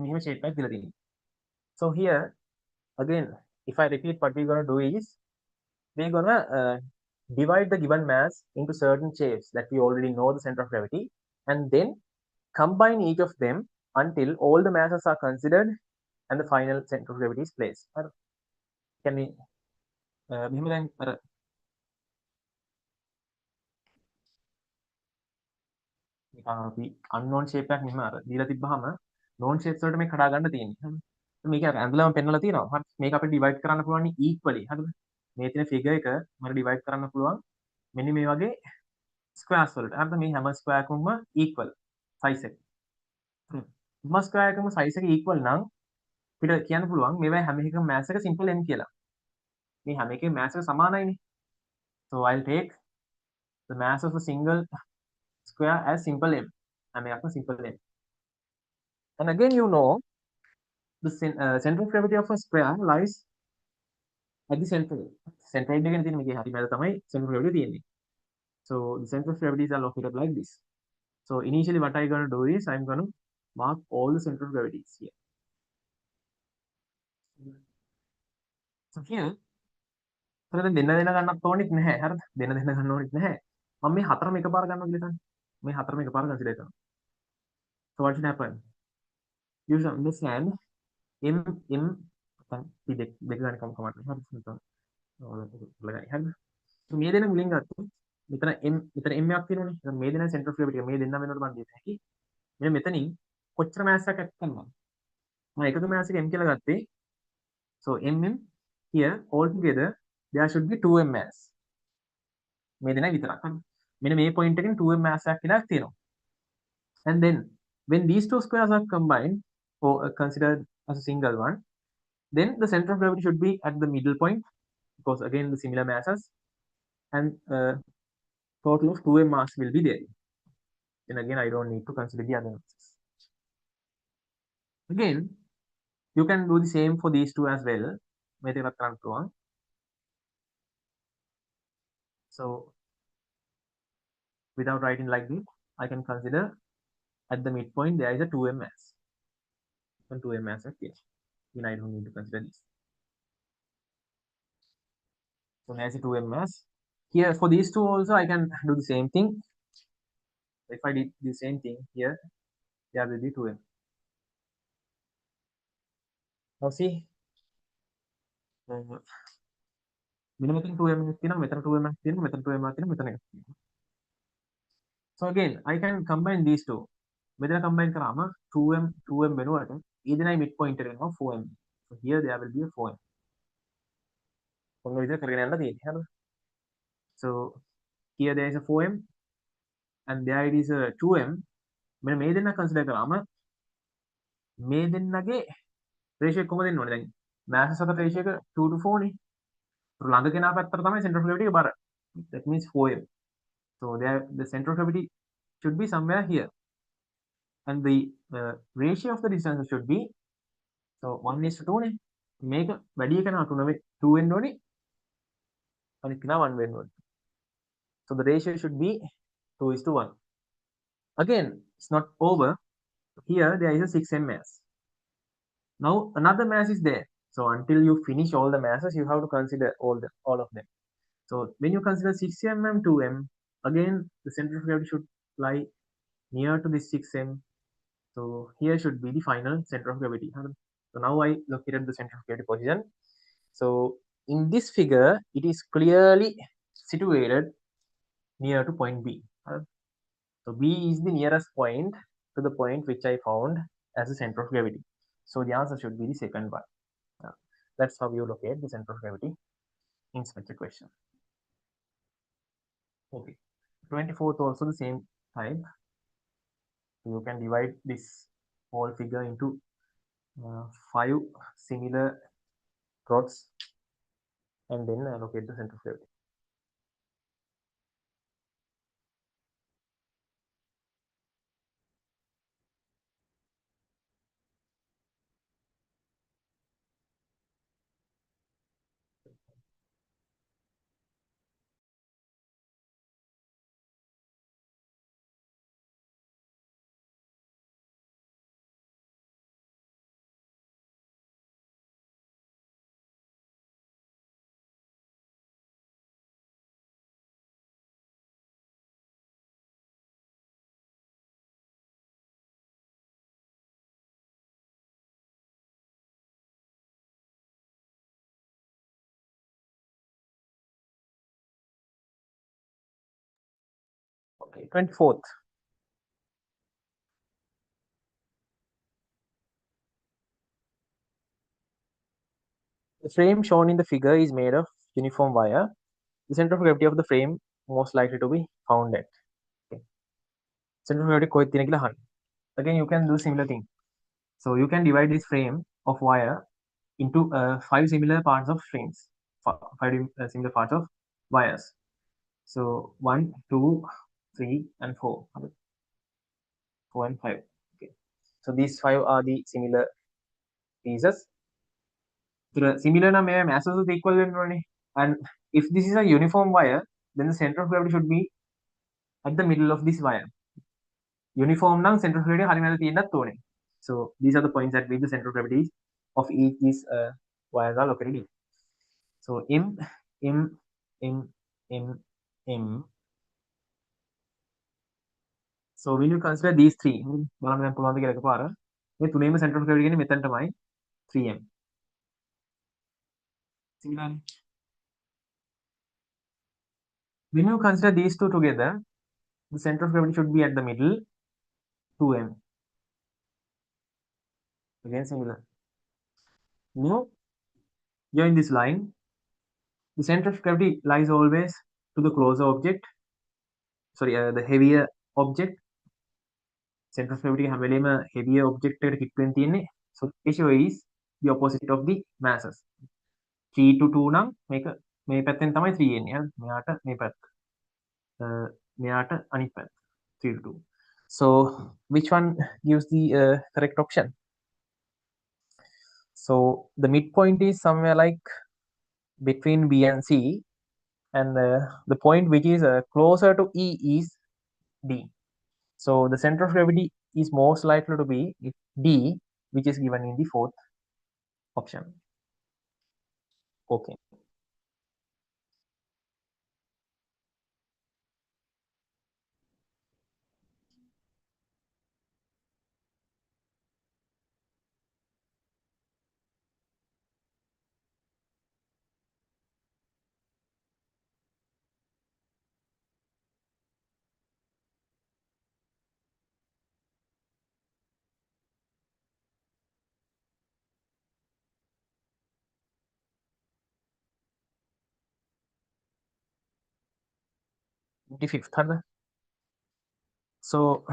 මෙහෙම shape එකක් දීලා තියෙනවා. So here again if I repeat what we're going to do is we're going to divide the given mass into certain shapes that we already know the center of gravity and then combine each of them until all the masses are considered and the final center of gravity is placed. Can we මෙහෙම දැන් අර නිකන් අපි unknown shape එකක් මෙහෙම අර දීලා තිබ්බහම known shapes වලට මේක කඩා ගන්න තියෙන්නේ. හරි. මේක අර ඇඳලම පෙන්නලා තියෙනවා. හරි. මේක අපිට divide කරන්න පුළුවන් equally. හරිද? මේ තියෙන figure එක මම divide කරන්න පුළුවන් මෙන්න මේ වගේ squares වලට. හරිද? මේ හැම square එකකම equal size එක. හ්ම්. හැම square එකකම size එක equal නම් අපිට කියන්න පුළුවන් මේවා හැම එකකම mass එක simple m කියලා. මේ හැම එකේ mass එක සමානයිනේ. So I'll take the mass of a single square as simple m. හැම එකක්ම simple m. And again you know the center of gravity of a square lies at the center. Center එකේ තියෙන මේකේ හරි මැද තමයි center of gravity තියෙන්නේ. So the center of gravities are located like this. So initially what I'm going to do is I'm going to mark all the center of gravities here. So here දැන් දෙන්න ගන්නත් ඕනෙත් නැහැ. හරිද? දෙන්න ගන්න ඕනෙත් නැහැ. මම මේ හතරම එකපාර ගන්නවා කියලා හිතන්න. මේ හතරම එකපාර consider කරනවා. So what should happen? You should understand m නැත්නම් p දෙක ගන්න කමක් නැහැ. හරිද? හරිද? So මේ දෙන්න මුලින් ගත්තොත් මෙතන m එකක් තියෙනවනේ. දැන් මේ දෙන්න center of gravity එක මේ දෙන්න වෙනකොට මම දෙන්න හැකි. මෙන්න මෙතනින් කොච්චර mass එකක් ඇත්තනවා. මම එකක mass එක m කියලා ගත්තේ. So mm here altogether there should be 2m mass. මේ දෙනයි විතරක්. හරි. මෙන්න මේ point එකෙන් 2m mass එකක් කියලා තියෙනවා. And then when these two squares are combined or considered as a single one, then the center of gravity should be at the middle point because again the similar masses and total of 2m mass will be there. Then again I don't need to consider the other masses. Again you can do the same for these two as well. මේ දෙකක් කරන්න පුළුවන්. So without writing like this, I can consider at the midpoint there is a 2m mass. and 2m as a here. Then I don't need to consider this. So as a 2m mass. Here for these two also I can do the same thing. If I did the same thing here, there will be 2m. Now see, මෙන්න මෙතන 2m එකක් තියෙනවා, මෙතන 2m එකක් තියෙනවා, මෙතන 2m එකක් තියෙනවා, මෙතන එකක් තියෙනවා. So again I can combine these two. මෙතන combine කරාම 2m වෙනුවට ඊදෙනයි midpoint එක වෙනවා 4m. So here there will be a 4m. ඔන්න ඔය විදිහට කරගෙන යන්න තියෙන්නේ. හරිද? So here there is a 4m and there it is a 2m. මෙන්න මේ දෙන්න consider කරාම මේ දෙන්නගේ ratio එක කොහොමද දෙන්න ඕනේ? දැන් masses අතර ratio එක 2 to 4 නේ. ළඟ කෙනා පැත්තට තමයි center of gravity එක බර. That means 4m. So there the center of gravity should be somewhere here. And the ratio of the distance should be so 1:2 නේ. මේක වැඩි එක නා 2 වෙන්න ඕනේ. අනිත් කෙනා 1 වෙන්න ඕනේ. So the ratio should be 2:1. Again, it's not over. Here there is a 6m mass. Now another mass is there. So until you finish all the masses, you have to consider all of them. So when you consider 6m and 2m, again the center of gravity should lie near to this 6m. So here should be the final center of gravity. So now I located the center of gravity position. So in this figure, it is clearly situated near to point B. So B is the nearest point to the point which I found as the center of gravity. So the answer should be the second one. That's how you locate the center of gravity in such a question. Okay, 24th also the same type. So you can divide this whole figure into 5 similar rods and then locate the center of gravity. Okay, 24th. The frame shown in the figure is made of uniform wire. The center of gravity of the frame most likely to be found at. Okay. Center of gravity කොහෙද තියෙන කියලා අහන්න. Again, you can do similar thing. So you can divide this frame of wire into 5 similar parts of frames, 5 similar parts of wires. So 1, 2, 3, and 4. 4 and 5. Okay. So these 5 are the similar pieces. Similar na may masses is equal වෙන්න. And if this is a uniform wire, then the center of gravity should be at the middle of this wire. Uniform නම් center of gravity හරි මැද තියෙන්නත් ඕනේ. So these are the points at which the center of gravity of each these wires are located in. So M, M, M, M, M. So when you consider these three, බලන්න දැන් පුළුවන්ද කියලා එකපාර. මේ තුනේම center of gravity කියන්නේ මෙතන තමයි 3m. Similarly, when you consider these two together, the center of gravity should be at the middle, 2m. Again similar. Now, join this line. The center of gravity lies always to the closer object. Sorry, the heavier object. Center of gravity හැම වෙලේම heavier object එකට hit වෙන්න තියෙන්නේ. So ratio is the opposite of the masses. 3 to 2 නම් මේක මේ පැත්තෙන් තමයි 3 එන්නේ. මෙයාට මේ පැත්ත. මෙයාට අනිත් පැත්ත. 3 to 2. So which one gives the correct option? So the midpoint is somewhere like between B and C, and the point which is closer to E is D. So the center of gravity is most likely to be D, which is given in the fourth option. Okay. The fifth. So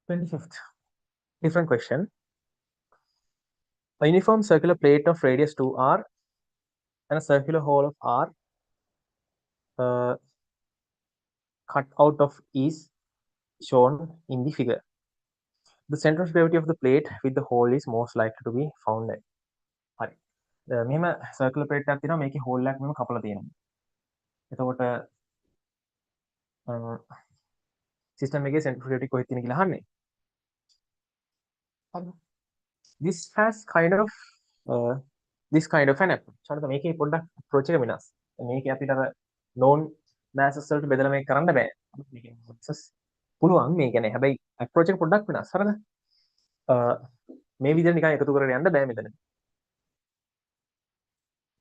$25th. Different question. A uniform circular plate of radius 2r and a circular hole of r cut out of is shown in the figure. The center of gravity of the plate with the hole is most likely to be found at. හරි. මෙහෙම circular plate එකක් තියෙනවා මේකේ hole එකක් මෙහෙම කපලා තියෙනවා. එතකොට system එකේ center of gravity කොහෙද තියෙන කියලා අහන්නේ. This has kind of this kind of an approach. හරිද මේකේ පොඩ්ඩක් approach එක වෙනස්. මේකේ අපිට අර known masses වලට බෙදලා මේක කරන්න බෑ. මේකේ masses පුළුවන් මේ කියන්නේ හැබැයි approach එක පොඩ්ඩක් වෙනස්. හරිද? මේ විදිහට නිකන් එකතු කරගෙන යන්න බෑ මෙතන.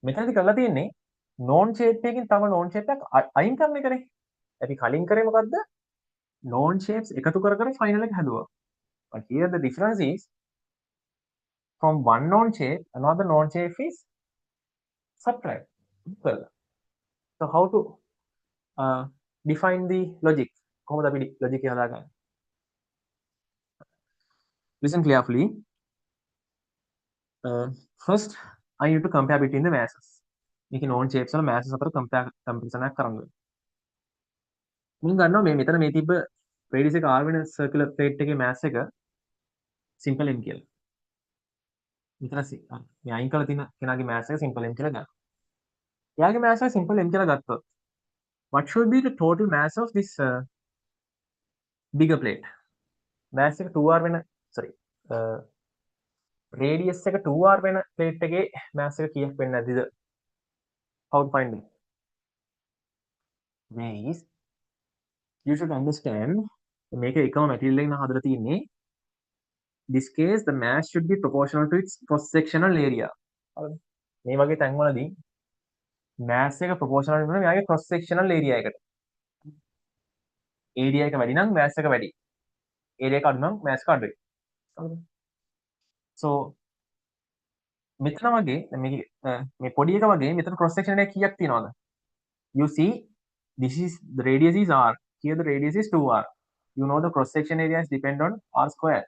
මෙතනදී කරලා තියෙන්නේ known shape එකකින් තව known shape එකක් අයින් කරන එකනේ. අපි කලින් කරේ මොකද්ද? known shapes එකතු කර කර final එක හැදුවා. But here the difference is from one known shape another known shape is subtract. Well, so how to define the logic? කොහොමද අපි logic එක හදාගන්නේ? Listen carefully. First, I need to compare between the masses. මේකේ known shapes වල masses අතර comparison එකක් කරන්න ඕනේ. මුලින් ගන්නවා මේ මෙතන මේ තිබ්බ radius එක r වෙන circular plate එකේ mass එක simple m කියලා. මෙතන මේ අයින් කරලා තියෙන කෙනාගේ mass එක simple m කියලා ගන්න. එයාගේ mass එක simple m කියලා ගත්තොත් what should be the total mass of this bigger plate? mass එක 2r වෙන sorry radius එක 2r වෙන plate එකේ mass එක කීයක් වෙන්නේ නැද්ද? How to find it? Ways you should understand මේක එකම material එකකින් හදලා තියෙන්නේ. This case the mass should be proportional to its cross sectional area. මේ වගේ තැන්වලදී mass එක proportional වෙනවා මෙයාගේ cross sectional area එකට. area එක වැඩි නම් mass එක වැඩි. area එක අඩු නම් mass එක අඩුයි. So මෙතන වගේ මේ පොඩි එක වගේ මෙතන cross section එක කීයක් තියෙනවද? You see this is the radius is r. Here the radius is 2r. You know the cross section areas depend on r square.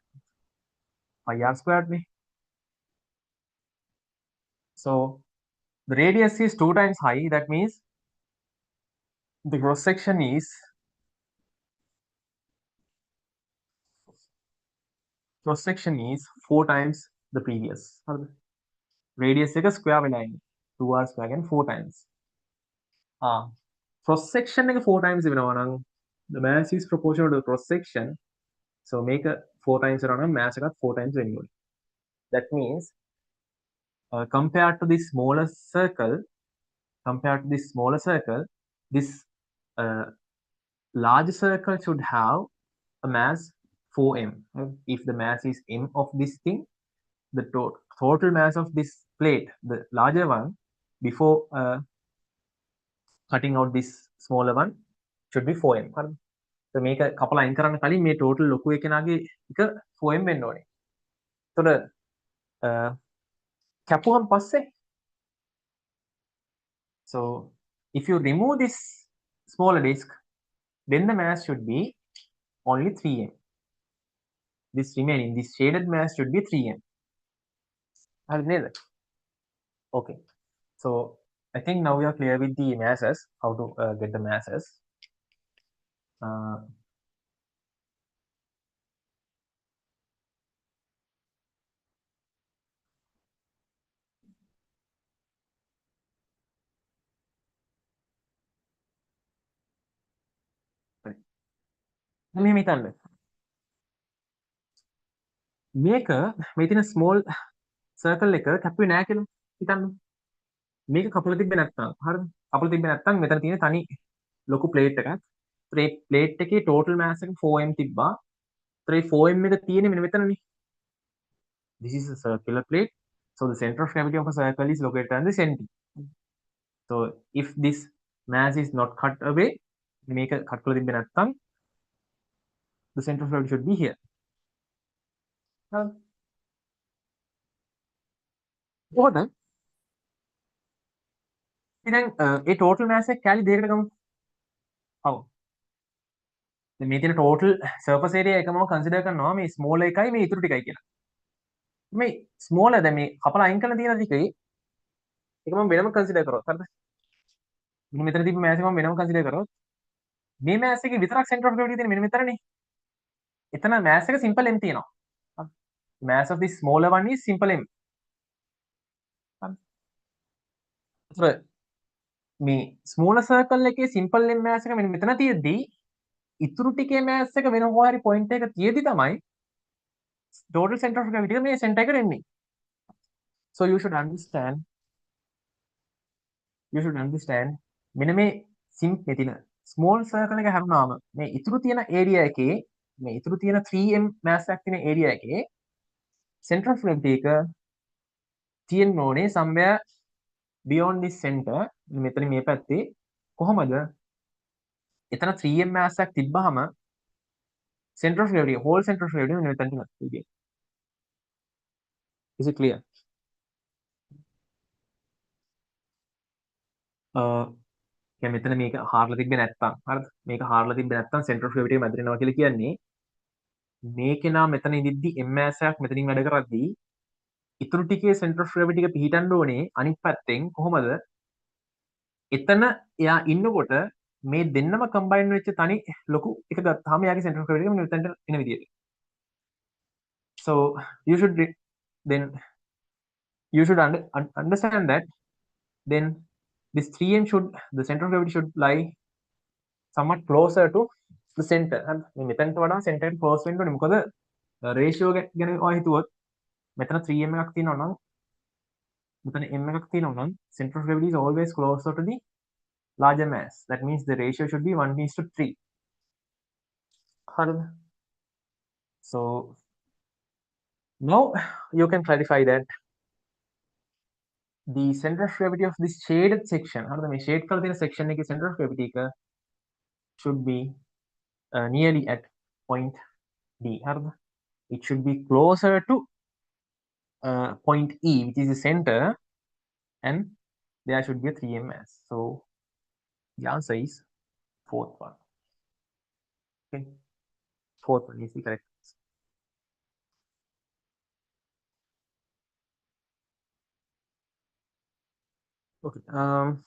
Pi r squared me. So the radius is 2 times high. That means the cross section is 4 times the previous. Radius එක square වෙලා ඉන්නේ 2r square again 4 times. Cross section එක 4 times වෙනවා නම් the mass is proportional to the cross section. So make a 4 times වෙනවා නම් mass එකත් 4 times වෙන්න ඕනේ. That means compared to this smaller circle, this large circle should have a mass 4m. If the mass is m of this thing, the total mass of this plate, the larger one, before cutting out this smaller one, should be 4m. So මේක කපලා අයින් කරන්න කලින් මේ total ලොකු එකනාගේ එක 4m වෙන්න ඕනේ. එතකොට කැපුවම් පස්සේ so if you remove this smaller disk, then the mass should be only 3m. This shaded mass should be 3m. හරි නේද? Okay. So I think now we are clear with the masses, how to get the masses. මෙහෙම හිතන්න. මේක මේ තියෙන small circle එක කැපුවේ නෑ කියලා හිතන්න. මේක කපලා තිබ්බේ නැත්නම් හරිද? කපලා තිබ්බේ නැත්නම් මෙතන තියෙන තනි ලොකු ප්ලේට් එකක්. ඒ ප්ලේට් එකේ total mass එක 4m තිබ්බා. ඒතර ඒ 4m එක තියෙන්නේ මෙන්න මෙතනනේ. This is a circular plate. So the center of gravity of a circle is located at the center. So if this mass is not cut away, මේක cut කරලා තිබ්බේ නැත්නම් the center of gravity should be here. කොහොමද? ඉතින් ඒ total mass එක කැලි දෙකකට ගමු. ඔව්. දැන් මේ තියෙන total surface area එක මම consider කරනවා මේ small එකයි මේ ඉතුරු ටිකයි කියලා. මේ small දැන් මේ කපලා අයින් කරලා තියෙන ටිකේ ඒක මම වෙනම consider කරොත් හරිද? මෙතන තිබ්බ mass එක මම වෙනම consider කරොත් මේ mass එකේ විතරක් center of gravity තියෙන්නේ මෙන්න මෙතනනේ. එතන mass එක simple m තියෙනවා. Mass of this smaller one is simple m. හරි. මේ smaller circle එකේ simple m mass එක මෙන්න මෙතන තියෙද්දි ඉතුරු ටිකේ mass එක වෙන කොහේ හරි point එකක තියෙද්දි තමයි total center of gravity එක මේ center එකට එන්නේ. So you should understand මෙන්න මේ මේ තියෙන small circle එක හැරුණාම මේ ඉතුරු තියෙන area එකේ මේ ඉතුරු තියෙන 3m mass එකක් තියෙන area එකේ center of gravity එක තියෙන්න ඕනේ somewhere beyond this center මෙතන මේ පැත්තේ කොහමද එතන 3m mass එකක් තිබ්බහම center of gravity whole center of gravity මෙතන තියෙනවා. Is it clear? දැන් මෙතන මේක හාරලා තිබ්බේ නැත්තම් හරිද? මේක හාරලා තිබ්බේ නැත්තම් center of gravity එක මැදට යනවා කියලා කියන්නේ මේකේ නා මෙතන ඉදිද්දි m mass එකක් මෙතනින් වැඩ කරද්දී ඉතුරු ටිකේ center of gravity එක පිහිටන්න ඕනේ අනිත් පැත්තෙන් කොහොමද? එතන එයා ඉන්නකොට මේ දෙන්නම combine වෙච්ච තනි ලොකු එක ගත්තාම එයාගේ center of gravity එක මෙතනට එන විදියට. So you should then you should understand that then this 3m should the center of gravity should lie somewhat closer to the center. මේ මෙතනට වඩා center එකට close වෙන්න ඕනේ. මොකද ratio ගැන ඔය හිතුවොත් මෙතන 3m එකක් තියෙනවා නම් මෙතන m එකක් තියෙනවා නම් center of gravity is always closer to the larger mass. That means the ratio should be 1:3. හරිද? So now you can clarify that the center of gravity of this shaded section හරිද? මේ shade කරලා තියෙන section එකේ center of gravity එක should be nearly at point D හරිද? It should be closer to point E, which is the center, and there should be a 3m mass. So the answer is fourth one. Okay, fourth one is the correct answer. Okay.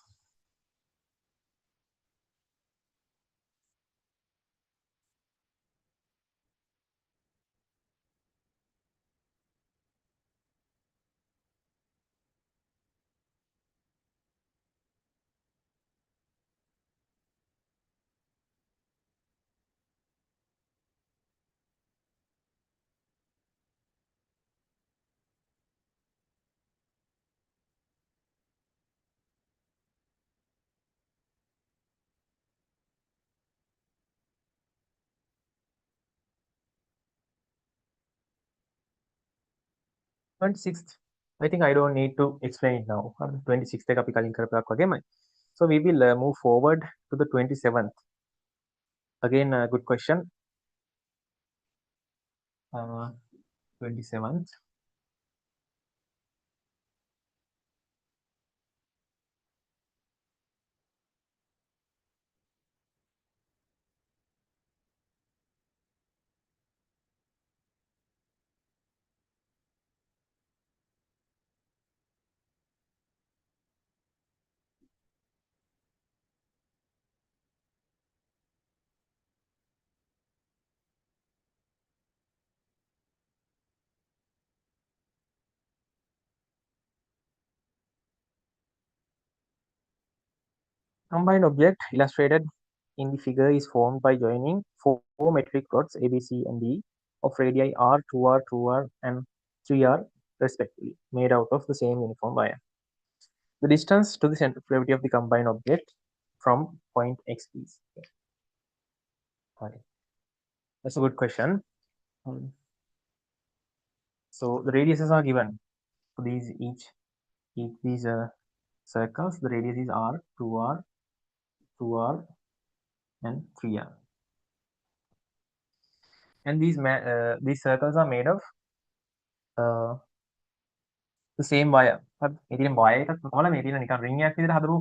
26th. I think I don't need to explain it now. 26th එක අපි කලින් කරපු එකක් වගේමයි. So we will move forward to the 27th. Again, a good question. 27th. Combined object illustrated in the figure is formed by joining four metric rods A, B, C, and D of radii r, 2r, 2r, and 3r respectively, made out of the same uniform wire. The distance to the center of gravity of the combined object from point X is. Okay. That's a good question. So the radiuses are given for these each these circles. The radius is r, 2r, 2r, and 3r. And these circles are made of the same wire. මේ තියෙන wire එකක් තමයි මේ තියෙන නිකන් ring එකක් විදිහට හදපු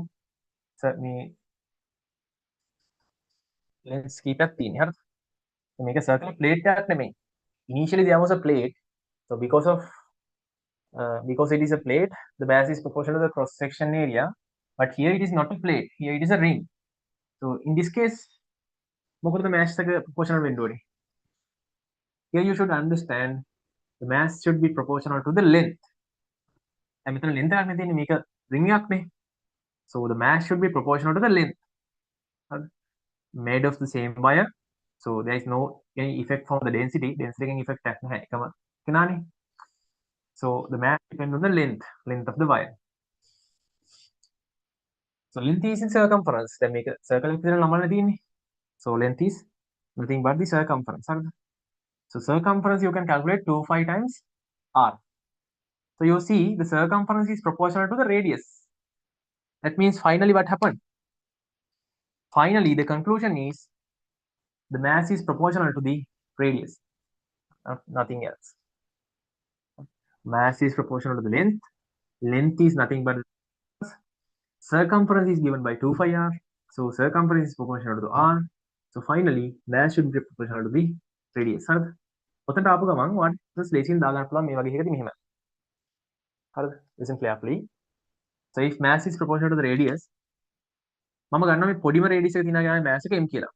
මේ lens කීපයක් තියෙන්නේ. හරිද? මේක circular plate එකක් නෙමෙයි. Initially there was a plate. So because it is a plate, the mass is proportional to the cross section area. But here it is not a plate. Here it is a ring. So in this case, මොකද mass එක proportional වෙන්න ඕනේ? Here you should understand the mass should be proportional to the length. දැන් මෙතන length එකක් නේ තියෙන්නේ මේක ring එකක් නේ. So the mass should be proportional to the length. Made of the same wire. So there is no any effect from the density. Density can effect එකක් නැහැ. එකම කෙනානේ. So the mass depends on the length of the wire. So length is in circumference. දැන් මේක circle එක විතර ළමන්න තියෙන්නේ. So length is nothing but the circumference. So circumference you can calculate 2π times r. So you see the circumference is proportional to the radius. That means finally what happened? Finally the conclusion is the mass is proportional to the radius, nothing else. Mass is proportional to the length. Length is nothing but circumference is given by 2πr. So circumference is proportional to r. So finally mass should be proportional to the radius. හරිද? ඔතනට ආපු ගමන් ඔයාලට ස්ලේසින් දාගන්න පුළුවන් මේ වගේ එකකදී මෙහෙම. හරිද? Listen carefully. So if mass is proportional to the radius, මම ගන්නවා මේ පොඩිම radius එක තියෙනවා කියන්නේ mass එක m කියලා.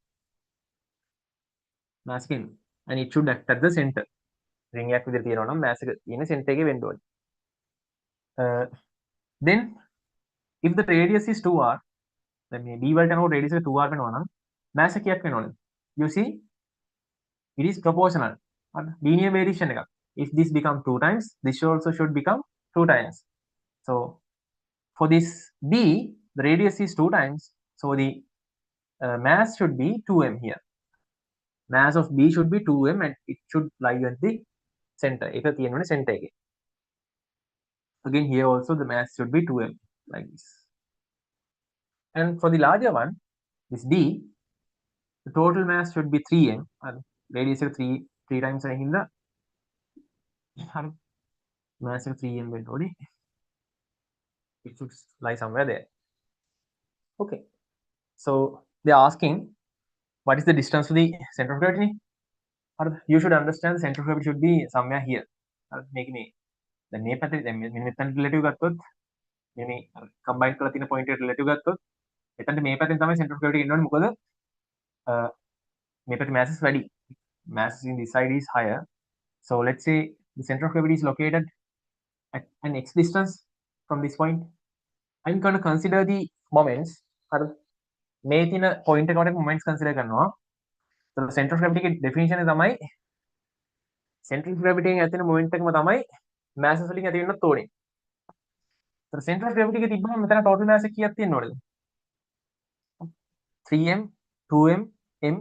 Mass එක m. And it should act at the center. ring එකක් විදිහට තියෙනවා නම් mass එක තියෙන center එකේ වෙන්න ඕනේ. Then if the radius is 2r, then මේ b වලට යනකොට radius එක 2r වෙනවා නම් mass එක කීයක් වෙනවද? You see it is proportional. Linear variation එකක්. If this become 2 times, this also should become 2 times. So for this b, the radius is 2 times. So the mass should be 2m here. Mass of b should be 2m and it should lie at the center. එක තියෙනවනේ center එකේ. Again here also the mass should be 2m like this. And for the larger one, this d, the total mass should be 3m. Radius එක 3 times වෙන හින්දා හරි mass එක 3m වෙන්න ඕනේ. It should lie somewhere there. Okay. So they are asking what is the distance to the center of gravity? You should understand the center of gravity should be somewhere here. මේක මේ දැන් මේ පැත්තේ දැන් මෙතන relative ගත්තොත් මේ කම්බයින් කරලා තියෙන පොයින්ට් එකට රිලේටිව් ගත්තොත් එතනට මේ පැත්තෙන් තමයි center of gravity එන්න ඕනේ මොකද මේ පැත්තේ mass is වැඩි. Mass in this side is higher. So let's say the center of gravity is located at an x distance from this point. I'm going to consider the moments. මේ තියෙන point එකකට moments consider කරනවා. So the center of gravity के definition එක තමයි center of gravity එකෙන් ඇතිවෙන moment එකම තමයි mass වලින් ඇති වෙන්නත් ඕනේ. So center of gravity එකේ තිබ්බම මෙතන total mass එක කීයක් තියෙන්න ඕනද? 3m, 2m, m,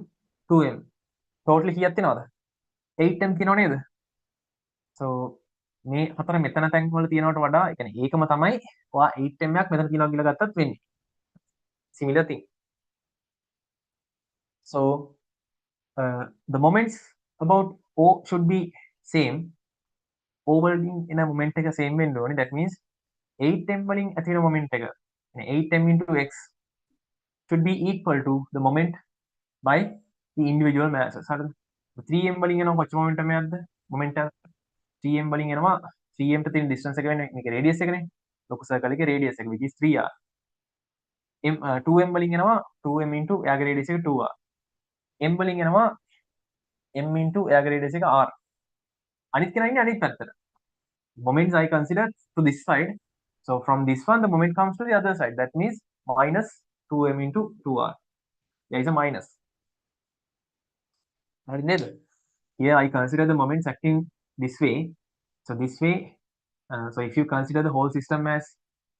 2m. Total කීයක් තියෙනවද? 8m තියෙනව නේද? So මේ හතර මෙතන තැන් වල තියෙනවට වඩා ඒ කියන්නේ ඒකම තමයි ඔයා 8m එකක් මෙතන තියෙනවා කියලා ගත්තත් වෙන්නේ. Similar thing. So the moments about O should be same. O වලින් එන moment එක same වෙන්න ඕනේ. That means 8m වලින් ඇති වෙන moment එක 8m into x should be equal to the moment by the individual masses. හරිද? 3m වලින් එනවා කොච්චර momentum එකක්ද? Moment එක 3m වලින් එනවා 3m ට තියෙන distance එක වෙන්නේ මේක radius එකනේ. ලොකු circle එකේ radius එක which is 3r. 2m වලින් එනවා 2m into එයාගේ radius එක 2r. m වලින් එනවා m into එයාගේ radius එක r. අනිත් කෙනා ඉන්නේ අනිත් පැත්තට. Moments I consider to this side. So from this one the moment comes to the other side. That means minus 2m into 2r. There is a minus. Here I consider the moments acting this way. So this way, so if you consider the whole system as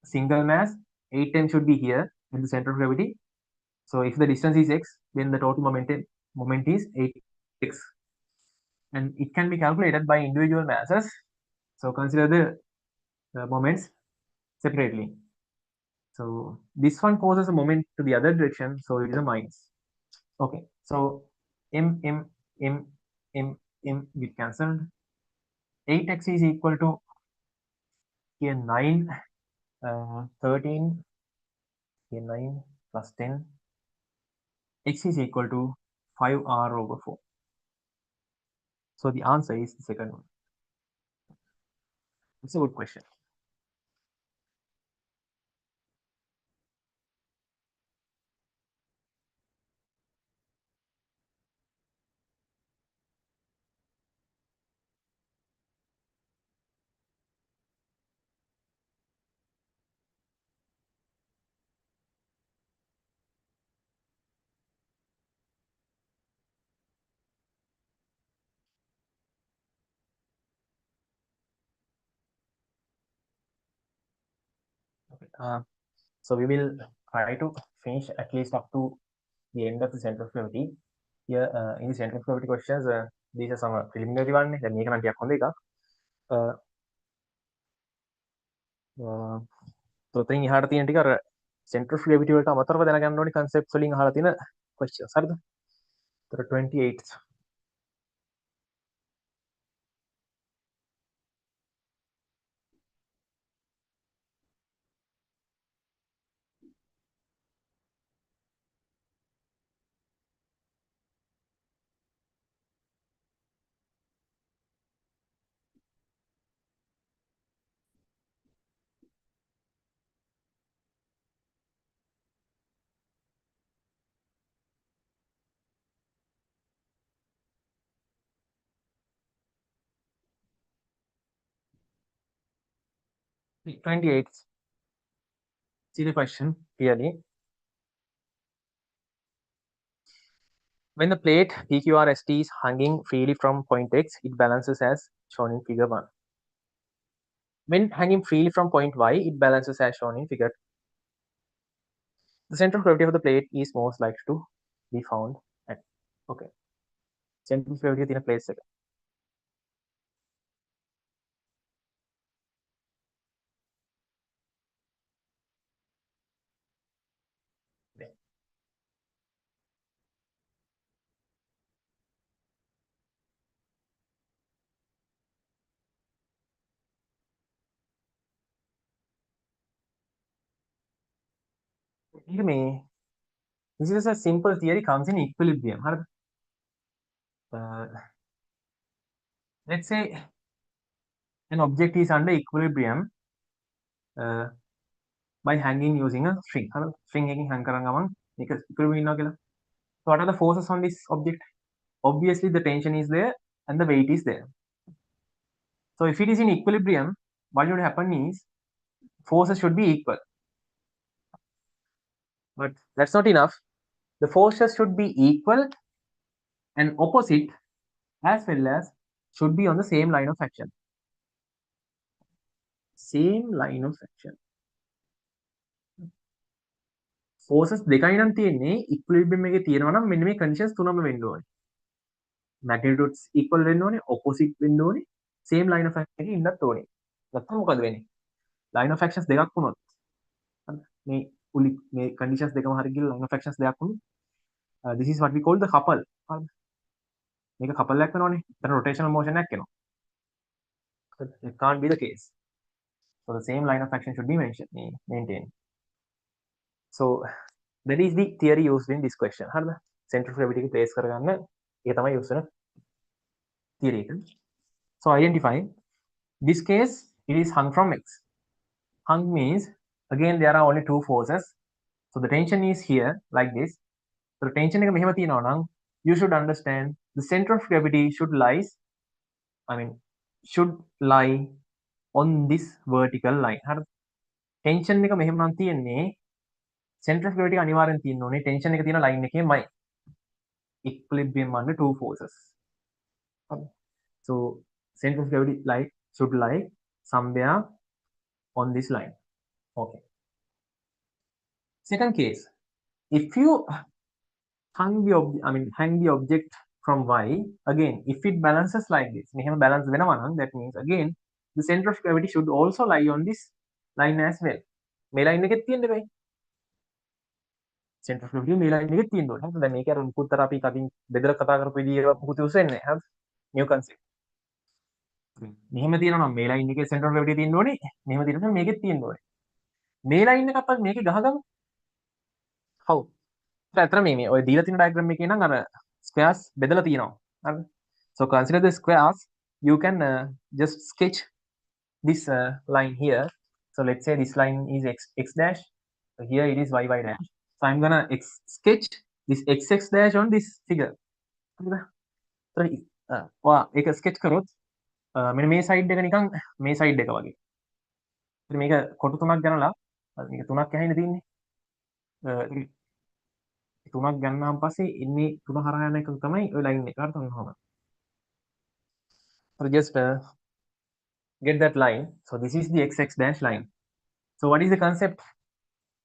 single mass, 8m should be here in the center of gravity. So if the distance is x, then the total moment is 8x, and it can be calculated by individual masses. So consider the moments separately. So this one causes a moment to the other direction, so it is a minus. Okay, so m get cancelled. 8x is equal to here 9, 13, here 9 plus 10. X is equal to 5r over 4. So the answer is the second one. It's a good question. Okay. So we will try to finish at least up to the end of the center of gravity. Here in the center of gravity questions, these are some preliminary one. දැන් මේක නම් ටිකක් හොඳ එකක්. තොතින් එහාට තියෙන ටික අර center of gravity වලට අමතරව දැනගන්න ඕනි concepts වලින් අහලා තියෙන questions. හරිද? ඒතර 28th. See the question clearly. When the plate PQRST is hanging freely from point X, it balances as shown in figure 1. When hanging freely from point Y, it balances as shown in figure 2. The center of gravity of the plate is most likely to be found at, okay, center of gravity in a place second. Hear me. This is a simple theory, comes in equilibrium. Let's say an object is under equilibrium by hanging using a string. String hang කරන් ගමන් මේක equilibrium ඉන්නවා කියලා. So what are the forces on this object? Obviously the tension is there and the weight is there. So if it is in equilibrium, what should happen is forces should be equal. But that's not enough. The forces should be equal and opposite, as well as should be on the same line of action. Same line of action. Forces දෙකයි නම් තියෙන්නේ equilibrium එකේ තියෙනවා නම් මෙන්න මේ conditions තුනම වෙන්න ඕනේ. Magnitudes equal වෙන්න ඕනේ, opposite වෙන්න ඕනේ, same line of action එකේ ඉන්නත් ඕනේ. නැත්නම් මොකද වෙන්නේ? Line of actions දෙකක් වුණොත් මේ conditions දෙකම හරි ගිහලා line of actions දෙකක් වුණොත් this is what we call the couple. මේක couple එකක් වෙනවනේ. එතන rotational motion එකක් එනවා. It can't be the case. So the same line of action should be maintained. So that is the theory used in this question. හරිද? Center of gravity එක place කරගන්න ඒක තමයි use වෙන theory එක. So identify this case, it is hung from X. Hung means again there are only two forces. So the tension is here like this. So the tension එක මෙහෙම තියෙනවා නම් you should understand the center of gravity should lie on this vertical line. හරිද? Tension එක මෙහෙම නම් තියෙන්නේ center of gravity අනිවාර්යෙන් තියෙන්න ඕනේ tension එක තියෙන line එකේමයි. equilibrium under two forces. So center of gravity should lie somewhere on this line. Okay. Second case, if you hang the object from y, again if it balances like this, මෙහෙම balance වෙනවා නම් that means again the center of gravity should also lie on this line as well. මේ line එකෙත් තියෙන්න බෑ. center of gravity මේ line එකෙත් තියෙන්න ඕනේ. හරිද? දැන් මේක අර මුකුත්තර අපි කලින් බෙදලා කතා කරපු විදිහේ මුකුත් උසෙන්නේ නැහැ. හරිද? new concept. මෙහෙම තියෙනවා නම් මේ line එකේ center of gravity තියෙන්න ඕනේ. මෙහෙම තියෙනවා නම් මේකෙත් තියෙන්න ඕනේ. මේ line එකත් අපි මේකේ ගහගමු. how? ඇත්තට මේ ඔය දීලා තියෙන diagram එකේ නම් අර squares බෙදලා තියෙනවා. හරිද? So consider the squares. You can just sketch this line here. So let's say this line is x dash. So here it is y dash. So I'm gonna sketch this x dash on this figure. So වා ඒක sketch කරොත් මෙන්න මේ side එක නිකන් මේ side එක වගේ. ඉතින් මේක කොටු තුනක් ගන්නලා මේක තුනක් ඇහින්න තියෙන්නේ. තුනක් ගන්නාන් පස්සේ ඉන්නේ තුන හරහා යන එක තමයි ඔය line එක. හරිද? ඔන්නෝම. So just get that line. So this is the x dash line. So what is the concept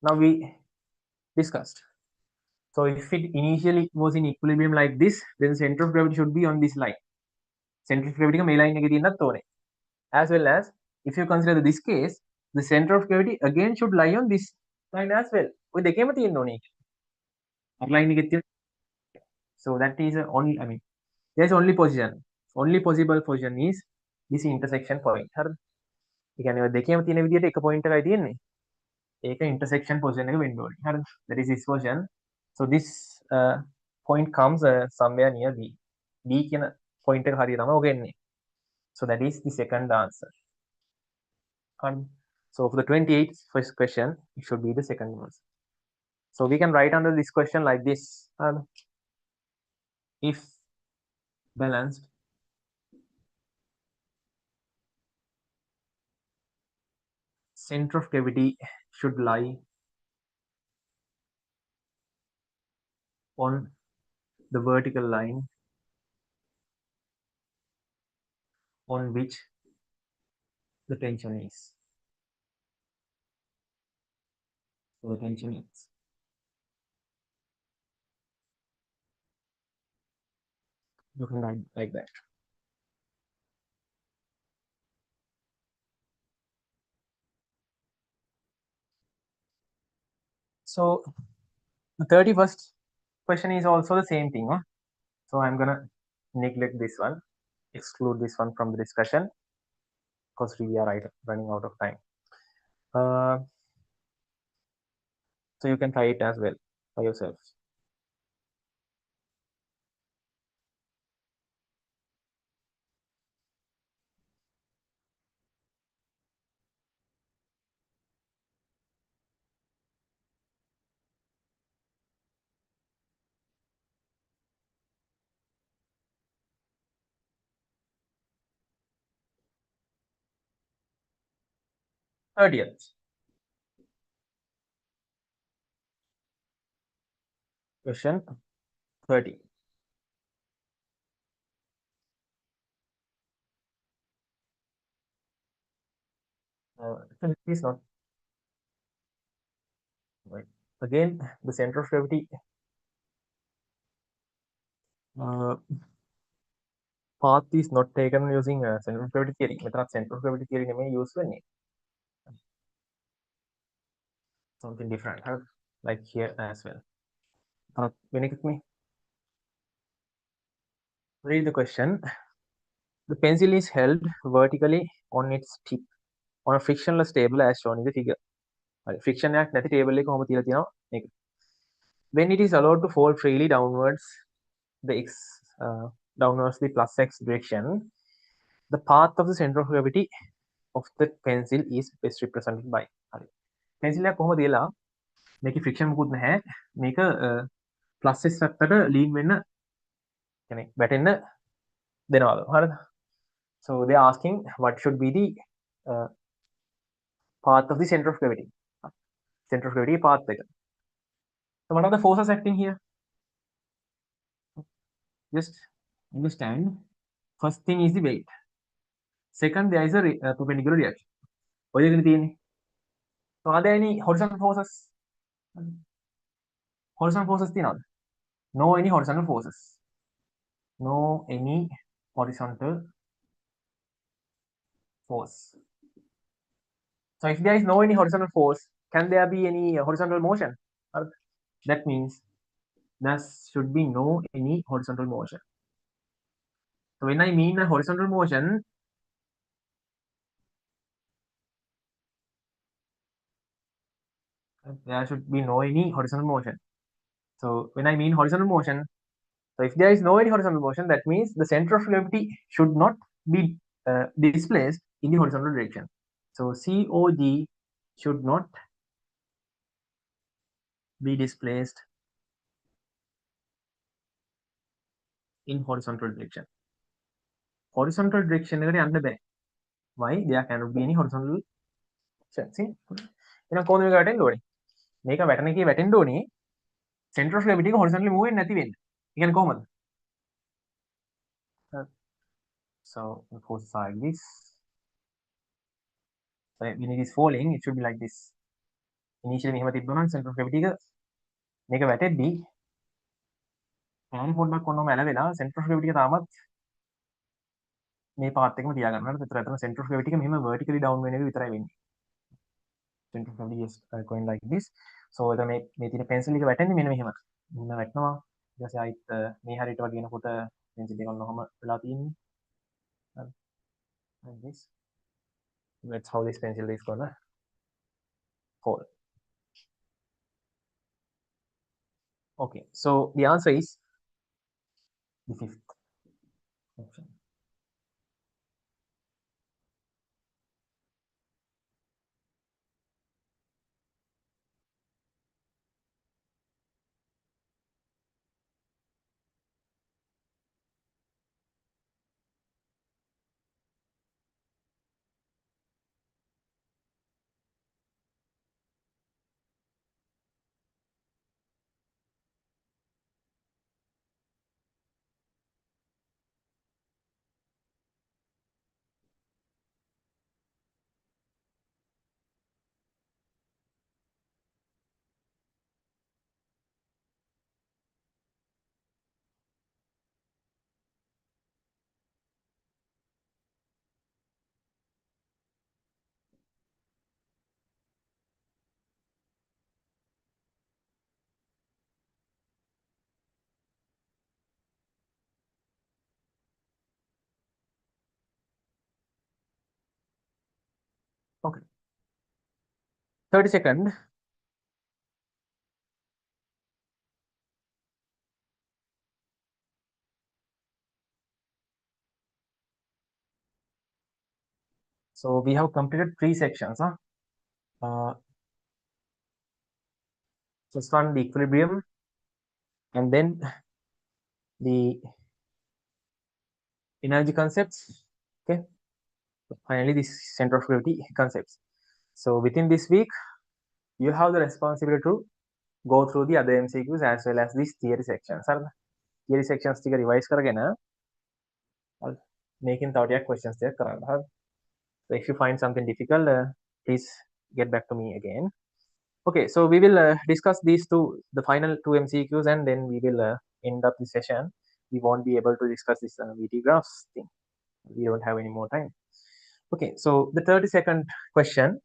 now we discussed? So if it initially was in equilibrium like this, then the center of gravity should be on this line. Center of gravity මේ line එකේ තියෙන්නත් ඕනේ. As well as if you consider this case, the center of gravity again should lie on this line as well. ඔය දෙකේම තියෙන්න ඕනේ. අර line එකේ තියෙන. So that is only, I mean, there's only position. Only possible position is this intersection point. හරිද? ඒ කියන්නේ ඔය දෙකේම තියෙන විදිහට එක point එකයි තියෙන්නේ. ඒක intersection position එක වෙන්න ඕනේ. හරිද? That is this position. So this point comes somewhere near B. B කියන point එක හරිය තමයි ඔක එන්නේ. So that is the second answer. So for the 28th first question, it should be the second answer. So we can write under this question like this. If balanced, center of gravity should lie on the vertical line on which the tension is. So the tension is. You can write like that. So the 31st question is also the same thing. So I'm gonna neglect this one, exclude this one from the discussion because we are running out of time. So you can try it as well by yourself. Question 30. Please not. Right. Again, the center of gravity path is not taken using center of gravity theory. මෙතන center of gravity theory නෙමෙයි use වෙන්නේ. Something different, like here as well. Read the question. The pencil is held vertically on its tip on a frictionless table as shown in the figure. Friction එකක් නැති table එක කොහොම තියලා තියෙනවා මේක. When it is allowed to fall freely downwards the plus x direction, the path of the center of gravity of the pencil is best represented by. හරි. pencil එක කොහොම තියලා මේකේ friction මුකුත් නැහැ. මේක plus x පැත්තට lean වෙන්න කියන්නේ වැටෙන්න දෙනවලු. හරිද? So they are asking what should be the path of the center of gravity. Center of gravity path එක. So what are the forces acting here? Just understand. First thing is the weight. Second, there is a perpendicular reaction. What are you going to? So are there any horizontal forces? Horizontal forces තියෙනවද? No any horizontal forces. No any horizontal force. So if there is no any horizontal force, can there be any horizontal motion? That means there should be no any horizontal motion. So when I mean a horizontal motion, there should be no any horizontal motion. So when I mean horizontal motion, so if there is no any horizontal motion, that means the center of gravity should not be displaced in the horizontal direction. So COG should not be displaced in horizontal direction. Horizontal direction එකට යන්න බෑ. Why? There cannot be any horizontal see? එහෙනම් කොහොමද මේක වැටෙන්න ඕනේ? මේක වැටෙන එකේ වැටෙන්න ඕනේ center of gravity එක horizontally move වෙන්නේ නැති වෙන්න. ඒ කියන්නේ කොහොමද? So the forces are like this. So when it is falling, it should be like this. Initially මෙහෙම තිබ්බම නම් center of gravity එක මේක වැටෙද්දී ෆෑන් පොඩ්ඩක් ඔන්නම ඇලවෙලා center of gravity එක තාමත් මේ පාත් එකම තියාගන්න. හරිද? ඒතර අතන center of gravity එක මෙහෙම vertically down වෙන එක විතරයි වෙන්නේ. Center of gravity is going like this. So එතන මේ තියෙන pencil එක වැටෙන්නේ මෙන්න මෙහෙම. මෙන්න වැටෙනවා. ඊට පස්සේ ආයිත් මේ හරියට වගේ එනකොට pencil එක ඔන්නම වෙලා තියෙන්නේ. Like this. That's how this pencil is gonna fall. Okay, so the answer is the fifth option. Okay. 30-second. So we have completed 3 sections. First one, the equilibrium, and then the energy concepts. Okay. Finally, this center of gravity concepts. So within this week, you have the responsibility to go through the other MCQs as well as these theory sections. Theory sections ටික revise කරගෙන making තව ටිකක් questions there කරන්න. හරි. So if you find something difficult, please get back to me again. Okay, so we will discuss these the final two MCQs, and then we will end up the session. We won't be able to discuss this VT graphs thing. We don't have any more time. Okay, so the 32nd question.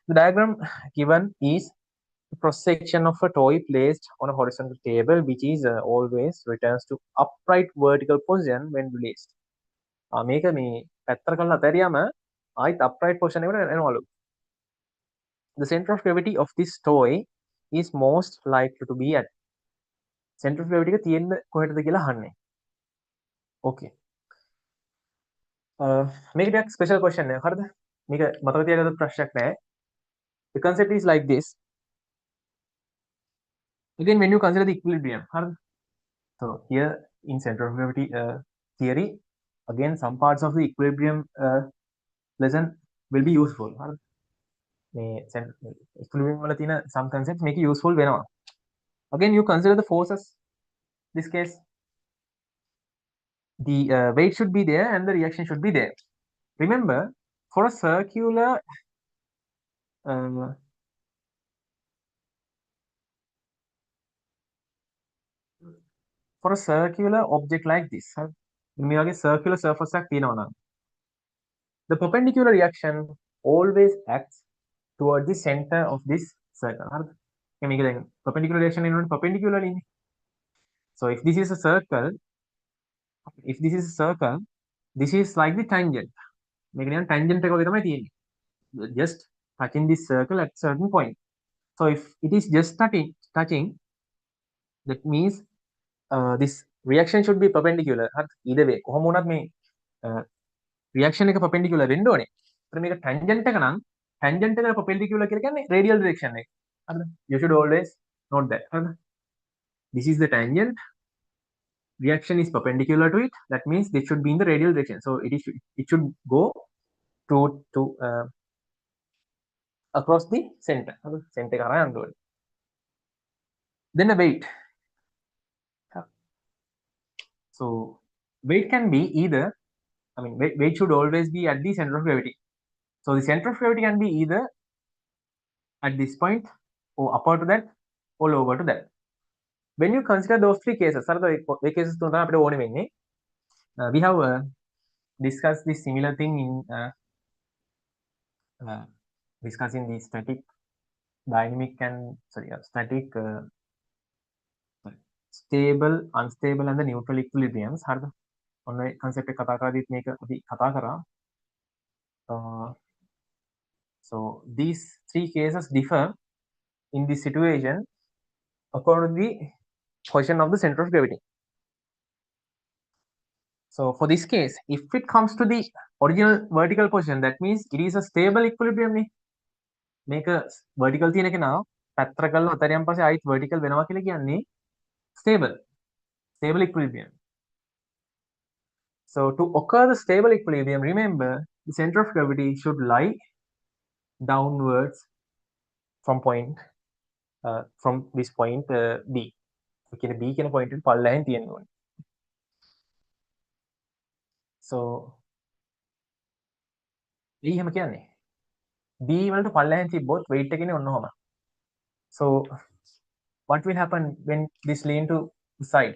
The diagram given is a cross section of a toy placed on a horizontal table, which is always returns to upright vertical position when released. මේක මේ පැත්තට කරලා අතහැරියාම ආයිත් upright position එකට එනවලු. The center of gravity of this toy is most likely to be at center of gravity එක තියෙන්නේ කොහෙටද කියලා අහන්නේ. Okay. මේක ටිකක් special question එකක්. හරිද? මේක මතක තියාගන්න ප්‍රශ්නයක් නෑ. The concept is like this. Again, when you consider the equilibrium, හරිද? So here in center of gravity theory, again some parts of the equilibrium lesson will be useful. හරිද? මේ equilibrium වල තියෙන some concepts make useful වෙනවා. Again, you consider the forces. This case, the weight should be there and the reaction should be there. Remember, for a circular uh, object like this, මේ circular surface එකක් තියෙනවා නම්, the perpendicular reaction always acts toward the center of this circle. හරිද? මේක දැන් perpendicular reaction එනවනේ perpendicularly නේ. So if this is a circle, this is like the tangent. මේක නිකන් tangent එක වගේ තමයි තියෙන්නේ. Just touching this circle at certain point. So if it is just touching, that means this reaction should be perpendicular. Either way, කොහොම වුණත් මේ reaction එක perpendicular වෙන්න ඕනේ. ඒතර මේක tangent එක නම් tangent එකට perpendicular කියලා කියන්නේ radial direction එක. හරිද? You should always note that. හරිද? This is the tangent. Reaction is perpendicular to it. That means this should be in the radial direction. So it should go to across the center. Center එක හරහා යන්න ඕනේ. Then a weight. So weight can be either, weight should always be at the center of gravity. So the center of gravity can be either at this point or upper to that or lower to that. When you consider those three cases, the cases we have discussed this similar thing in discussing the static, dynamic and static, stable, unstable and the neutral equilibriums. ඔන්න concept එක කතා කරද්දිත් මේක අපි කතා කරා. So these three cases differ in this situation according to the position of the center of gravity. So for this case, if it comes to the original vertical position, that means it is a stable equilibrium නේ. මේක vertical තියෙන කෙනා පැත්තට කරලා අතරියන් පස්සේ ආයිත් vertical වෙනවා කියලා කියන්නේ stable equilibrium. So to occur the stable equilibrium, remember the center of gravity should lie downwards from this point B. Okay, B කියන point එක පල්ලෙහෙන් තියෙන්න ඕනේ. So එහෙම කියන්නේ B වලට පල්ලෙහෙන් තිබ්බොත් weight එකනේ ඔන්න ඔහම. So what will happen when this lean to the side?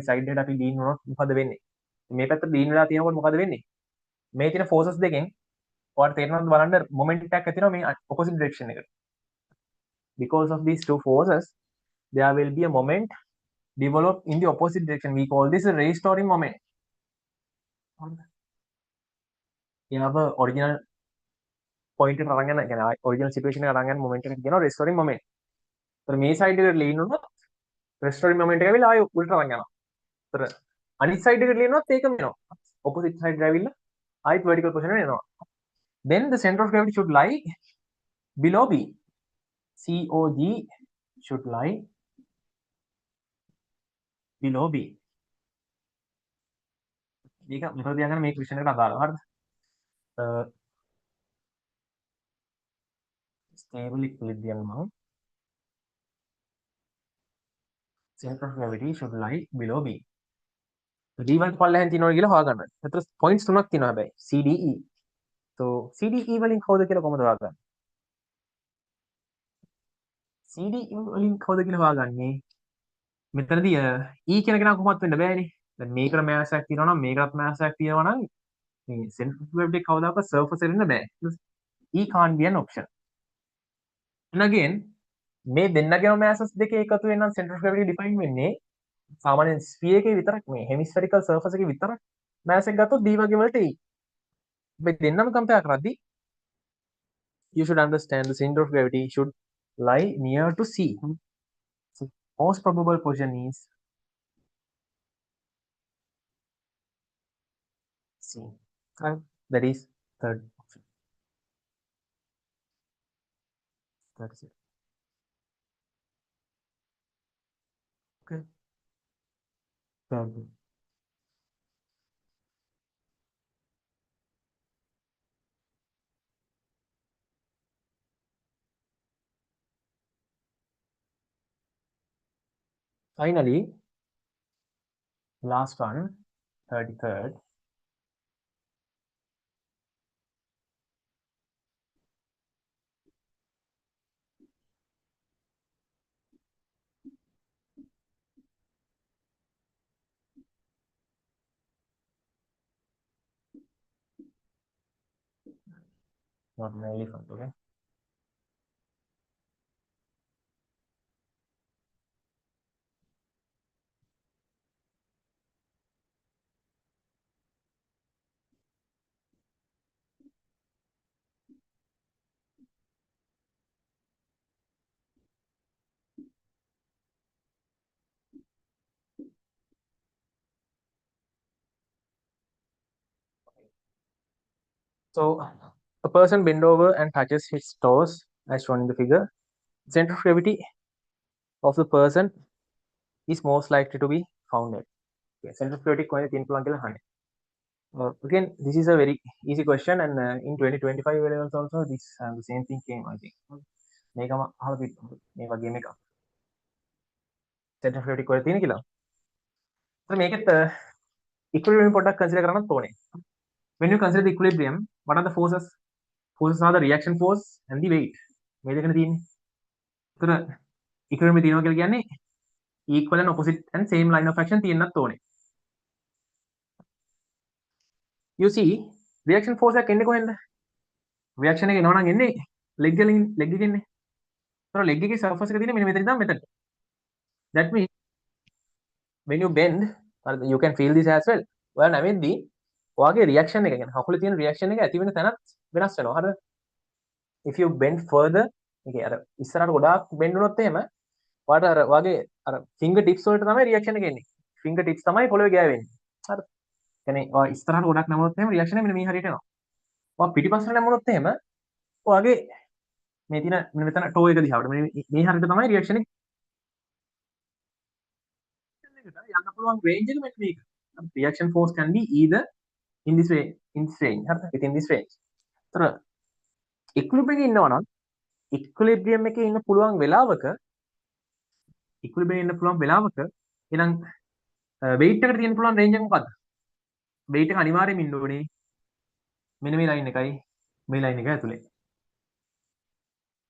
side එකට අපි lean වුණොත් මොකද වෙන්නේ? මේ පැත්තට lean වෙලා තියෙනකොට මොකද වෙන්නේ? මේ තියෙන forces දෙකෙන් ඔයාලට තේරෙනවද බලන්න moment එකක් ඇති වෙනවා මේ opposite direction එකට. Because of these two forces, there will be a moment developed in the opposite direction. We call this a restoring moment. එයාව original point එකට අරන් යන, يعني original situation එකට අරන් යන moment එකට කියනවා restoring moment. ඒතර මේ side එකට lean වුණොත් restoring moment එක ඇවිල්ලා ආයෙ උල්ට අරන් යනවා. ඒතර අනිත් side එකට lean වුණොත් ඒකම වෙනවා. opposite side එකට ඇවිල්ලා ආයෙත් vertical position එකට එනවා. Then the center of gravity should lie below B. COG should lie below B. මේක මෙතන තියාගන්න මේ question එකට අදාළව. හරිද? Stable equilibrium now. Center of gravity should lie below B. D වලට පල්ලෙහෙන් තියෙනවා කියලා හොයාගන්න. ඒතර points තුනක් තියෙනවා හැබැයි CDE. So CDE වලින් කවුද කියලා කොහොමද හොයාගන්නේ? CDE වලින් කවුද කියලා හොයාගන්නේ? මෙතනදී E කියන කෙනා කොහොමවත් වෙන්න බෑනේ. දැන් මේකට mass එකක් තියෙනවා නම් මේකටත් mass එකක් තියෙනවා නම් මේ center of gravity කවදාකවත් surface එකට එන්න බෑ. E can't be an option. And again මේ දෙන්නගේම masses දෙකේ එකතු වෙන නම් center of gravity define වෙන්නේ සාමාන්‍යයෙන් sphere එකේ විතරක්, මේ hemispherical surface එකේ විතරක් mass එක ගත්තොත් D වගේ වලට එයි. මේ දෙන්නම compare කරද්දී you should understand the center of gravity should lie near to C. So most probable position is C. And that is third option. That's it. Okay. Third. Finally, last one, 33rd. Not an elephant, okay? So a person bend over and touches his toes as shown in the figure. Center of gravity of the person is most likely to be found at. Okay, center of gravity coin thin plug again, this is a very easy question, and in 2025 levels also this the same thing came, I think. මේකම අහලා තියෙනවා මේ වගේම එකක්. center of gravity කොහෙද තියෙන්නේ කියලා. ඒත් මේකෙත් equilibrium පොඩ්ඩක් consider කරන්නත් ඕනේ. When you consider the equilibrium, what are the forces? Forces are the reaction force and the weight. මේ දෙකනේ තියෙන්නේ. ඒතර equilibrium තියෙනවා කියලා කියන්නේ equal and opposite and same line of action තියෙන්නත් ඕනේ. You see, reaction force එකක් එන්නේ කොහෙන්ද? reaction එක එනවා නම් එන්නේ leg එකකින් එන්නේ. ඒතර leg එකේ surface එක තියෙන්නේ මෙන්න මෙතන ඉඳන් මෙතනට. That means when you bend, you can feel this as well. ඔයා නැවෙද්දී ඔයාගේ reaction එක කියන්නේ කකුලේ තියෙන reaction එක ඇති වෙන තැනත් වෙනස් වෙනවා. හරිද? If you bend further, okay, අර ඉස්සරහට ගොඩාක් bend වුණොත් එහෙම ඔයාට අර වගේ අර finger tips වලට තමයි reaction එක එන්නේ. finger tips තමයි පොළවේ ගෑවෙන්නේ. හරිද? කියන්නේ ඔයා ඉස්සරහට ගොඩක් නැමුණොත් එහෙම reaction එක මෙන්න මේ හරියට එනවා. ඔයා පිටිපස්සට නැමුණොත් එහෙම ඔයාගේ මේ තියෙන මෙතන toe එක දිහාවට මේ හරියට තමයි reaction එක යන්න පුළුවන් range එක මෙන්න මේක. Reaction force can be either in this way, in this range, හරිද? within this range. ඒතර equilibrium එකේ ඉන්නවා නම් equilibrium එකේ ඉන්න පුළුවන් වෙලාවක equilibrium ඉන්න පුළුවන් වෙලාවක එහෙනම් weight එකට තියෙන පුළුවන් range එක මොකද්ද? weight එක අනිවාර්යයෙන්ම ඉන්න ඕනේ මෙන්න මේ line එකයි මේ line එක ඇතුලේ.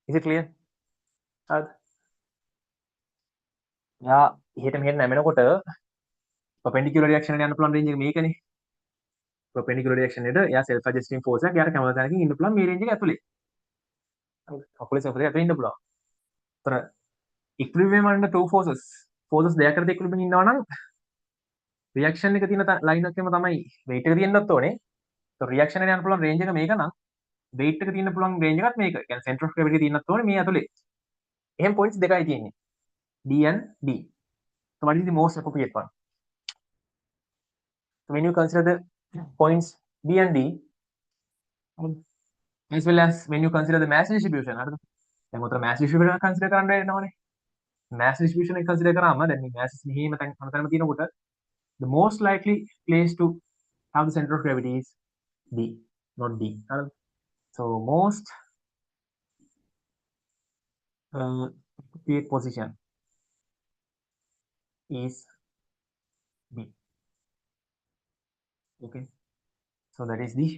Is it clear? හරිද? යා එහෙට මෙහෙට නැමෙනකොට perpendicular reaction එකට යන්න පුළුවන් range එක මේකනේ. perpendicular reaction එකට එයා self adjusting force එකක් යාට කැමති තැනකින් ඉන්න පුළුවන් මේ range එක ඇතුලේ. කකුලේ surface එක ඇතුලේ ඉන්න පුළුවන්. ඒතර equilibrium under two forces දෙයක් අතර equilibrium ඉන්නවා නම් reaction එක තියෙන line එකේම තමයි weight එක තියෙන්නත් ඕනේ. so reaction එකට යන්න පුළුවන් range එක මේක නම් weight එක තියෙන්න පුළුවන් range එකත් මේක. කියන්නේ center of gravity තියෙන්නත් ඕනේ මේ ඇතුලේ. එහෙම points දෙකයි තියෙන්නේ. D and D. So what is the most appropriate one? So when you consider the points D and D, as well as when you consider the mass distribution, හරිද? දැන් උතර mass distribution එක consider කරන්න වෙනවනේ. mass distribution එක consider කරාම දැන් මේ masses මෙහෙම තැනම තියෙනකොට the most likely place to have the center of gravity is D, not D. So most appropriate position is B. Okay, so that is the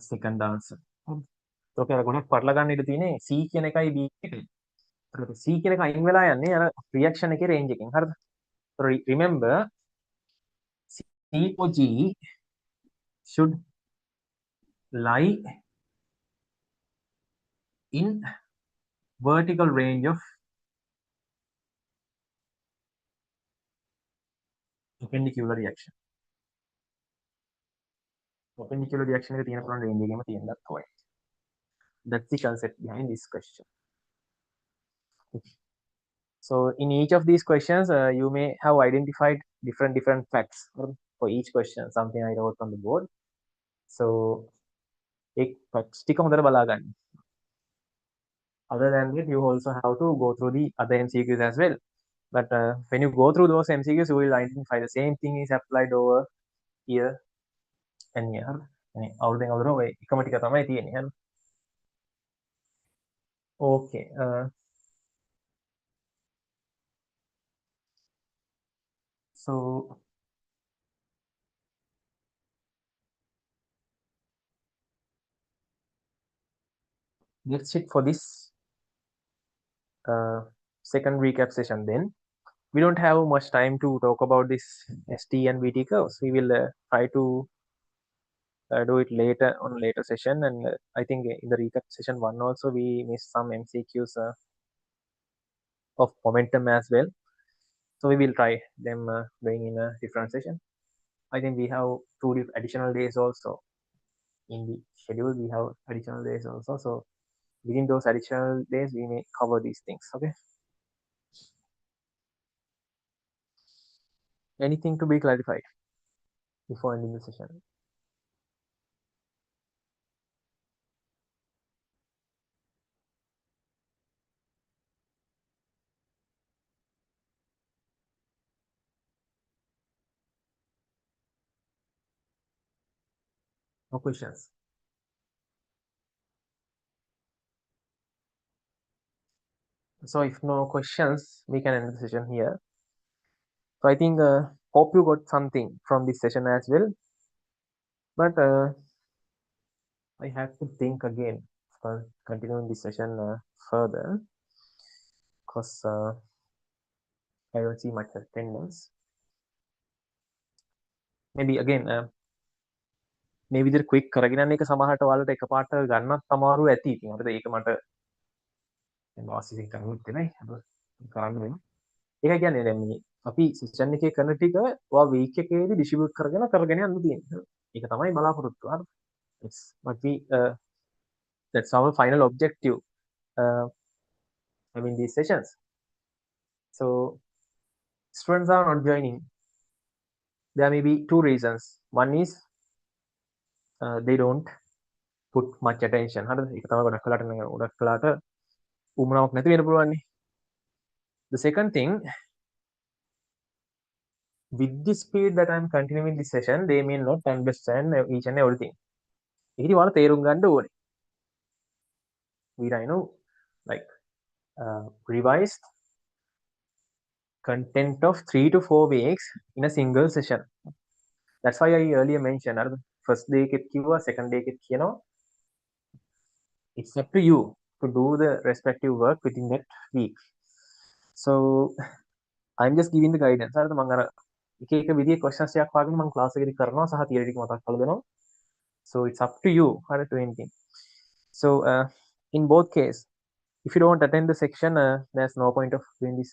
second answer. Okay, අර ගොඩක් පටල ගන්න ඉඩ තියෙන්නේ C කියන එකයි B එකයි. ඒකට C කියන එක අයින් වෙලා යන්නේ අර reaction එකේ range එකෙන්. හරිද? So remember C or G should lie in vertical range of perpendicular reaction. Perpendicular reaction එක තියෙන පුළුවන් range එකෙම තියෙන්නත් ඕනේ. That's the concept behind this question. So in each of these questions, you may have identified different facts for each question. Something I wrote on the board. So एक facts ටික හොඳට බලා ගන්න. Other than that, you also have to go through the other MCQs as well. But when you go through those MCQs, you will identify the same thing is applied over here and here. අවුරුද්දෙන් අවුරුද්ද ඔය එකම ටික තමයි තියෙන්නේ. හරි. Okay. So that's it for this second recap session. Then we don't have much time to talk about this ST and VT curves. We will try to do it later on later session. And I think in the recap session one also we missed some MCQs of momentum as well. So we will try them doing in a different session. I think we have two additional days also in the schedule. We have additional days also. So within those additional days, we may cover these things. Okay. Anything to be clarified before ending the session? No questions. So if no questions, we can end the session here. So I think hope you got something from this session as well. But I have to think again for continuing this session further because I don't see much attendance. Maybe again මේ විදිහට quick කරගෙන යන එක සමහරට ඔයාලට එකපාරට ගන්නත් අමාරු ඇති. ඉතින් අපිට ඒක මට දැන් වාසියෙන් කරන්නත් වෙනයි. කරන්න වෙනවා. ඒකයි කියන්නේ දැන් මේ අපි සිස්ටම් එකේ කරන ටික ඔයා වීක් එකේදී ඩිස්ට්‍රිබියුට් කරගෙන යන්න තියෙනවා. ඒක තමයි බලාපොරොත්තු වෙන්නේ. It's what we that's our final objective having these sessions. So students are not joining. There may be two reasons. One is they don't put much attention. හරිද? ඒක තමයි ගොඩක් කලකට උමනාවක් නැති වෙන්න පුළුවන්. The second thing, with the speed that I'm continuing this session, they may not understand each and everything. ඒකදී ඔයාලා තේරුම් ගන්න ඕනේ. We know like revised content of 3 to 4 weeks in a single session. That's why I earlier mentioned first day එකෙත් කිව්වා, second day එකෙත් කියනවා. It's up to you to do the respective work within that week. So I'm just giving the guidance. හරිද? මම අර එක එක විදිහේ questions එකක් වාගෙන මම class එකේදී කරනවා සහ theory ටික මතක් කරලා දෙනවා. So it's up to you how to do anything. So in both case, if you don't attend the section, there's no point of doing this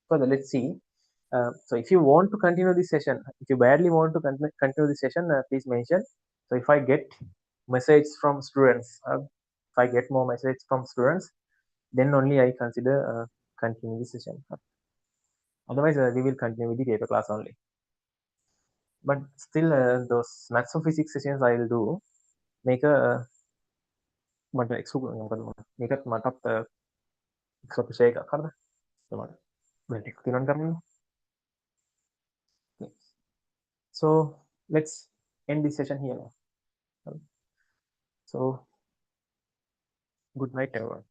further. Let's see. So if you want to continue this session, if you badly want to continue this session, please mention. So if I get message from students, if I get more message from students, then only I consider continue this session. Otherwise, we will continue with the paper class only. But still, those maths or physics sessions I will do. Make a මට මේකත් මටත් එක්ස්පිෂය එකක් හරිද? මට belt එක තියන්න කරන්න. So let's end this session here now. So good night everyone.